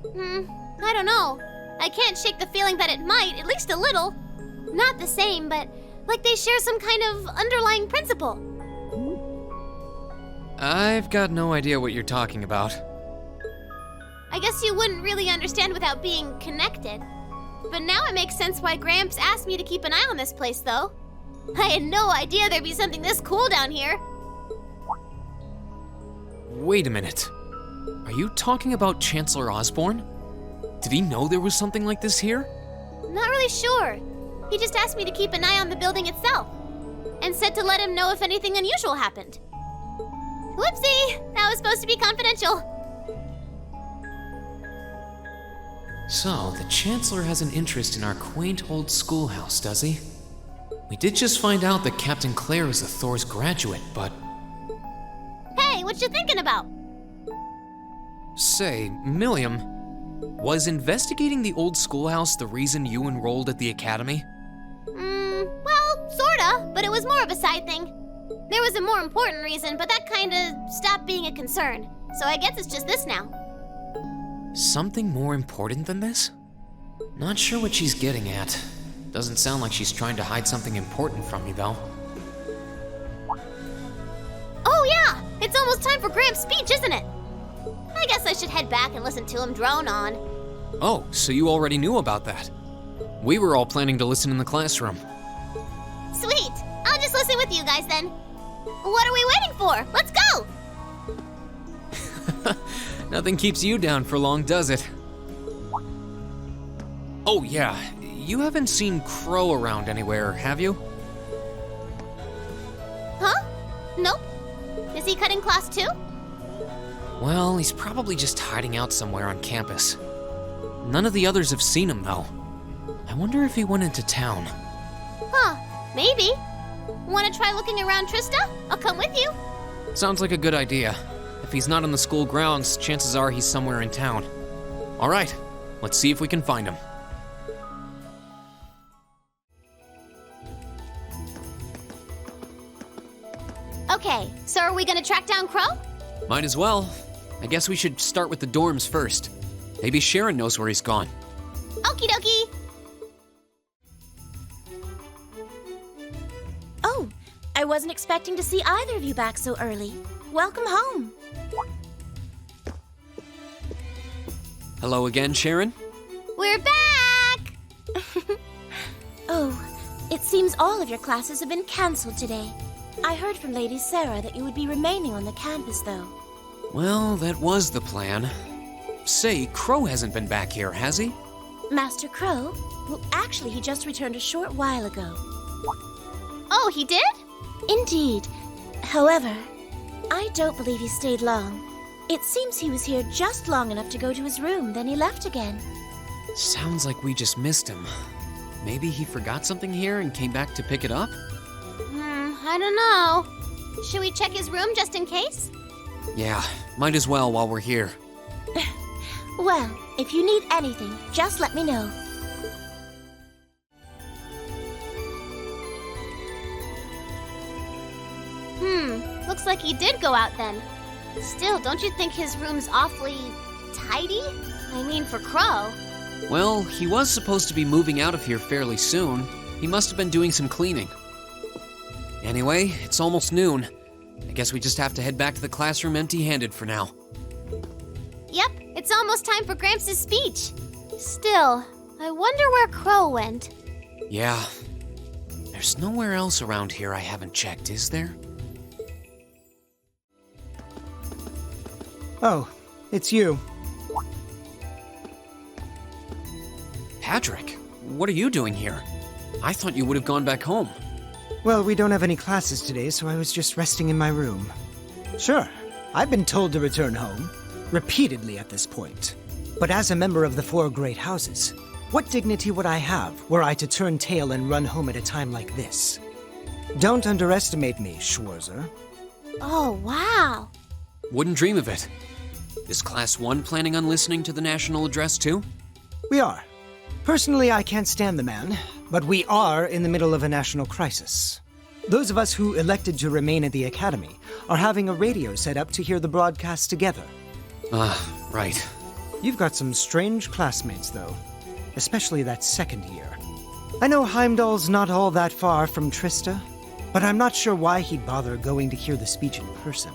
I don't know. I can't shake the feeling that it might, at least a little. Not the same, but like they share some kind of underlying principle. I've got no idea what you're talking about. I guess you wouldn't really understand without being connected. But now it makes sense why Gramps asked me to keep an eye on this place, though. I had no idea there'd be something this cool down here. Wait a minute. Are you talking about Chancellor Osborne? Did he know there was something like this here? Not really sure. He just asked me to keep an eye on the building itself, and said to let him know if anything unusual happened. Whoopsie! That was supposed to be confidential. So, the Chancellor has an interest in our quaint old schoolhouse, does he? We did just find out that Captain Claire is a Thor's graduate, but... Hey, what you thinking about? Say, Milliam, was investigating the old schoolhouse the reason you enrolled at the academy? Well, sorta, but it was more of a side thing. There was a more important reason, but that kinda stopped being a concern. So I guess it's just this now. Something more important than this? Not sure what she's getting at. Doesn't sound like she's trying to hide something important from me, though. Oh yeah! It's almost almost time for Gramps' speech, isn't it? I guess I should head back and listen to him drone on. Oh, so you already knew about that. We were all planning to listen in the classroom. Sweet. I'll just listen with you guys then. What are we waiting for? Let's go! Nothing keeps you down for long, does it? Oh yeah, you haven't seen Crow around anywhere, have you? Huh? Nope. Is he cutting class too? Well, he's probably just hiding out somewhere on campus. None of the others have seen him, though. I wonder if he went into town. Huh, maybe. Wanna try looking around, Trista? I'll come with you. Sounds like a good idea. If he's not on the school grounds, chances are he's somewhere in town. All right, let's see if we can find him. Okay, so are we gonna track down Crow? Might as well. I guess we should start with the dorms first. Maybe Sharon knows where he's gone. Okie dokie. Oh, I wasn't expecting to see either of you back so early. Welcome home. Hello again, Sharon. We're back! Oh, it seems all of your classes have been canceled today. I heard from Lady Sarah that you would be remaining on the campus, though. Well, that was the plan. Say, Crow hasn't been back here, has he? Master Crow? Well, actually, he just returned a short while ago. Oh, he did? Indeed. However, I don't believe he stayed long. It seems he was here just long enough to go to his room, then he left again. Sounds like we just missed him. Maybe he forgot something here and came back to pick it up? I don't know. Should we check his room just in case? Yeah, might as well while we're here. Well, if you need anything, just let me know. Looks like he did go out then. Still, don't you think his room's awfully tidy? I mean, for Crow. Well, he was supposed to be moving out of here fairly soon. He must have been doing some cleaning. Anyway, it's almost noon. I guess we just have to head back to the classroom empty-handed for now. Yep, it's almost time for Gramps' speech. Still, I wonder where Crow went. Yeah. There's nowhere else around here I haven't checked, is there? Oh, it's you. Patrick, what are you doing here? I thought you would have gone back home. Well, we don't have any classes today, so I was just resting in my room. Sure, I've been told to return home, repeatedly at this point. But as a member of the Four Great Houses, what dignity would I have were I to turn tail and run home at a time like this? Don't underestimate me, Schwarzer. Oh, wow. Wouldn't dream of it. Is Class 1 planning on listening to the national address too? We are. Personally, I can't stand the man, but we are in the middle of a national crisis. Those of us who elected to remain at the Academy are having a radio set up to hear the broadcast together. Ah, right. You've got some strange classmates, though. Especially that second year. I know Heimdall's not all that far from Trista, but I'm not sure why he'd bother going to hear the speech in person.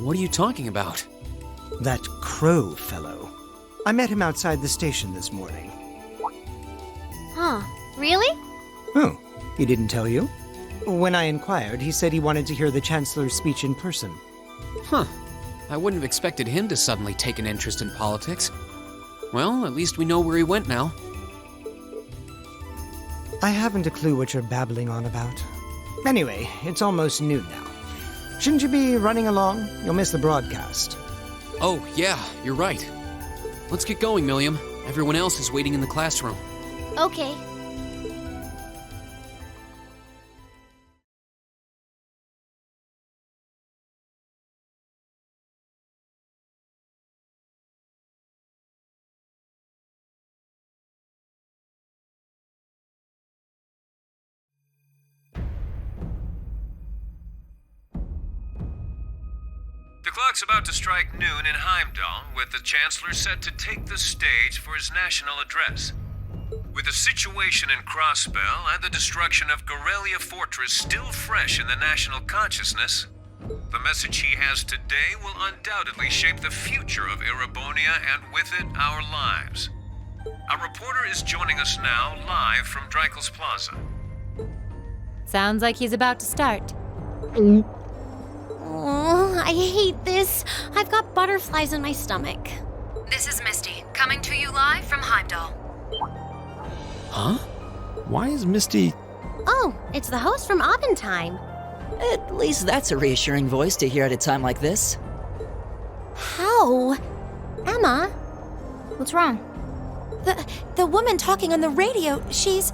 What are you talking about? That Crow fellow. I met him outside the station this morning. Huh, really? Oh, he didn't tell you? When I inquired, he said he wanted to hear the Chancellor's speech in person. Huh. I wouldn't have expected him to suddenly take an interest in politics. Well, at least we know where he went now. I haven't a clue what you're babbling on about. Anyway, it's almost noon now. Shouldn't you be running along? You'll miss the broadcast. Oh, yeah, you're right. Let's get going, Milliam. Everyone else is waiting in the classroom. Okay. The clock's about to strike noon in Heimdall, with the Chancellor set to take the stage for his national address. With the situation in Crossbell and the destruction of Gorelia Fortress still fresh in the national consciousness, The message he has today will undoubtedly shape the future of Erebonia and with it, our lives. Our reporter is joining us now live from Dreikel's Plaza. Sounds like he's about to start. Oh, I hate this. I've got butterflies in my stomach. This is Misty, coming to you live from Heimdall. Huh? Why is Misty... Oh, it's the host from Abendheim. At least that's a reassuring voice to hear at a time like this. How? Emma? What's wrong? The woman talking on the radio, she's...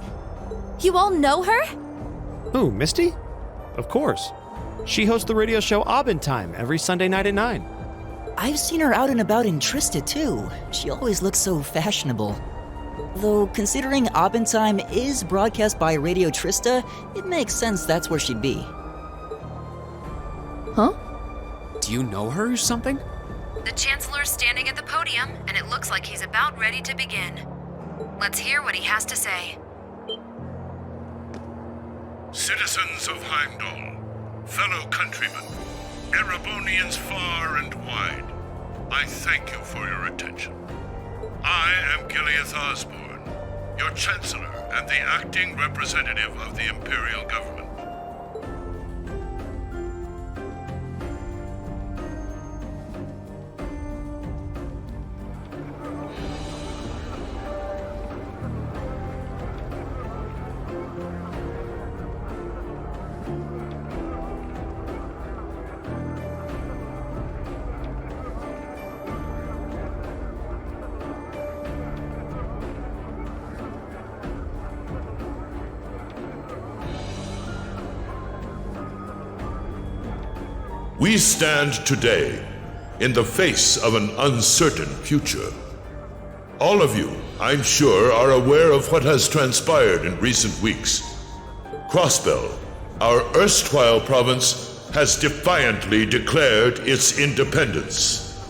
You all know her? Who, Misty? Of course. She hosts the radio show Abendheim every Sunday night at 9. I've seen her out and about in Trista, too. She always looks so fashionable. Though, considering Abendheim is broadcast by Radio Trista, it makes sense that's where she'd be. Huh? Do you know her or something? The Chancellor's standing at the podium, and it looks like he's about ready to begin. Let's hear what he has to say. Citizens of Heimdall, fellow countrymen, Erebonians far and wide, I thank you for your attention. I am Gileath Osborne, your Chancellor and the acting representative of the Imperial Government. We stand today in the face of an uncertain future. All of you, I'm sure, are aware of what has transpired in recent weeks. Crossbell, our erstwhile province, has defiantly declared its independence.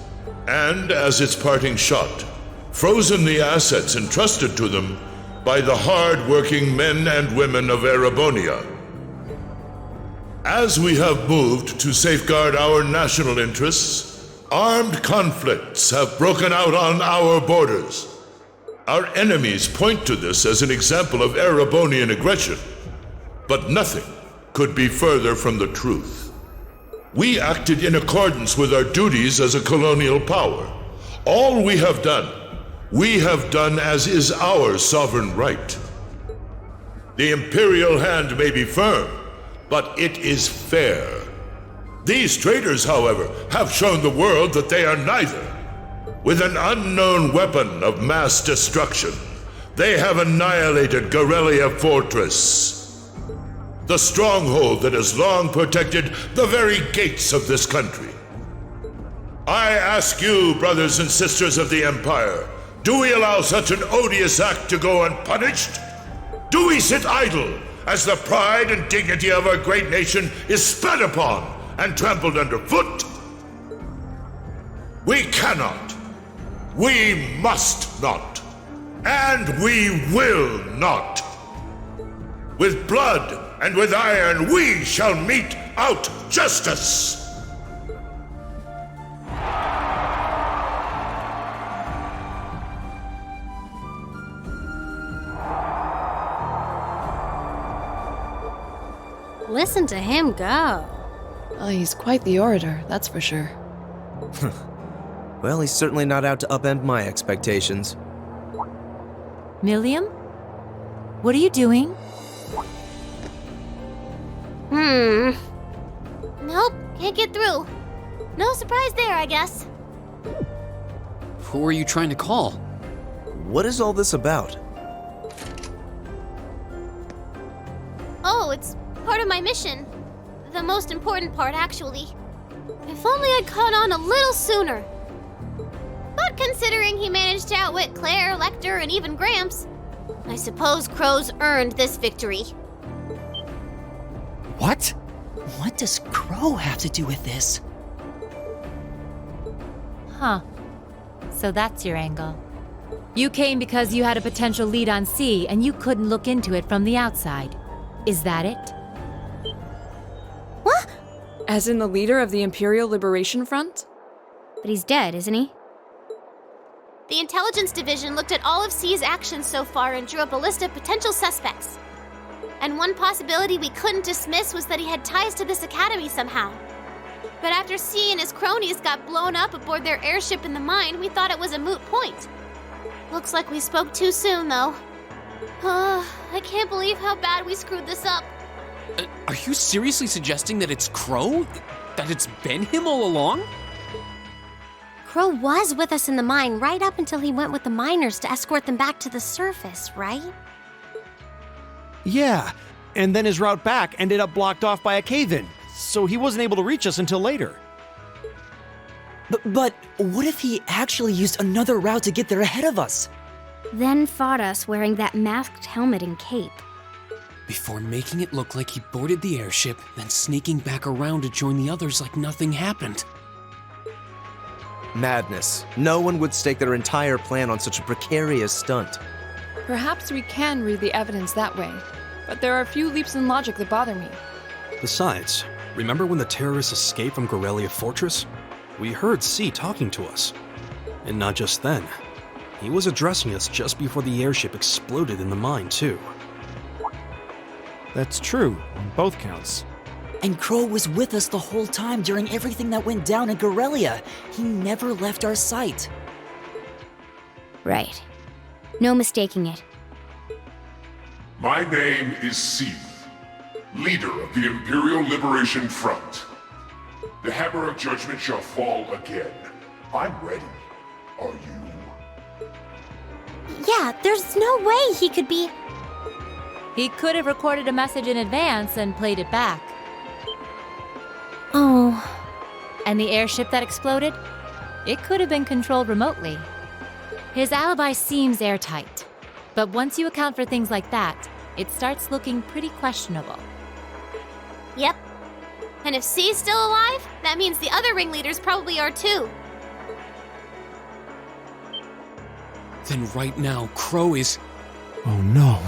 And as its parting shot, frozen the assets entrusted to them by the hard-working men and women of Erebonia. As we have moved to safeguard our national interests, armed conflicts have broken out on our borders. Our enemies point to this as an example of Erebonian aggression, but nothing could be further from the truth. We acted in accordance with our duties as a colonial power. All we have done as is our sovereign right. The imperial hand may be firm, but it is fair. These traitors, however, have shown the world that they are neither. With an unknown weapon of mass destruction, they have annihilated Gorelia Fortress, the stronghold that has long protected the very gates of this country. I ask you, brothers and sisters of the Empire, do we allow such an odious act to go unpunished? Do we sit idle as the pride and dignity of our great nation is spat upon and trampled underfoot? We cannot, we must not, and we will not. With blood and with iron we shall mete out justice. Listen to him go. Oh, he's quite the orator, that's for sure. Well, he's certainly not out to upend my expectations. Milliam? What are you doing? Nope, can't get through. No surprise there, I guess. Who are you trying to call? What is all this about? Oh, it's part of my mission. The most important part, actually. If only I'd caught on a little sooner. But considering he managed to outwit Claire, Lecter, and even Gramps, I suppose Crow's earned this victory. What? What does Crow have to do with this? Huh. So that's your angle. You came because you had a potential lead on C and you couldn't look into it from the outside. Is that it? What? As in the leader of the Imperial Liberation Front? But he's dead, isn't he? The Intelligence Division looked at all of C's actions so far and drew up a list of potential suspects. And one possibility we couldn't dismiss was that he had ties to this academy somehow. But after C and his cronies got blown up aboard their airship in the mine, we thought it was a moot point. Looks like we spoke too soon, though. I can't believe how bad we screwed this up. Are you seriously suggesting that it's Crow? That it's been him all along? Crow was with us in the mine right up until he went with the miners to escort them back to the surface, right? Yeah, and then his route back ended up blocked off by a cave-in, so he wasn't able to reach us until later. But what if he actually used another route to get there ahead of us? Then fought us wearing that masked helmet and cape. Before making it look like he boarded the airship, then sneaking back around to join the others like nothing happened. Madness. No one would stake their entire plan on such a precarious stunt. Perhaps we can read the evidence that way, but there are a few leaps in logic that bother me. Besides, remember when the terrorists escaped from Gorelia Fortress? We heard C talking to us. And not just then. He was addressing us just before the airship exploded in the mine, too. That's true, on both counts. And Crow was with us the whole time during everything that went down in Gorelia. He never left our sight. Right. No mistaking it. My name is C, leader of the Imperial Liberation Front. The hammer of judgment shall fall again. I'm ready. Are you? Yeah, there's no way he could be... He could have recorded a message in advance and played it back. Oh. And the airship that exploded? It could have been controlled remotely. His alibi seems airtight, but once you account for things like that, it starts looking pretty questionable. Yep. And if C's still alive, that means the other ringleaders probably are too. Then right now, Crow is... Oh no.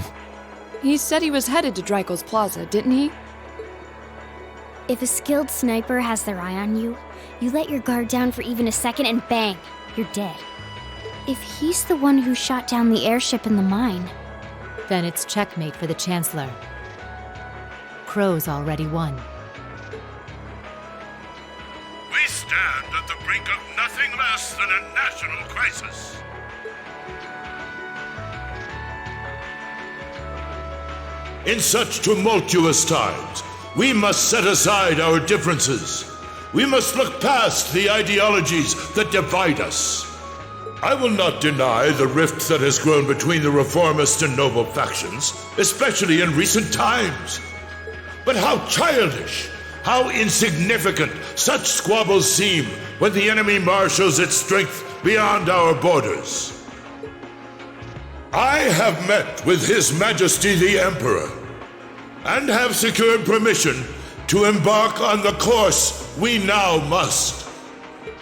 He said he was headed to Dreikel's Plaza, didn't he? If a skilled sniper has their eye on you, you let your guard down for even a second and bang, you're dead. If he's the one who shot down the airship in the mine, then it's checkmate for the Chancellor. Crow's already won. We stand at the brink of nothing less than a national crisis. In such tumultuous times, we must set aside our differences. We must look past the ideologies that divide us. I will not deny the rift that has grown between the reformist and noble factions, especially in recent times. But how childish, how insignificant such squabbles seem when the enemy marshals its strength beyond our borders. I have met with His Majesty the Emperor, and have secured permission to embark on the course we now must.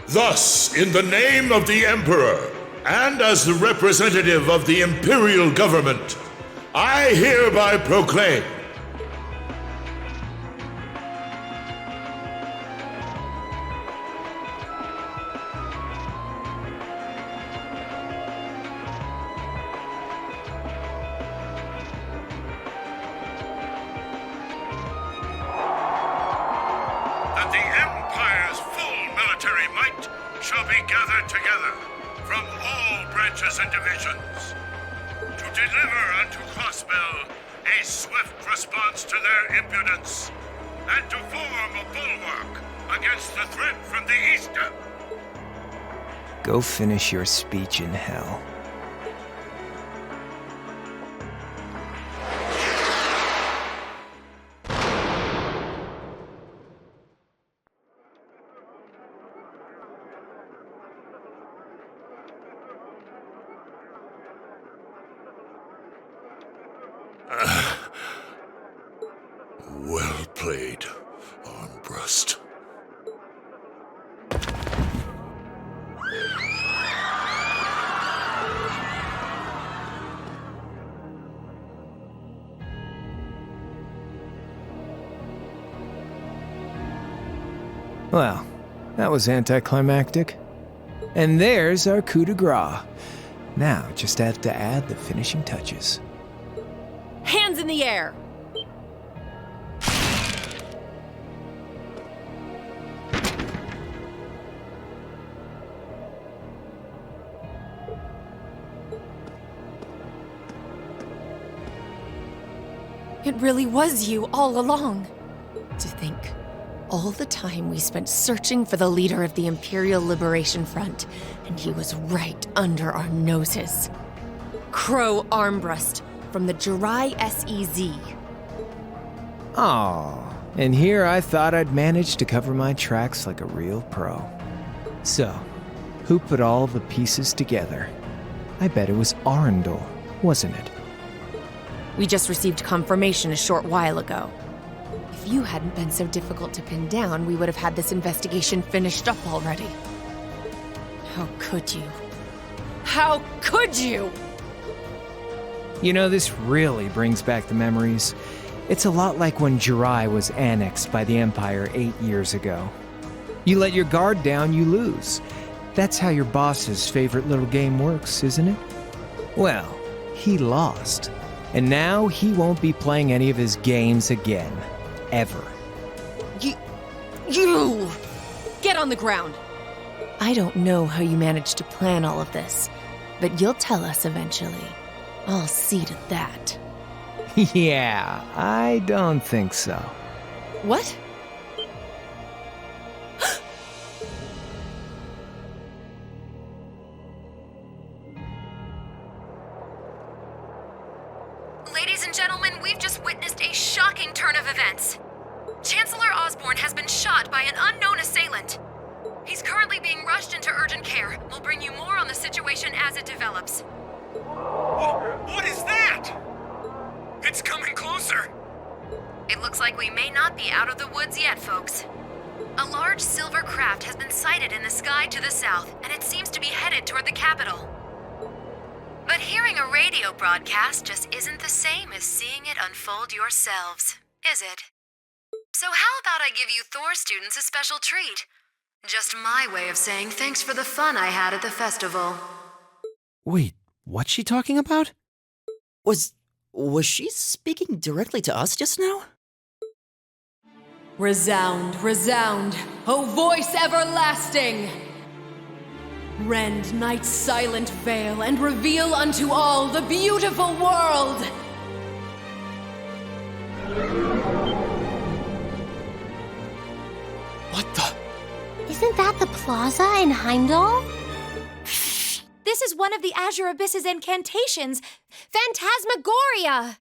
Thus, in the name of the Emperor, and as the representative of the Imperial Government, I hereby proclaim that the Empire's full military might shall be gathered together from all branches and divisions to deliver unto Crossbell a swift response to their impudence and to form a bulwark against the threat from the eastern. Go finish your speech in hell. well played, Armbrust. Well, that was anticlimactic. And there's our coup de grace. Now, just have to add the finishing touches. Hands in the air! It really was you all along. To think, all the time we spent searching for the leader of the Imperial Liberation Front, and he was right under our noses. Crow Armbrust from the Jirai SEZ. Aw, and here I thought I'd managed to cover my tracks like a real pro. So, who put all the pieces together? I bet it was Arundel, wasn't it? We just received confirmation a short while ago. If you hadn't been so difficult to pin down, we would have had this investigation finished up already. How could you? How could you? You know, this really brings back the memories. It's a lot like when Jirai was annexed by the Empire 8 years ago. You let your guard down, you lose. That's how your boss's favorite little game works, isn't it? Well, he lost. And now he won't be playing any of his games again. Ever. You! Get on the ground! I don't know how you managed to plan all of this, but you'll tell us eventually. I'll see to that. Yeah, I don't think so. What? Ladies and gentlemen, we've just witnessed a shocking turn of events. Chancellor Osborne has been shot by an unknown assailant. He's currently being rushed into urgent care. We'll bring you more on the situation as it develops. What is that? It's coming closer. It looks like we may not be out of the woods yet, folks. A large silver craft has been sighted in the sky to the south, and it seems to be headed toward the capital. But hearing a radio broadcast just isn't the same as seeing it unfold yourselves, is it? So how about I give you Thor students a special treat? Just my way of saying thanks for the fun I had at the festival. Wait, what's she talking about? Was she speaking directly to us just now? Resound, resound, O voice everlasting! Rend night's silent veil and reveal unto all the beautiful world! What the? Isn't that the plaza in Heimdall? This is one of the Azure Abyss's incantations, Phantasmagoria!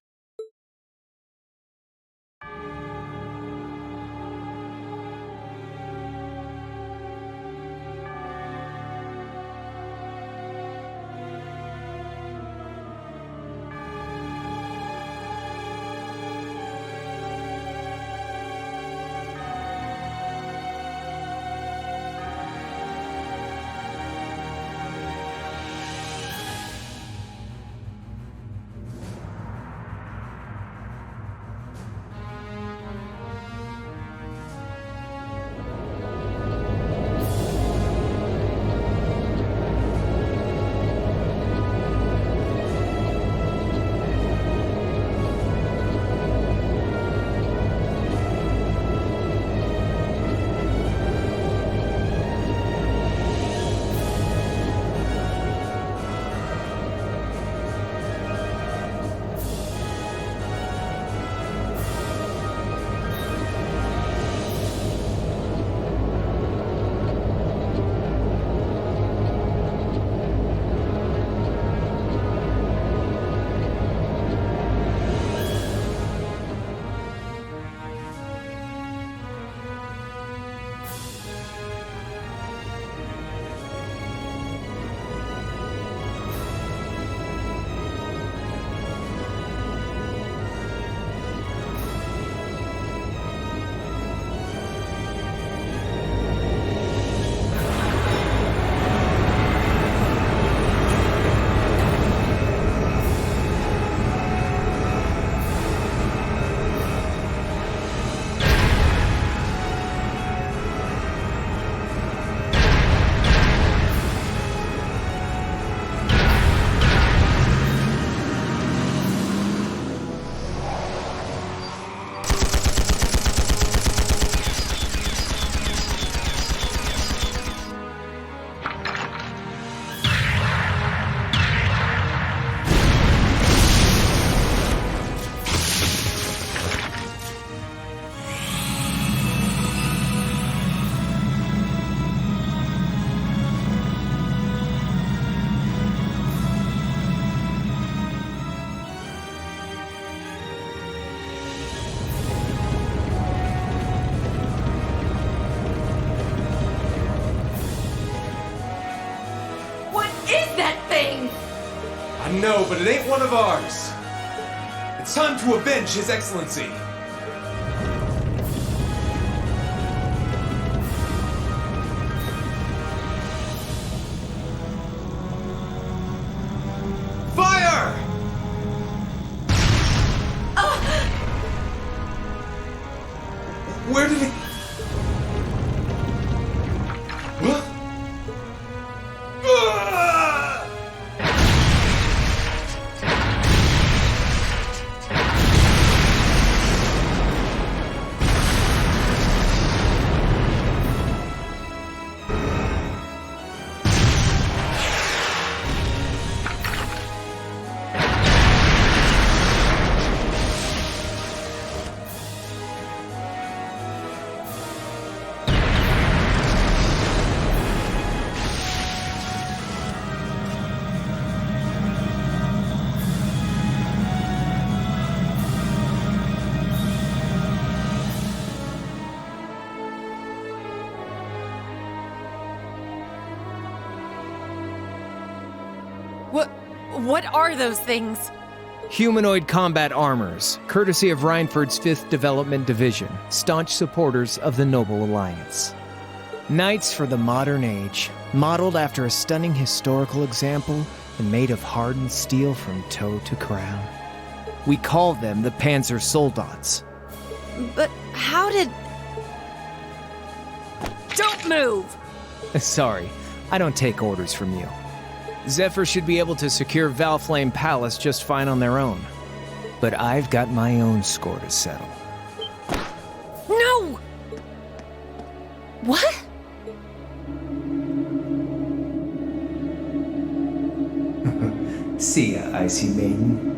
I know, but it ain't one of ours. It's time to avenge His Excellency. Fire! Where did it... What? What are those things? Humanoid combat armors, courtesy of Reinford's 5th Development Division, staunch supporters of the Noble Alliance. Knights for the modern age, modeled after a stunning historical example and made of hardened steel from toe to crown. We call them the Panzer Soldats. But how did... Don't move! Sorry, I don't take orders from you. Zephyr should be able to secure Valflame Palace just fine on their own. But I've got my own score to settle. No! What? See ya, Icy Maiden.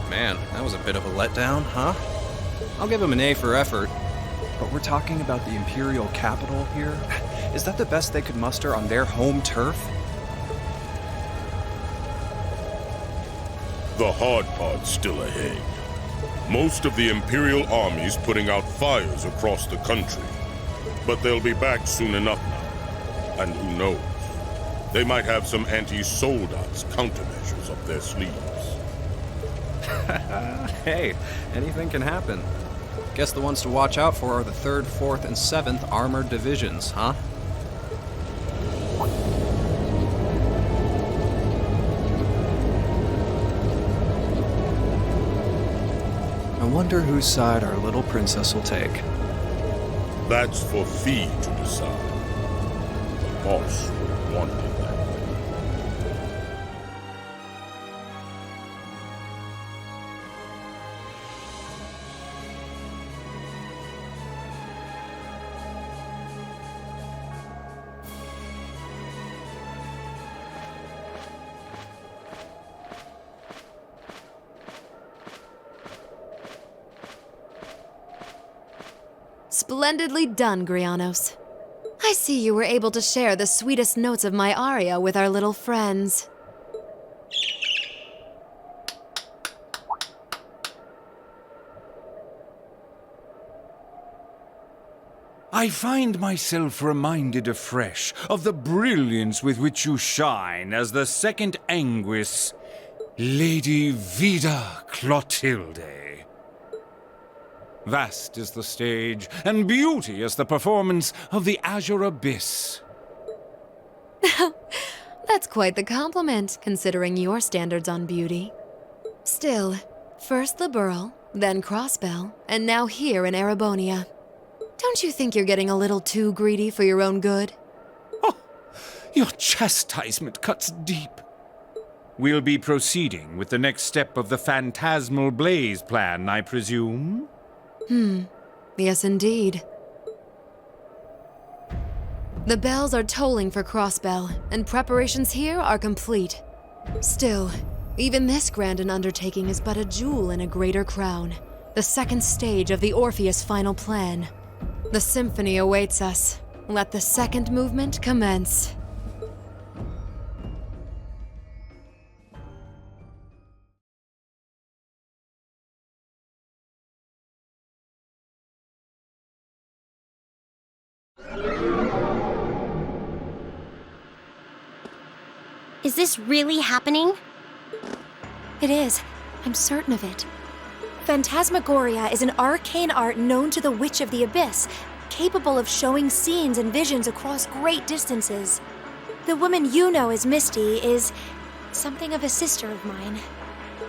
Man, that was a bit of a letdown, huh? I'll give him an A for effort. But we're talking about the Imperial capital here? Is that the best they could muster on their home turf? The hard part's still ahead. Most of the Imperial army's putting out fires across the country. But they'll be back soon enough now. And who knows? They might have some anti-Soldats countermeasures up their sleeves. Hey, anything can happen. Guess the ones to watch out for are the 3rd, 4th, and 7th Armored Divisions, huh? I wonder whose side our little princess will take. That's for Fee to decide. The boss wanted it that way. Splendidly done, Grianos. I see you were able to share the sweetest notes of my aria with our little friends. I find myself reminded afresh of the brilliance with which you shine as the second Anguis, Lady Vida Clotilde. Vast is the stage, and beauty is the performance of the Azure Abyss. That's quite the compliment, considering your standards on beauty. Still, first Liberl, then Crossbell, and now here in Erebonia. Don't you think you're getting a little too greedy for your own good? Your chastisement cuts deep. We'll be proceeding with the next step of the Phantasmal Blaze plan, I presume? Yes indeed. The bells are tolling for Crossbell, and preparations here are complete. Still, even this grand an undertaking is but a jewel in a greater crown. The second stage of the Orpheus final plan. The symphony awaits us. Let the second movement commence. Is this really happening? It is. I'm certain of it. Phantasmagoria is an arcane art known to the Witch of the Abyss, capable of showing scenes and visions across great distances. The woman you know as Misty is something of a sister of mine.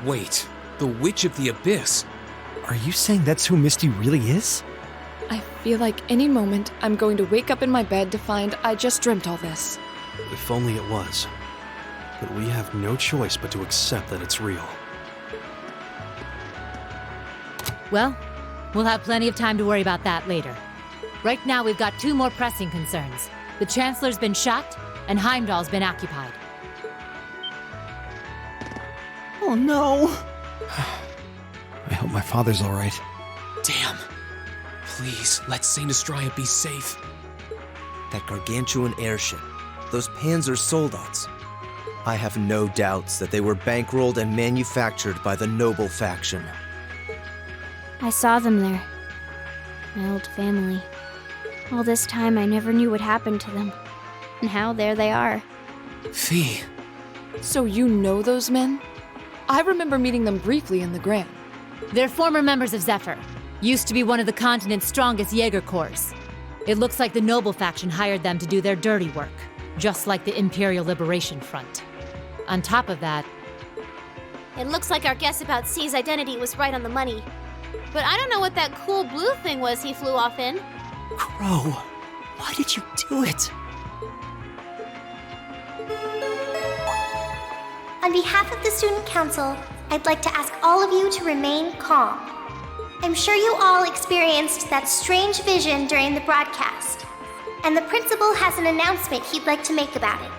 Wait, the Witch of the Abyss? Are you saying that's who Misty really is? I feel like any moment I'm going to wake up in my bed to find I just dreamt all this. If only it was. But we have no choice but to accept that it's real. Well, we'll have plenty of time to worry about that later. Right now, we've got 2 more pressing concerns. The Chancellor's been shot, and Heimdall's been occupied. Oh no! I hope my father's alright. Damn. Please, let Saint Estrella be safe. That gargantuan airship. Those Panzer soldats. I have no doubts that they were bankrolled and manufactured by the noble faction. I saw them there. My old family. All this time I never knew what happened to them. And now there they are. Fee. So you know those men? I remember meeting them briefly in the Grand. They're former members of Zephyr. Used to be one of the continent's strongest Jaeger corps. It looks like the noble faction hired them to do their dirty work, just like the Imperial Liberation Front. On top of that... It looks like our guess about C's identity was right on the money. But I don't know what that cool blue thing was he flew off in. Crow, why did you do it? On behalf of the Student Council, I'd like to ask all of you to remain calm. I'm sure you all experienced that strange vision during the broadcast, and the principal has an announcement he'd like to make about it.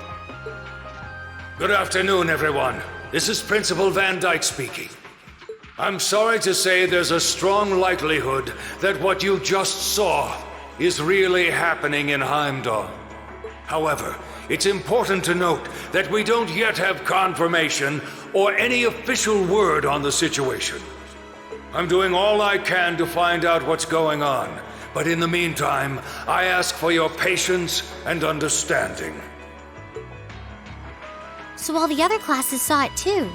Good afternoon, everyone. This is Principal Van Dyke speaking. I'm sorry to say there's a strong likelihood that what you just saw is really happening in Heimdall. However, it's important to note that we don't yet have confirmation or any official word on the situation. I'm doing all I can to find out what's going on, but in the meantime, I ask for your patience and understanding. So all the other classes saw it too.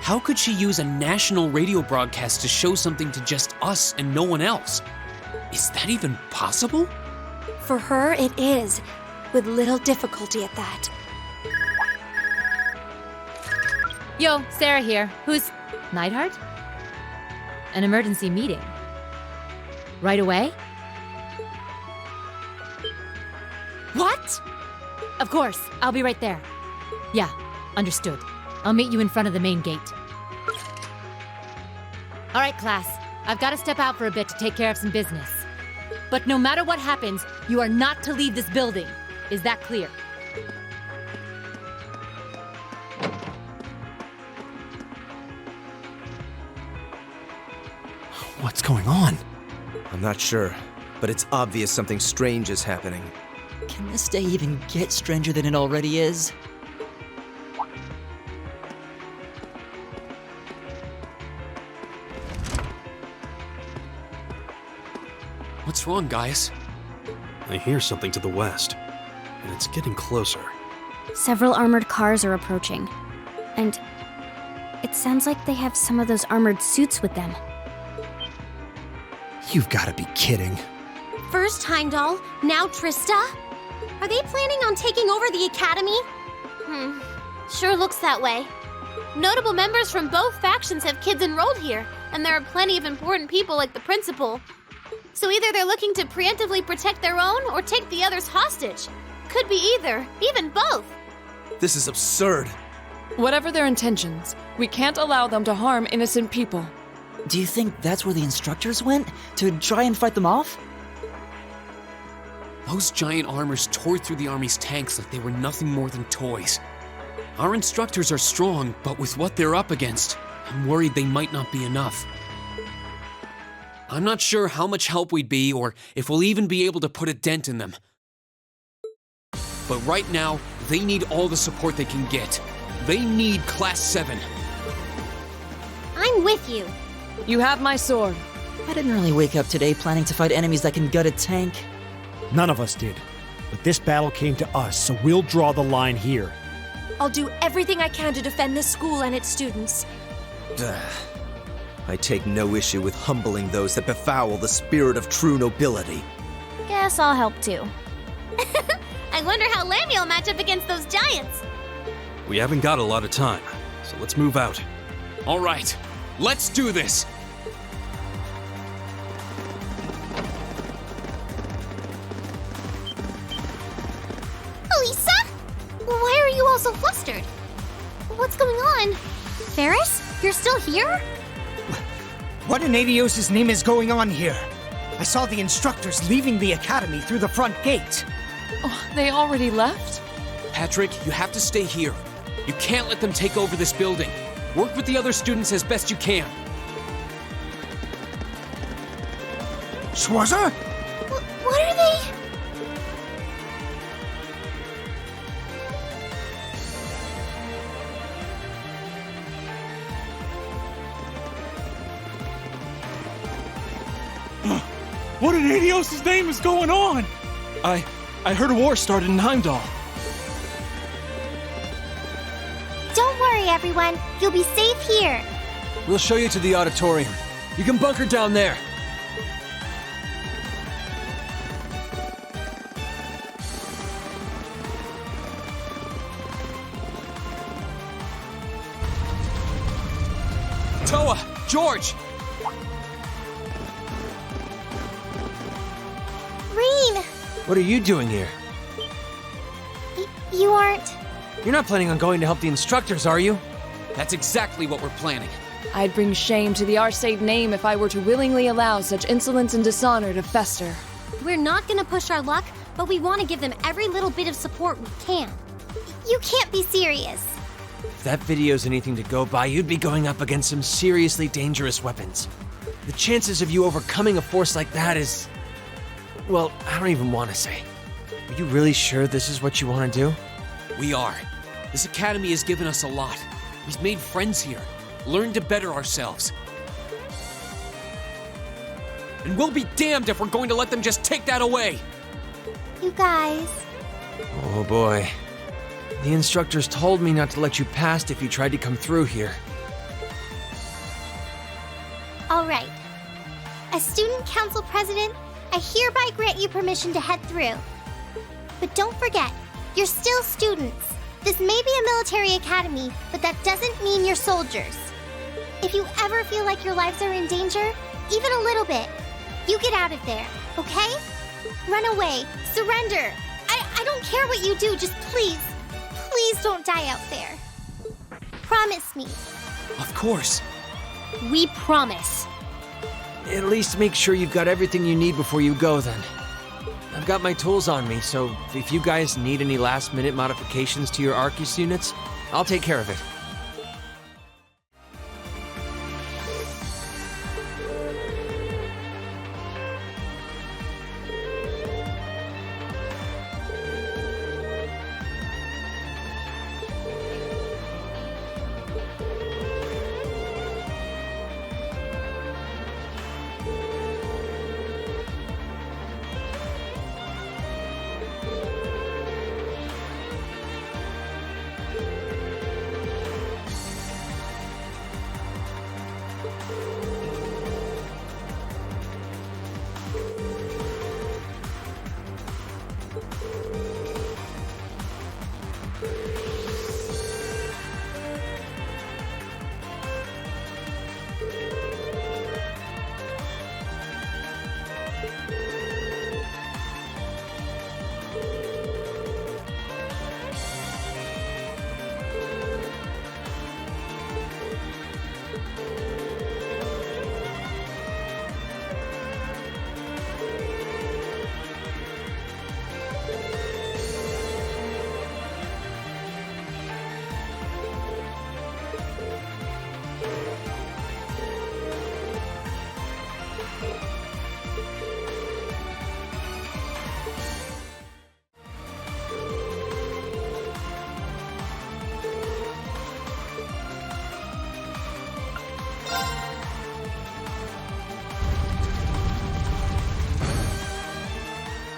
How could she use a national radio broadcast to show something to just us and no one else? Is that even possible? For her, it is, with little difficulty at that. Yo, Sarah here. Who's... Neidhart? An emergency meeting. Right away? What? Of course, I'll be right there. Yeah, understood. I'll meet you in front of the main gate. All right, class. I've got to step out for a bit to take care of some business. But no matter what happens, you are not to leave this building. Is that clear? What's going on? I'm not sure, but it's obvious something strange is happening. Can this day even get stranger than it already is? What's wrong, guys? I hear something to the west, and it's getting closer. Several armored cars are approaching. And it sounds like they have some of those armored suits with them. You've got to be kidding. First Heimdall, now Trista? Are they planning on taking over the academy? Sure looks that way. Notable members from both factions have kids enrolled here, and there are plenty of important people like the principal. So either they're looking to preemptively protect their own or take the others hostage. Could be either, even both. This is absurd. Whatever their intentions, we can't allow them to harm innocent people. Do you think that's where the instructors went? To try and fight them off? Those giant armors tore through the army's tanks like they were nothing more than toys. Our instructors are strong, but with what they're up against, I'm worried they might not be enough. I'm not sure how much help we'd be or if we'll even be able to put a dent in them. But right now, they need all the support they can get. They need Class 7. I'm with you. You have my sword. I didn't really wake up today planning to fight enemies that can gut a tank. None of us did. But this battle came to us, so we'll draw the line here. I'll do everything I can to defend this school and its students. I take no issue with humbling those that befoul the spirit of true nobility. Guess I'll help too. I wonder how Lammy will match up against those giants. We haven't got a lot of time, so let's move out. All right, let's do this. Elisa? Why are you all so flustered? What's going on? Ferris, you're still here? What in Adios' name is going on here? I saw the instructors leaving the academy through the front gate. Oh, they already left? Patrick, you have to stay here. You can't let them take over this building. Work with the other students as best you can. Schwarzer? What are they? What in Adios' name is going on? I heard a war started in Heimdall. Don't worry, everyone. You'll be safe here. We'll show you to the auditorium. You can bunker down there. Toa! George! Reen! What are you doing here? You aren't... You're not planning on going to help the instructors, are you? That's exactly what we're planning. I'd bring shame to the Arcade name if I were to willingly allow such insolence and dishonor to fester. We're not gonna push our luck, but we want to give them every little bit of support we can. You can't be serious. If that video's anything to go by, you'd be going up against some seriously dangerous weapons. The chances of you overcoming a force like that is... well, I don't even want to say. Are you really sure this is what you want to do? We are. This academy has given us a lot. We've made friends here, learned to better ourselves. And we'll be damned if we're going to let them just take that away! You guys... Oh boy. The instructors told me not to let you past if you tried to come through here. All right. As student council president, I hereby grant you permission to head through. But don't forget, you're still students. This may be a military academy, but that doesn't mean you're soldiers. If you ever feel like your lives are in danger, even a little bit, you get out of there, okay? Run away, surrender. I don't care what you do, just please don't die out there. Promise me. Of course. We promise. At least make sure you've got everything you need before you go, then. I've got my tools on me, so if you guys need any last-minute modifications to your Arcus units, I'll take care of it.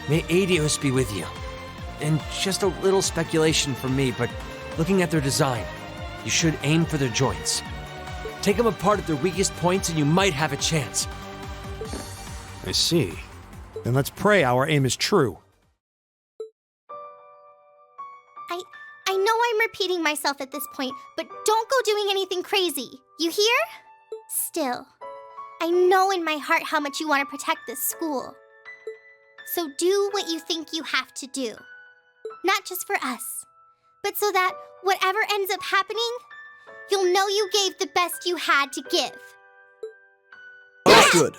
May Adios be with you. And just a little speculation from me, but looking at their design, you should aim for their joints. Take them apart at their weakest points and you might have a chance. I see. Then let's pray our aim is true. I know I'm repeating myself at this point, but don't go doing anything crazy. You hear? Still, I know in my heart how much you want to protect this school. So do what you think you have to do. Not just for us, but so that whatever ends up happening, you'll know you gave the best you had to give. Understood.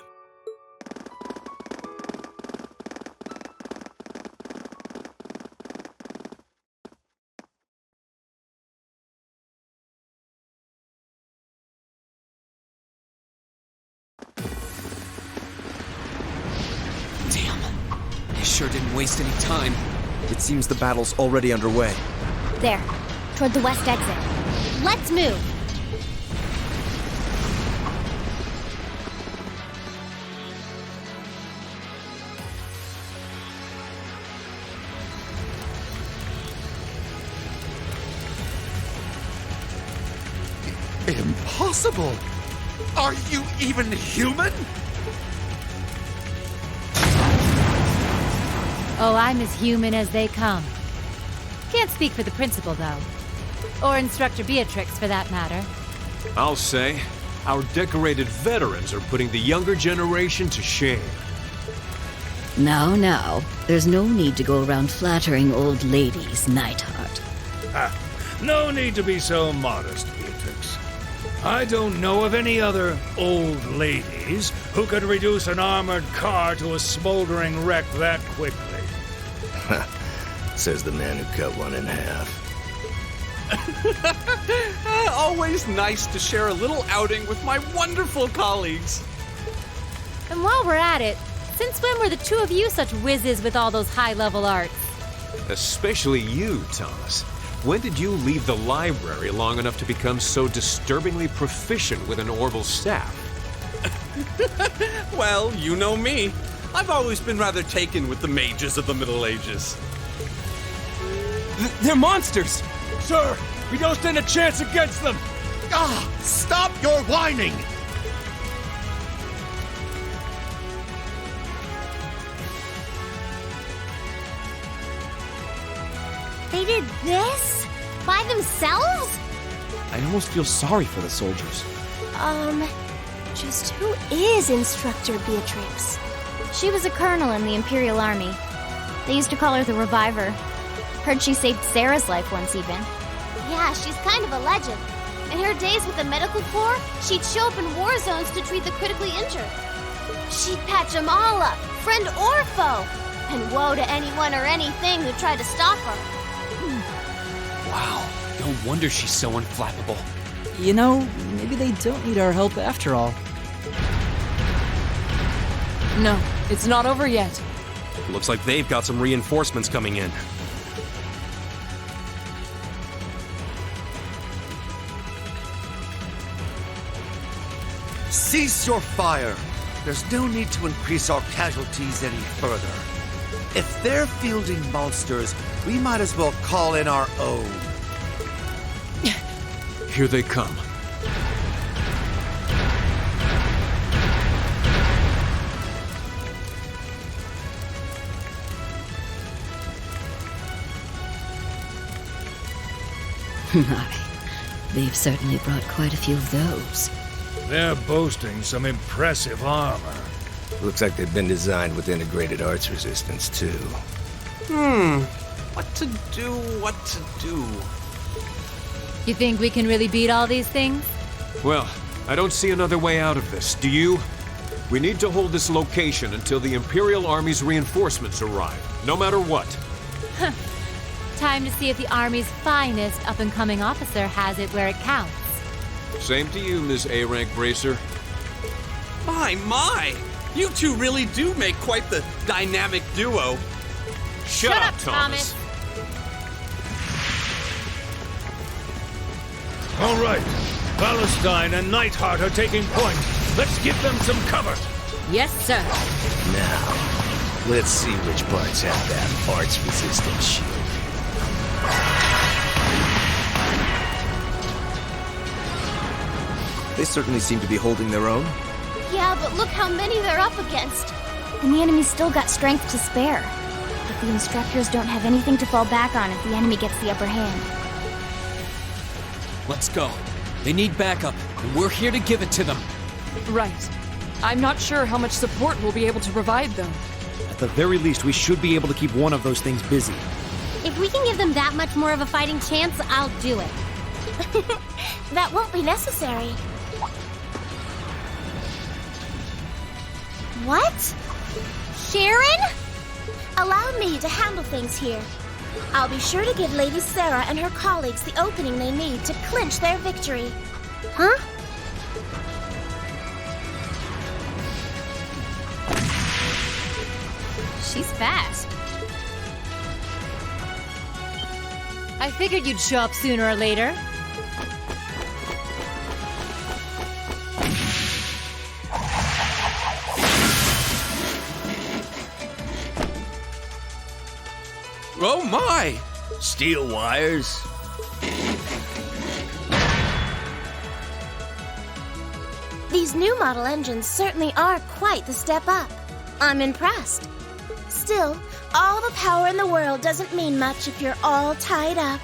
Damn. I sure didn't waste any time. It seems the battle's already underway. There, toward the west exit. Let's move. Impossible! Are you even human? Oh, I'm as human as they come. Can't speak for the principal, though. Or Instructor Beatrix, for that matter. I'll say, our decorated veterans are putting the younger generation to shame. Now, there's no need to go around flattering old ladies, Neidhart. No need to be so modest, Beatrix. I don't know of any other old ladies who could reduce an armored car to a smoldering wreck that quickly. Says the man who cut one in half. Always nice to share a little outing with my wonderful colleagues. And while we're at it, since when were the two of you such whizzes with all those high-level arts? Especially you, Thomas. When did you leave the library long enough to become so disturbingly proficient with an orbital staff? Well, you know me. I've always been rather taken with the mages of the Middle Ages. They're monsters! Sir, we don't stand a chance against them! Ah! Stop your whining! They did this? By themselves? I almost feel sorry for the soldiers. Just who is Instructor Beatrix? She was a colonel in the Imperial Army. They used to call her the Reviver. Heard she saved Sarah's life once even. Yeah, she's kind of a legend. In her days with the medical corps, she'd show up in war zones to treat the critically injured. She'd patch them all up, friend or foe. And woe to anyone or anything who tried to stop her. Wow, no wonder she's so unflappable. You know, maybe they don't need our help after all. No, it's not over yet. Looks like they've got some reinforcements coming in. Cease your fire! There's no need to increase our casualties any further. If they're fielding monsters, we might as well call in our own. Here they come. My, they've certainly brought quite a few of those. They're boasting some impressive armor. Looks like they've been designed with integrated arts resistance, too. What to do? You think we can really beat all these things? Well, I don't see another way out of this, do you? We need to hold this location until the Imperial Army's reinforcements arrive, no matter what. Time to see if the Army's finest up-and-coming officer has it where it counts. Same to you, Ms. A-Rank Bracer. My! You two really do make quite the dynamic duo. Shut up, Thomas. All right, Palestine and Neidhart are taking point. Let's give them some cover. Yes, sir. Now, Let's see which parts have that arts-resistant shield. They certainly seem to be holding their own. Yeah, but look how many they're up against. And the enemy's still got strength to spare. But the instructors don't have anything to fall back on if the enemy gets the upper hand. Let's go. They need backup, and we're here to give it to them. Right. I'm not sure how much support we'll be able to provide, though. At the very least, we should be able to keep one of those things busy. If we can give them that much more of a fighting chance, I'll do it. That won't be necessary. What? Sharon? Allow me to handle things here. I'll be sure to give Lady Sarah and her colleagues the opening they need to clinch their victory. Huh? She's fast. I figured you'd show up sooner or later. Oh my! Steel wires. These new model engines certainly are quite the step up. I'm impressed. Still, all the power in the world doesn't mean much if you're all tied up.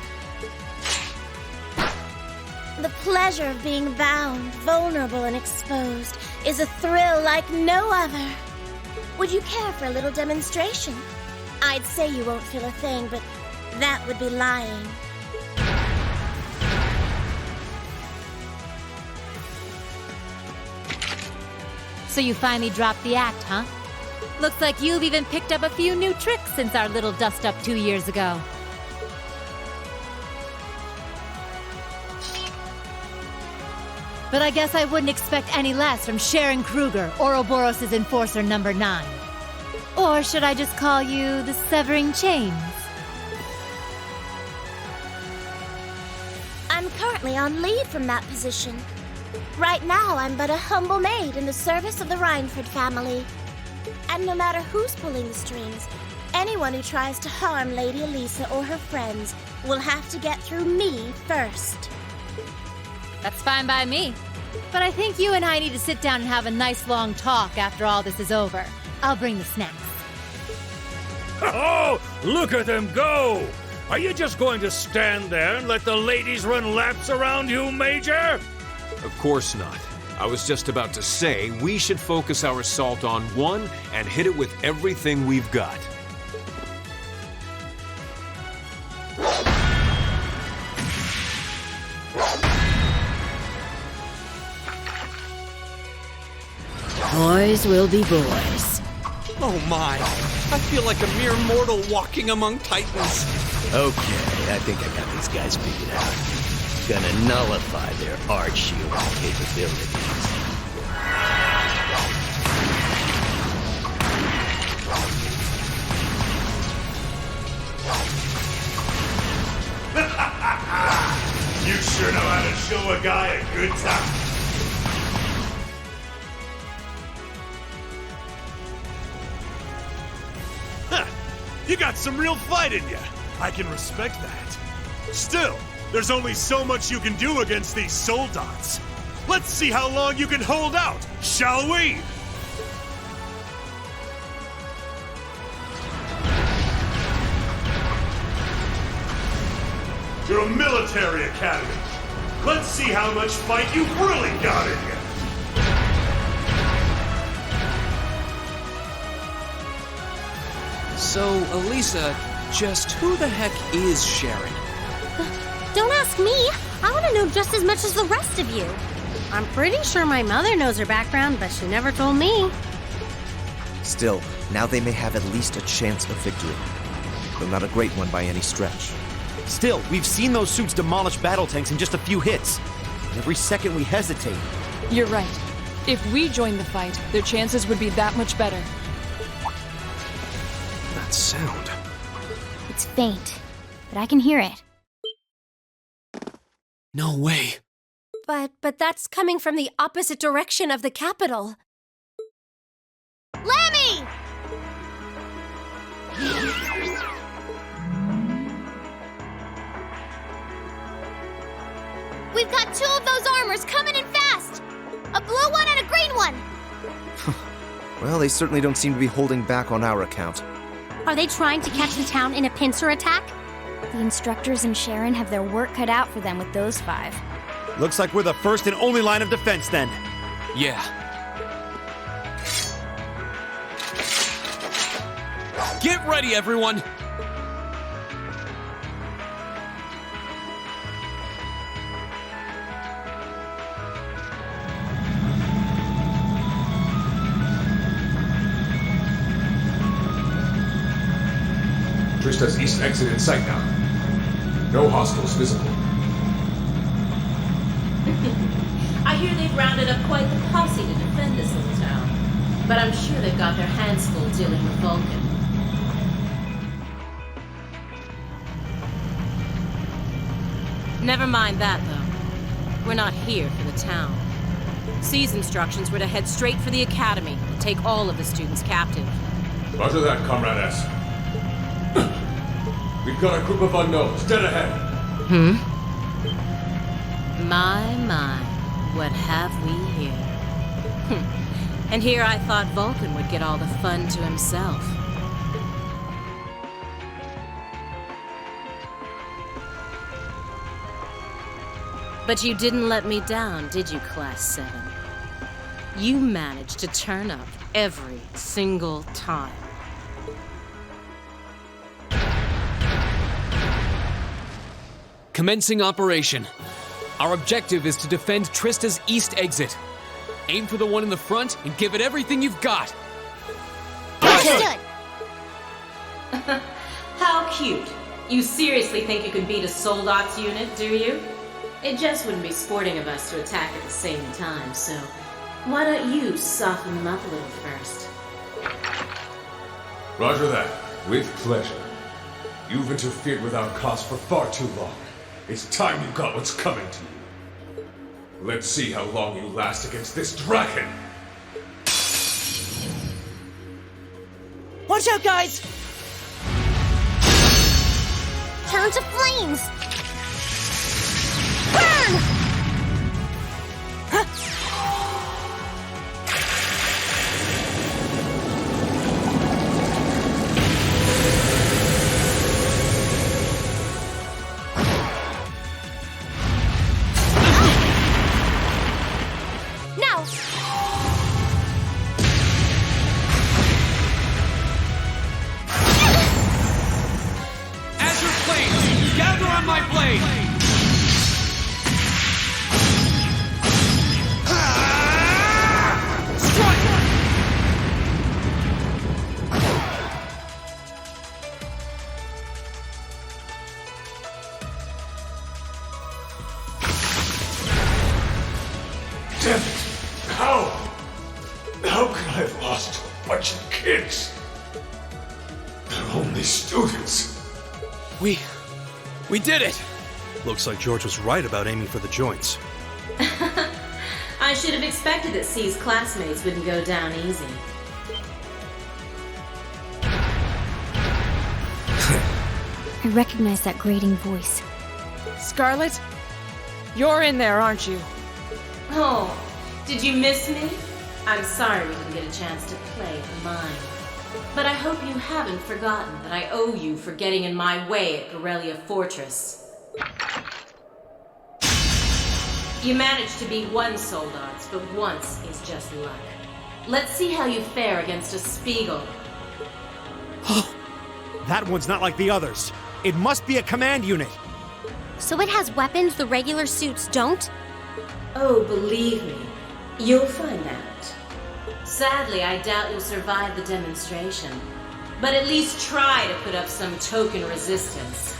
The pleasure of being bound, vulnerable, and exposed is a thrill like no other. Would you care for a little demonstration? I'd say you won't feel a thing, but that would be lying. So you finally dropped the act, huh? Looks like you've even picked up a few new tricks since our little dust-up 2 years ago. But I guess I wouldn't expect any less from Sharon Kruger, Ouroboros' Enforcer number 9. Or should I just call you the Severing Chains? I'm currently on leave from that position. Right now, I'm but a humble maid in the service of the Rhineford family. And no matter who's pulling the strings, anyone who tries to harm Lady Elisa or her friends will have to get through me first. That's fine by me. But I think you and I need to sit down and have a nice long talk after all this is over. I'll bring the snacks. Oh, look at them go! Are you just going to stand there and let the ladies run laps around you, Major? Of course not. I was just about to say we should focus our assault on one and hit it with everything we've got. Boys will be boys. Oh my! I feel like a mere mortal walking among titans. Okay, I think I got these guys figured out. Gonna nullify their art shield capabilities. You sure know how to show a guy a good time. You got some real fight in you. I can respect that. Still, there's only so much you can do against these soldats. Let's see how long you can hold out, shall we? You're a military academy. Let's see how much fight you've really got in you. So, Elisa, just who the heck is Sharon? Don't ask me. I want to know just as much as the rest of you. I'm pretty sure my mother knows her background, but she never told me. Still, now they may have at least a chance of victory. Though not a great one by any stretch. Still, we've seen those suits demolish battle tanks in just a few hits. And every second we hesitate. You're right. If we join the fight, their chances would be that much better. That sound. It's faint, but I can hear it. No way. But that's coming from the opposite direction of the capital. Lemmy! We've got 2 of those armors coming in fast! A blue one and a green one! Well, they certainly don't seem to be holding back on our account. Are they trying to catch the town in a pincer attack? The instructors and Sharon have their work cut out for them with those 5. Looks like we're the first and only line of defense then. Yeah. Get ready, everyone! Trista's east exit in sight now. No hostiles visible. I hear they've rounded up quite the posse to defend this little town. But I'm sure they've got their hands full dealing with Vulcan. Never mind that, though. We're not here for the town. C's instructions were to head straight for the academy and take all of the students captive. Roger that, Comrade S. We've got a group of unknowns dead ahead. My, what have we here? And here I thought Vulcan would get all the fun to himself. But you didn't let me down, did you, Class 7? You managed to turn up every single time. Commencing operation. Our objective is to defend Trista's east exit. Aim for the one in the front and give it everything you've got. Understood! How cute. You seriously think you can beat a Soldot's unit, do you? It just wouldn't be sporting of us to attack at the same time, so why don't you soften them up a little first? Roger that. With pleasure. You've interfered without cause for far too long. It's time you got what's coming to you. Let's see how long you last against this dragon! Watch out, guys! Turn to flames! Burn! Damn it! How could I have lost to a bunch of kids? They're only students. We did it! Looks like George was right about aiming for the joints. I should have expected that C's classmates wouldn't go down easy. I recognize that grating voice. Scarlet? You're in there, aren't you? Oh, did you miss me? I'm sorry we didn't get a chance to play at the mine. But I hope you haven't forgotten that I owe you for getting in my way at Borrelia Fortress. You managed to beat one Soldats, but once is just luck. Let's see how you fare against a Spiegel. That one's not like the others. It must be a command unit. So it has weapons the regular suits don't? Oh, believe me, you'll find out. Sadly, I doubt you'll survive the demonstration. But at least try to put up some token resistance.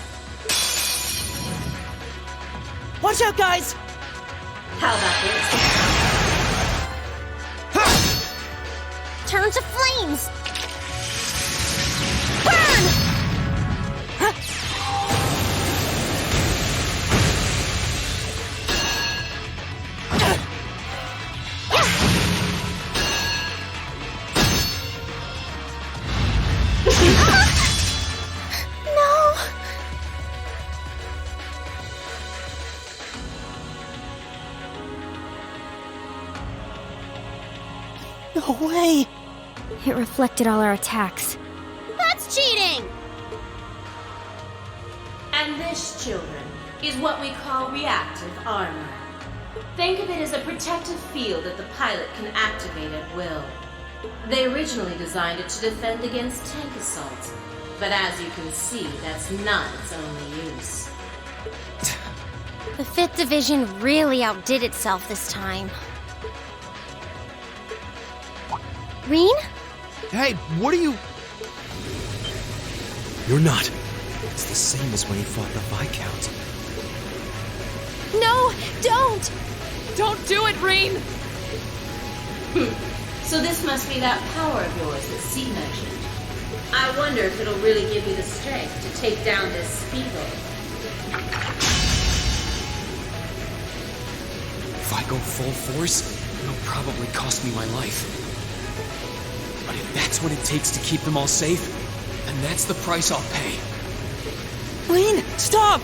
Watch out, guys! How about this? Turn to flames! Burn! No way! It reflected all our attacks. That's cheating! And this, children, is what we call reactive armor. Think of it as a protective field that the pilot can activate at will. They originally designed it to defend against tank assault, but as you can see, that's not its only use. The 5th Division really outdid itself this time. Reen? Hey, what are you... You're not. It's the same as when he fought the Viscount. No, don't! Don't do it, Reen! So this must be that power of yours that C mentioned. I wonder if it'll really give you the strength to take down this Spiegel. If I go full force, it'll probably cost me my life. But if that's what it takes to keep them all safe, then that's the price I'll pay. Reen, stop!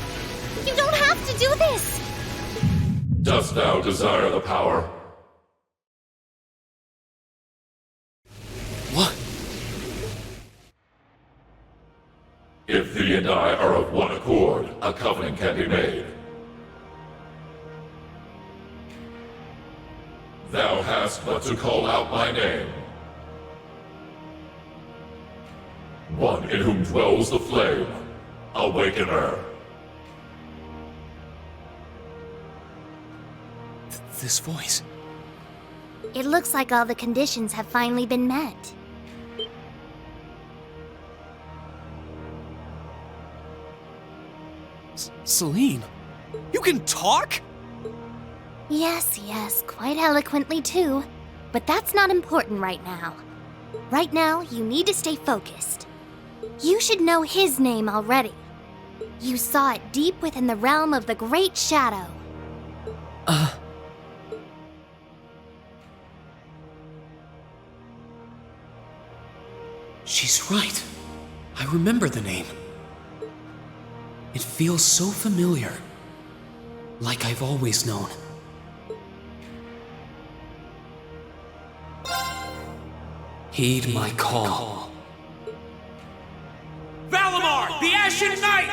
You don't have to do this! Dost thou desire the power? What? If thee and I are of one accord, a covenant can be made. Thou hast but to call out my name. One in whom dwells the flame, Awakener. This voice. It looks like all the conditions have finally been met. Celine, you can talk? Yes, quite eloquently too. But that's not important right now. Right now, you need to stay focused. You should know his name already. You saw it deep within the realm of the Great Shadow. She's right. I remember the name. It feels so familiar. Like I've always known. Heed my call. Valimar, the Ashen Knight!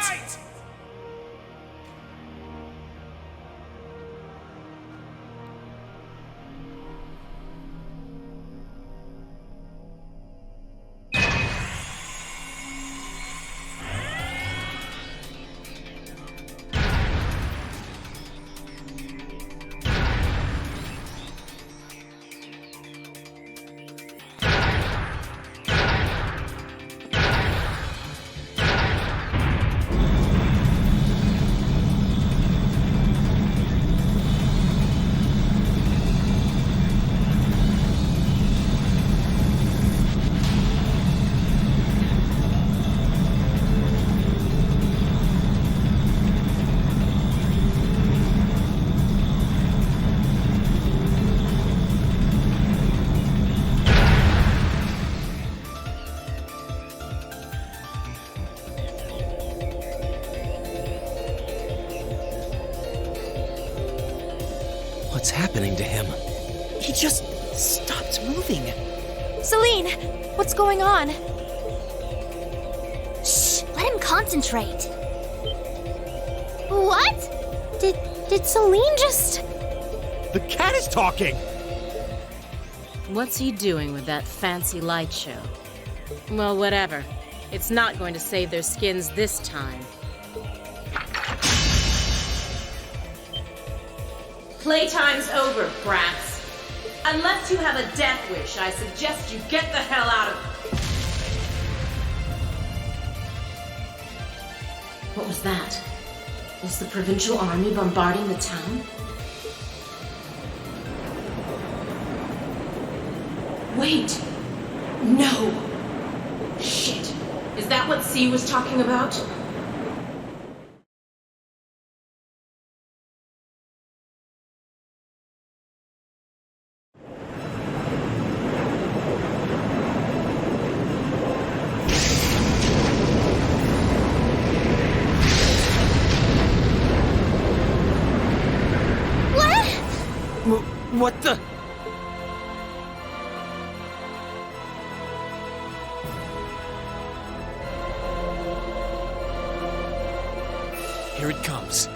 What's happening to him? He just stopped moving. Celine, what's going on? Shh, let him concentrate. What? Did Celine just... The cat is talking! What's he doing with that fancy light show? Well, whatever. It's not going to save their skins this time. Playtime's over, brats. Unless you have a death wish, I suggest you get the hell out of... What was that? Is the provincial army bombarding the town? Wait! No! Shit! Is that what C was talking about? What the? Here it comes.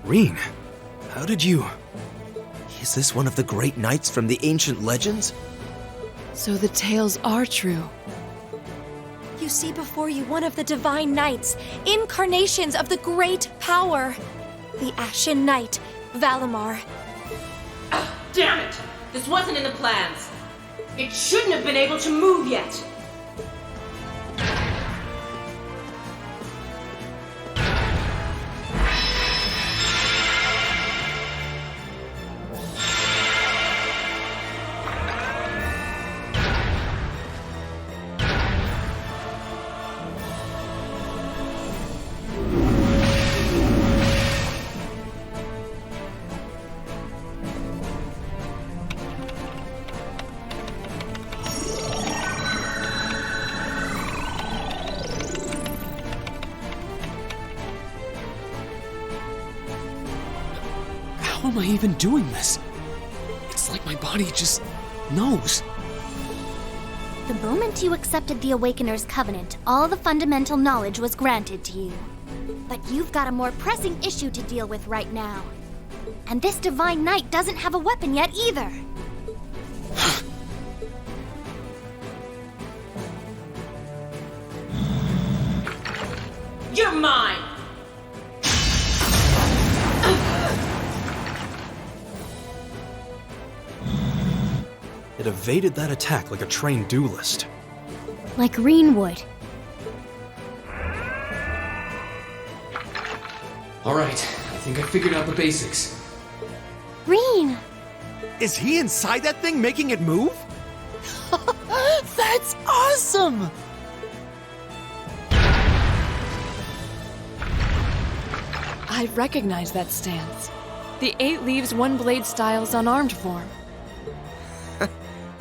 Reen, how did you... Is this one of the great knights from the ancient legends? So the tales are true. You see before you one of the divine knights, incarnations of the great power. The Ashen Knight, Valimar. Damn it! This wasn't in the plans. It shouldn't have been able to move yet. How am I even doing this? It's like my body just knows. The moment you accepted the Awakener's Covenant, all the fundamental knowledge was granted to you. But you've got a more pressing issue to deal with right now. And this Divine Knight doesn't have a weapon yet either. You're mine! It evaded that attack like a trained duelist. Like Reen would. Alright, I think I figured out the basics. Reen! Is he inside that thing making it move? That's awesome! I recognize that stance. The 8 leaves 1 blade style's unarmed form.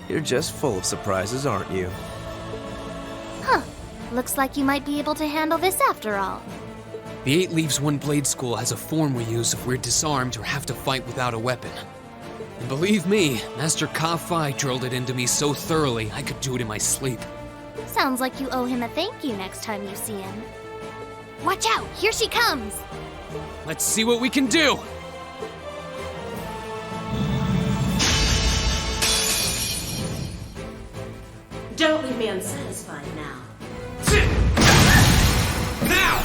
You're just full of surprises, aren't you? Huh. Looks like you might be able to handle this after all. The 8 Leaves 1 Blade School has a form we use if we're disarmed or have to fight without a weapon. And believe me, Master Ka-Fi drilled it into me so thoroughly I could do it in my sleep. Sounds like you owe him a thank you next time you see him. Watch out! Here she comes! Let's see what we can do! Don't leave me unsatisfied now. Now!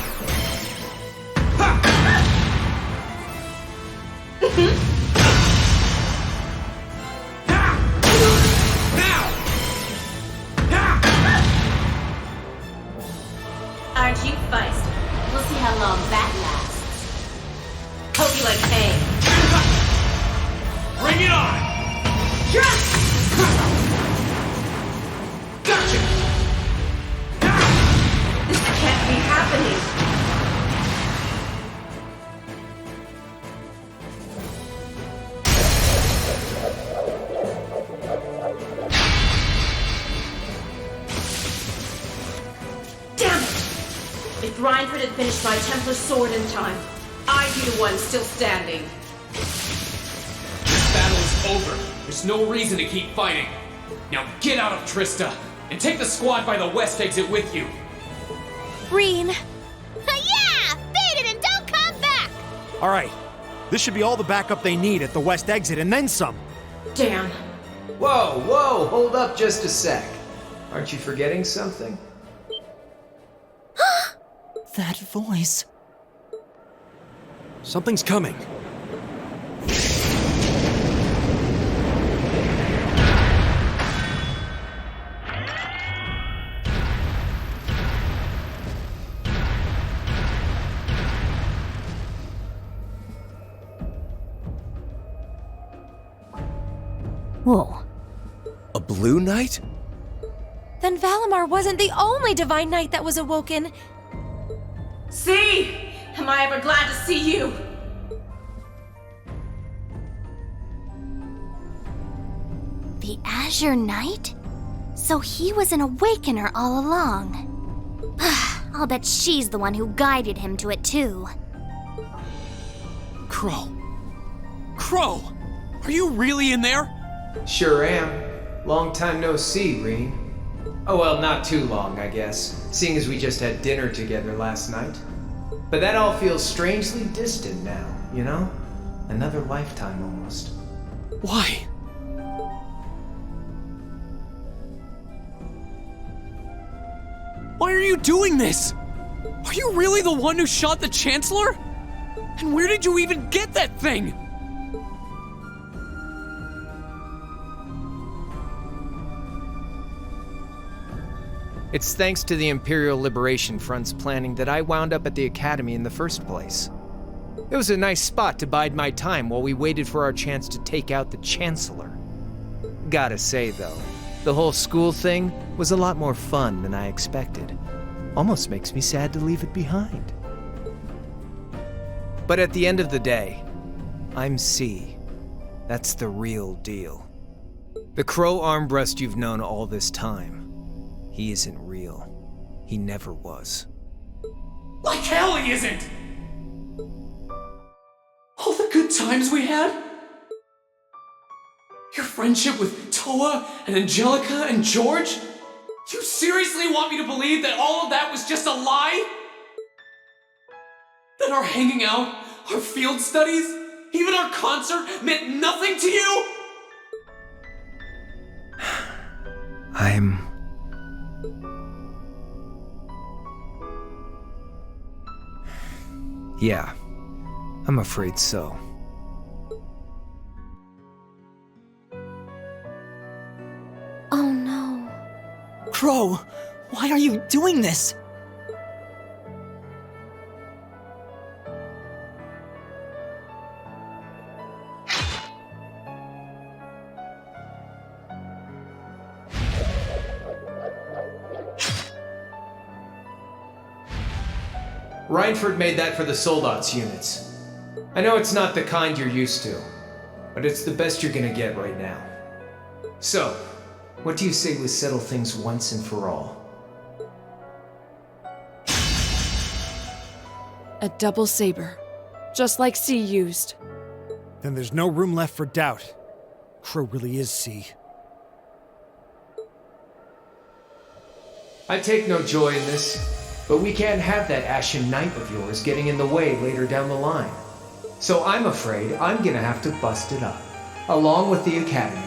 Aren't you feisty? We'll see how long that lasts. Hope you like pain. Bring it on! Gotcha! This can't be happening. Damn it! If Reinhardt had finished my Templar sword in time, I'd be the one still standing. This battle is over. There's no reason to keep fighting. Now get out of Trista, and take the squad by the west exit with you. Reen! Yeah! Beat it and don't come back! All right, this should be all the backup they need at the west exit and then some. Damn. Whoa, whoa, hold up just a sec. Aren't you forgetting something? That voice. Something's coming. Whoa. A blue knight? Then Valimar wasn't the only divine knight that was awoken. See? Am I ever glad to see you? The Azure Knight? So he was an Awakener all along. I'll bet she's the one who guided him to it too. Crow. Crow! Are you really in there? Sure am. Long time no see, Reen. Oh well, not too long, I guess, seeing as we just had dinner together last night. But that all feels strangely distant now, you know? Another lifetime almost. Why? Why are you doing this? Are you really the one who shot the Chancellor? And where did you even get that thing? It's thanks to the Imperial Liberation Front's planning that I wound up at the Academy in the first place. It was a nice spot to bide my time while we waited for our chance to take out the Chancellor. Gotta say, though, the whole school thing was a lot more fun than I expected. Almost makes me sad to leave it behind. But at the end of the day, I'm C. That's the real deal. The Crow Armbrust you've known all this time, he isn't real. He never was. Like hell he isn't! All the good times we had? Your friendship with Toa and Angelica and George? You seriously want me to believe that all of that was just a lie? That our hanging out, our field studies, even our concert meant nothing to you? Yeah, I'm afraid so. Oh no. Crow, why are you doing this? Reinford made that for the Soldats units. I know it's not the kind you're used to, but it's the best you're gonna get right now. So, what do you say we settle things once and for all? A double saber, just like C used. Then there's no room left for doubt. Crow really is C. I take no joy in this, but we can't have that Ashen Knight of yours getting in the way later down the line. So I'm afraid I'm gonna have to bust it up, along with the Academy.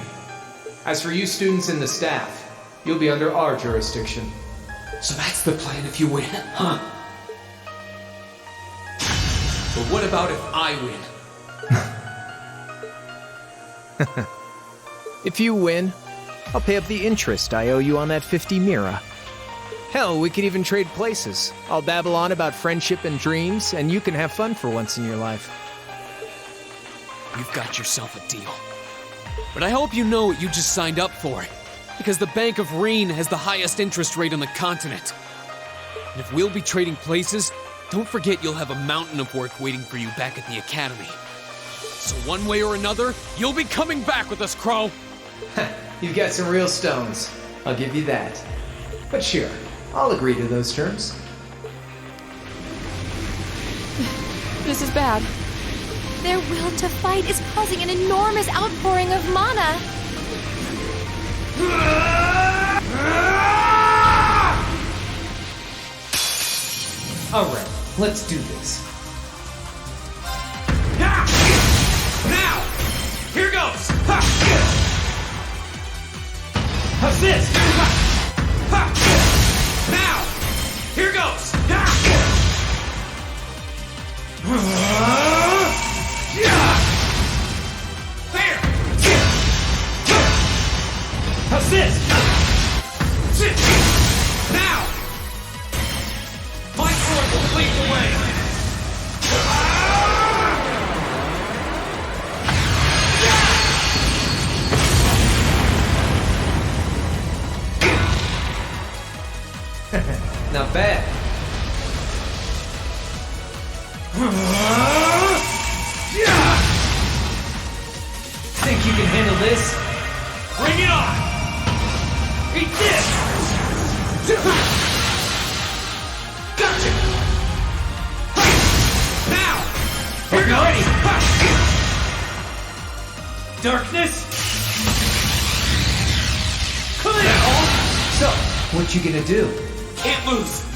As for you students and the staff, you'll be under our jurisdiction. So that's the plan if you win, huh? But what about if I win? If you win, I'll pay up the interest I owe you on that 50 Mira. Hell, we could even trade places. I'll babble on about friendship and dreams, and you can have fun for once in your life. You've got yourself a deal. But I hope you know what you just signed up for. Because the Bank of Reen has the highest interest rate on the continent. And if we'll be trading places, don't forget you'll have a mountain of work waiting for you back at the Academy. So one way or another, you'll be coming back with us, Crow! You've got some real stones. I'll give you that. But sure, I'll agree to those terms. This is bad. Their will to fight is causing an enormous outpouring of mana. Alright, let's do this. Now! Here goes! How's this? Now! Here goes! There! How's this? Now! My sword will lead the way! Not bad. Think you can handle this? Bring it on! Eat this! Gotcha! Now! We're ready! Darkness! Clear! So, what you gonna do? Can't lose!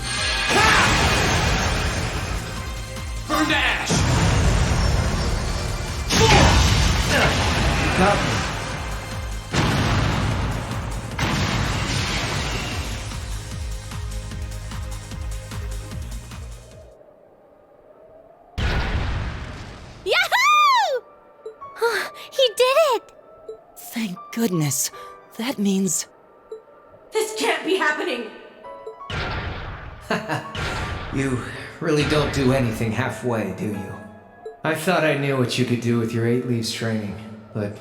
Burn to ash! You got me. Yahoo! He did it! Thank goodness. That means... This can't be happening! You really don't do anything halfway, do you? I thought I knew what you could do with your 8 leaves training, but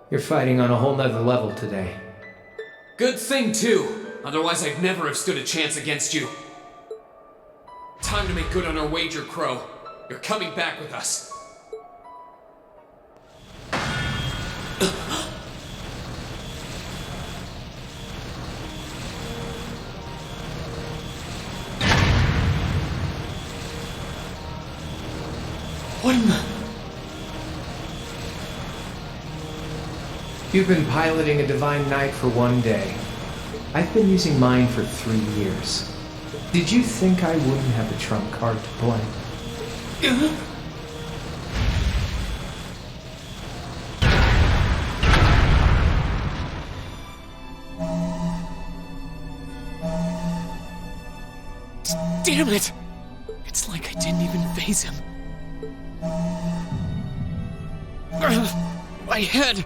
you're fighting on a whole nother level today. Good thing, too. Otherwise, I'd never have stood a chance against you. Time to make good on our wager, Crow. You're coming back with us. What in the... You've been piloting a Divine Knight for 1 day. I've been using mine for 3 years. Did you think I wouldn't have a trump card to play? Damn it! It's like I didn't even phase him. My head!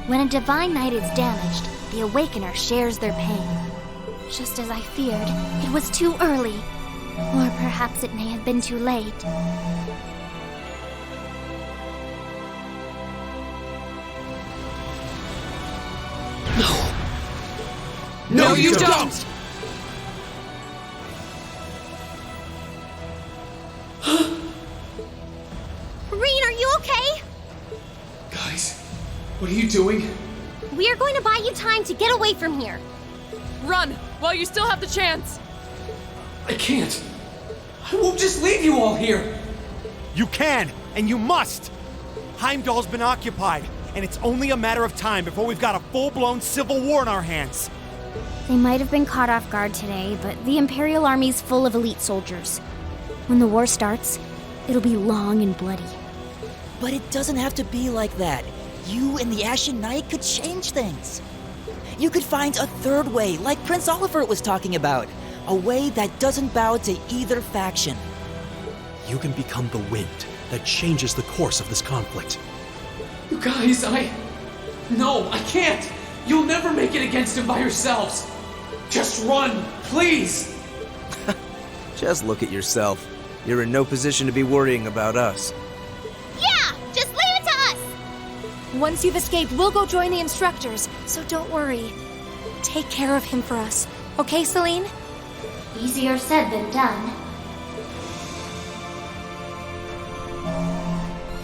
When a Divine Knight is damaged, the Awakener shares their pain. Just as I feared, it was too early. Or perhaps it may have been too late. No, you don't! Rean, are you okay? Guys, what are you doing? We are going to buy you time to get away from here. Run, while you still have the chance. I can't. I won't just leave you all here. You can, and you must! Heimdall's been occupied, and it's only a matter of time before we've got a full-blown civil war in our hands. They might have been caught off guard today, but the Imperial Army's full of elite soldiers. When the war starts, it'll be long and bloody. But it doesn't have to be like that. You and the Ashen Knight could change things. You could find a third way, like Prince Oliver was talking about. A way that doesn't bow to either faction. You can become the wind that changes the course of this conflict. You guys, No, I can't! You'll never make it against him by yourselves! Just run, please! Just look at yourself. You're in no position to be worrying about us. Yeah! Just leave it to us! Once you've escaped, we'll go join the instructors, so don't worry. Take care of him for us. Okay, Celine? Easier said than done.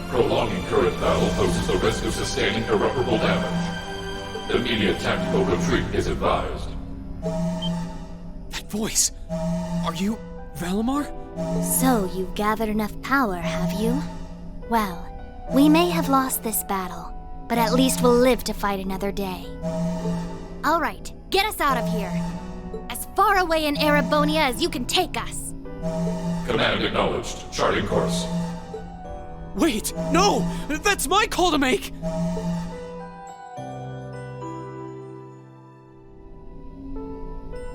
Prolonging current battle poses the risk of sustaining irreparable damage. Immediate tactical retreat is advised. That voice! Are you Valimar? So you've gathered enough power, have you? Well, we may have lost this battle, but at least we'll live to fight another day. All right, get us out of here. As far away in Erebonia as you can take us. Command acknowledged. Charting course. Wait, no! That's my call to make!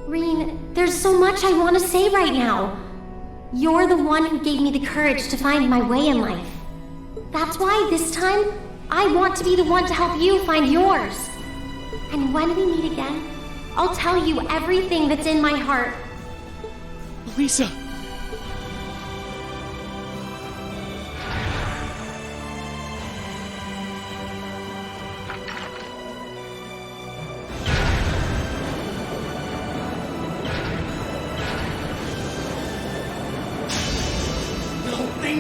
Rean, there's so much I want to say right now. You're the one who gave me the courage to find my way in life. That's why this time, I want to be the one to help you find yours. And when we meet again, I'll tell you everything that's in my heart. Lisa!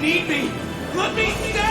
need me! Let me stay!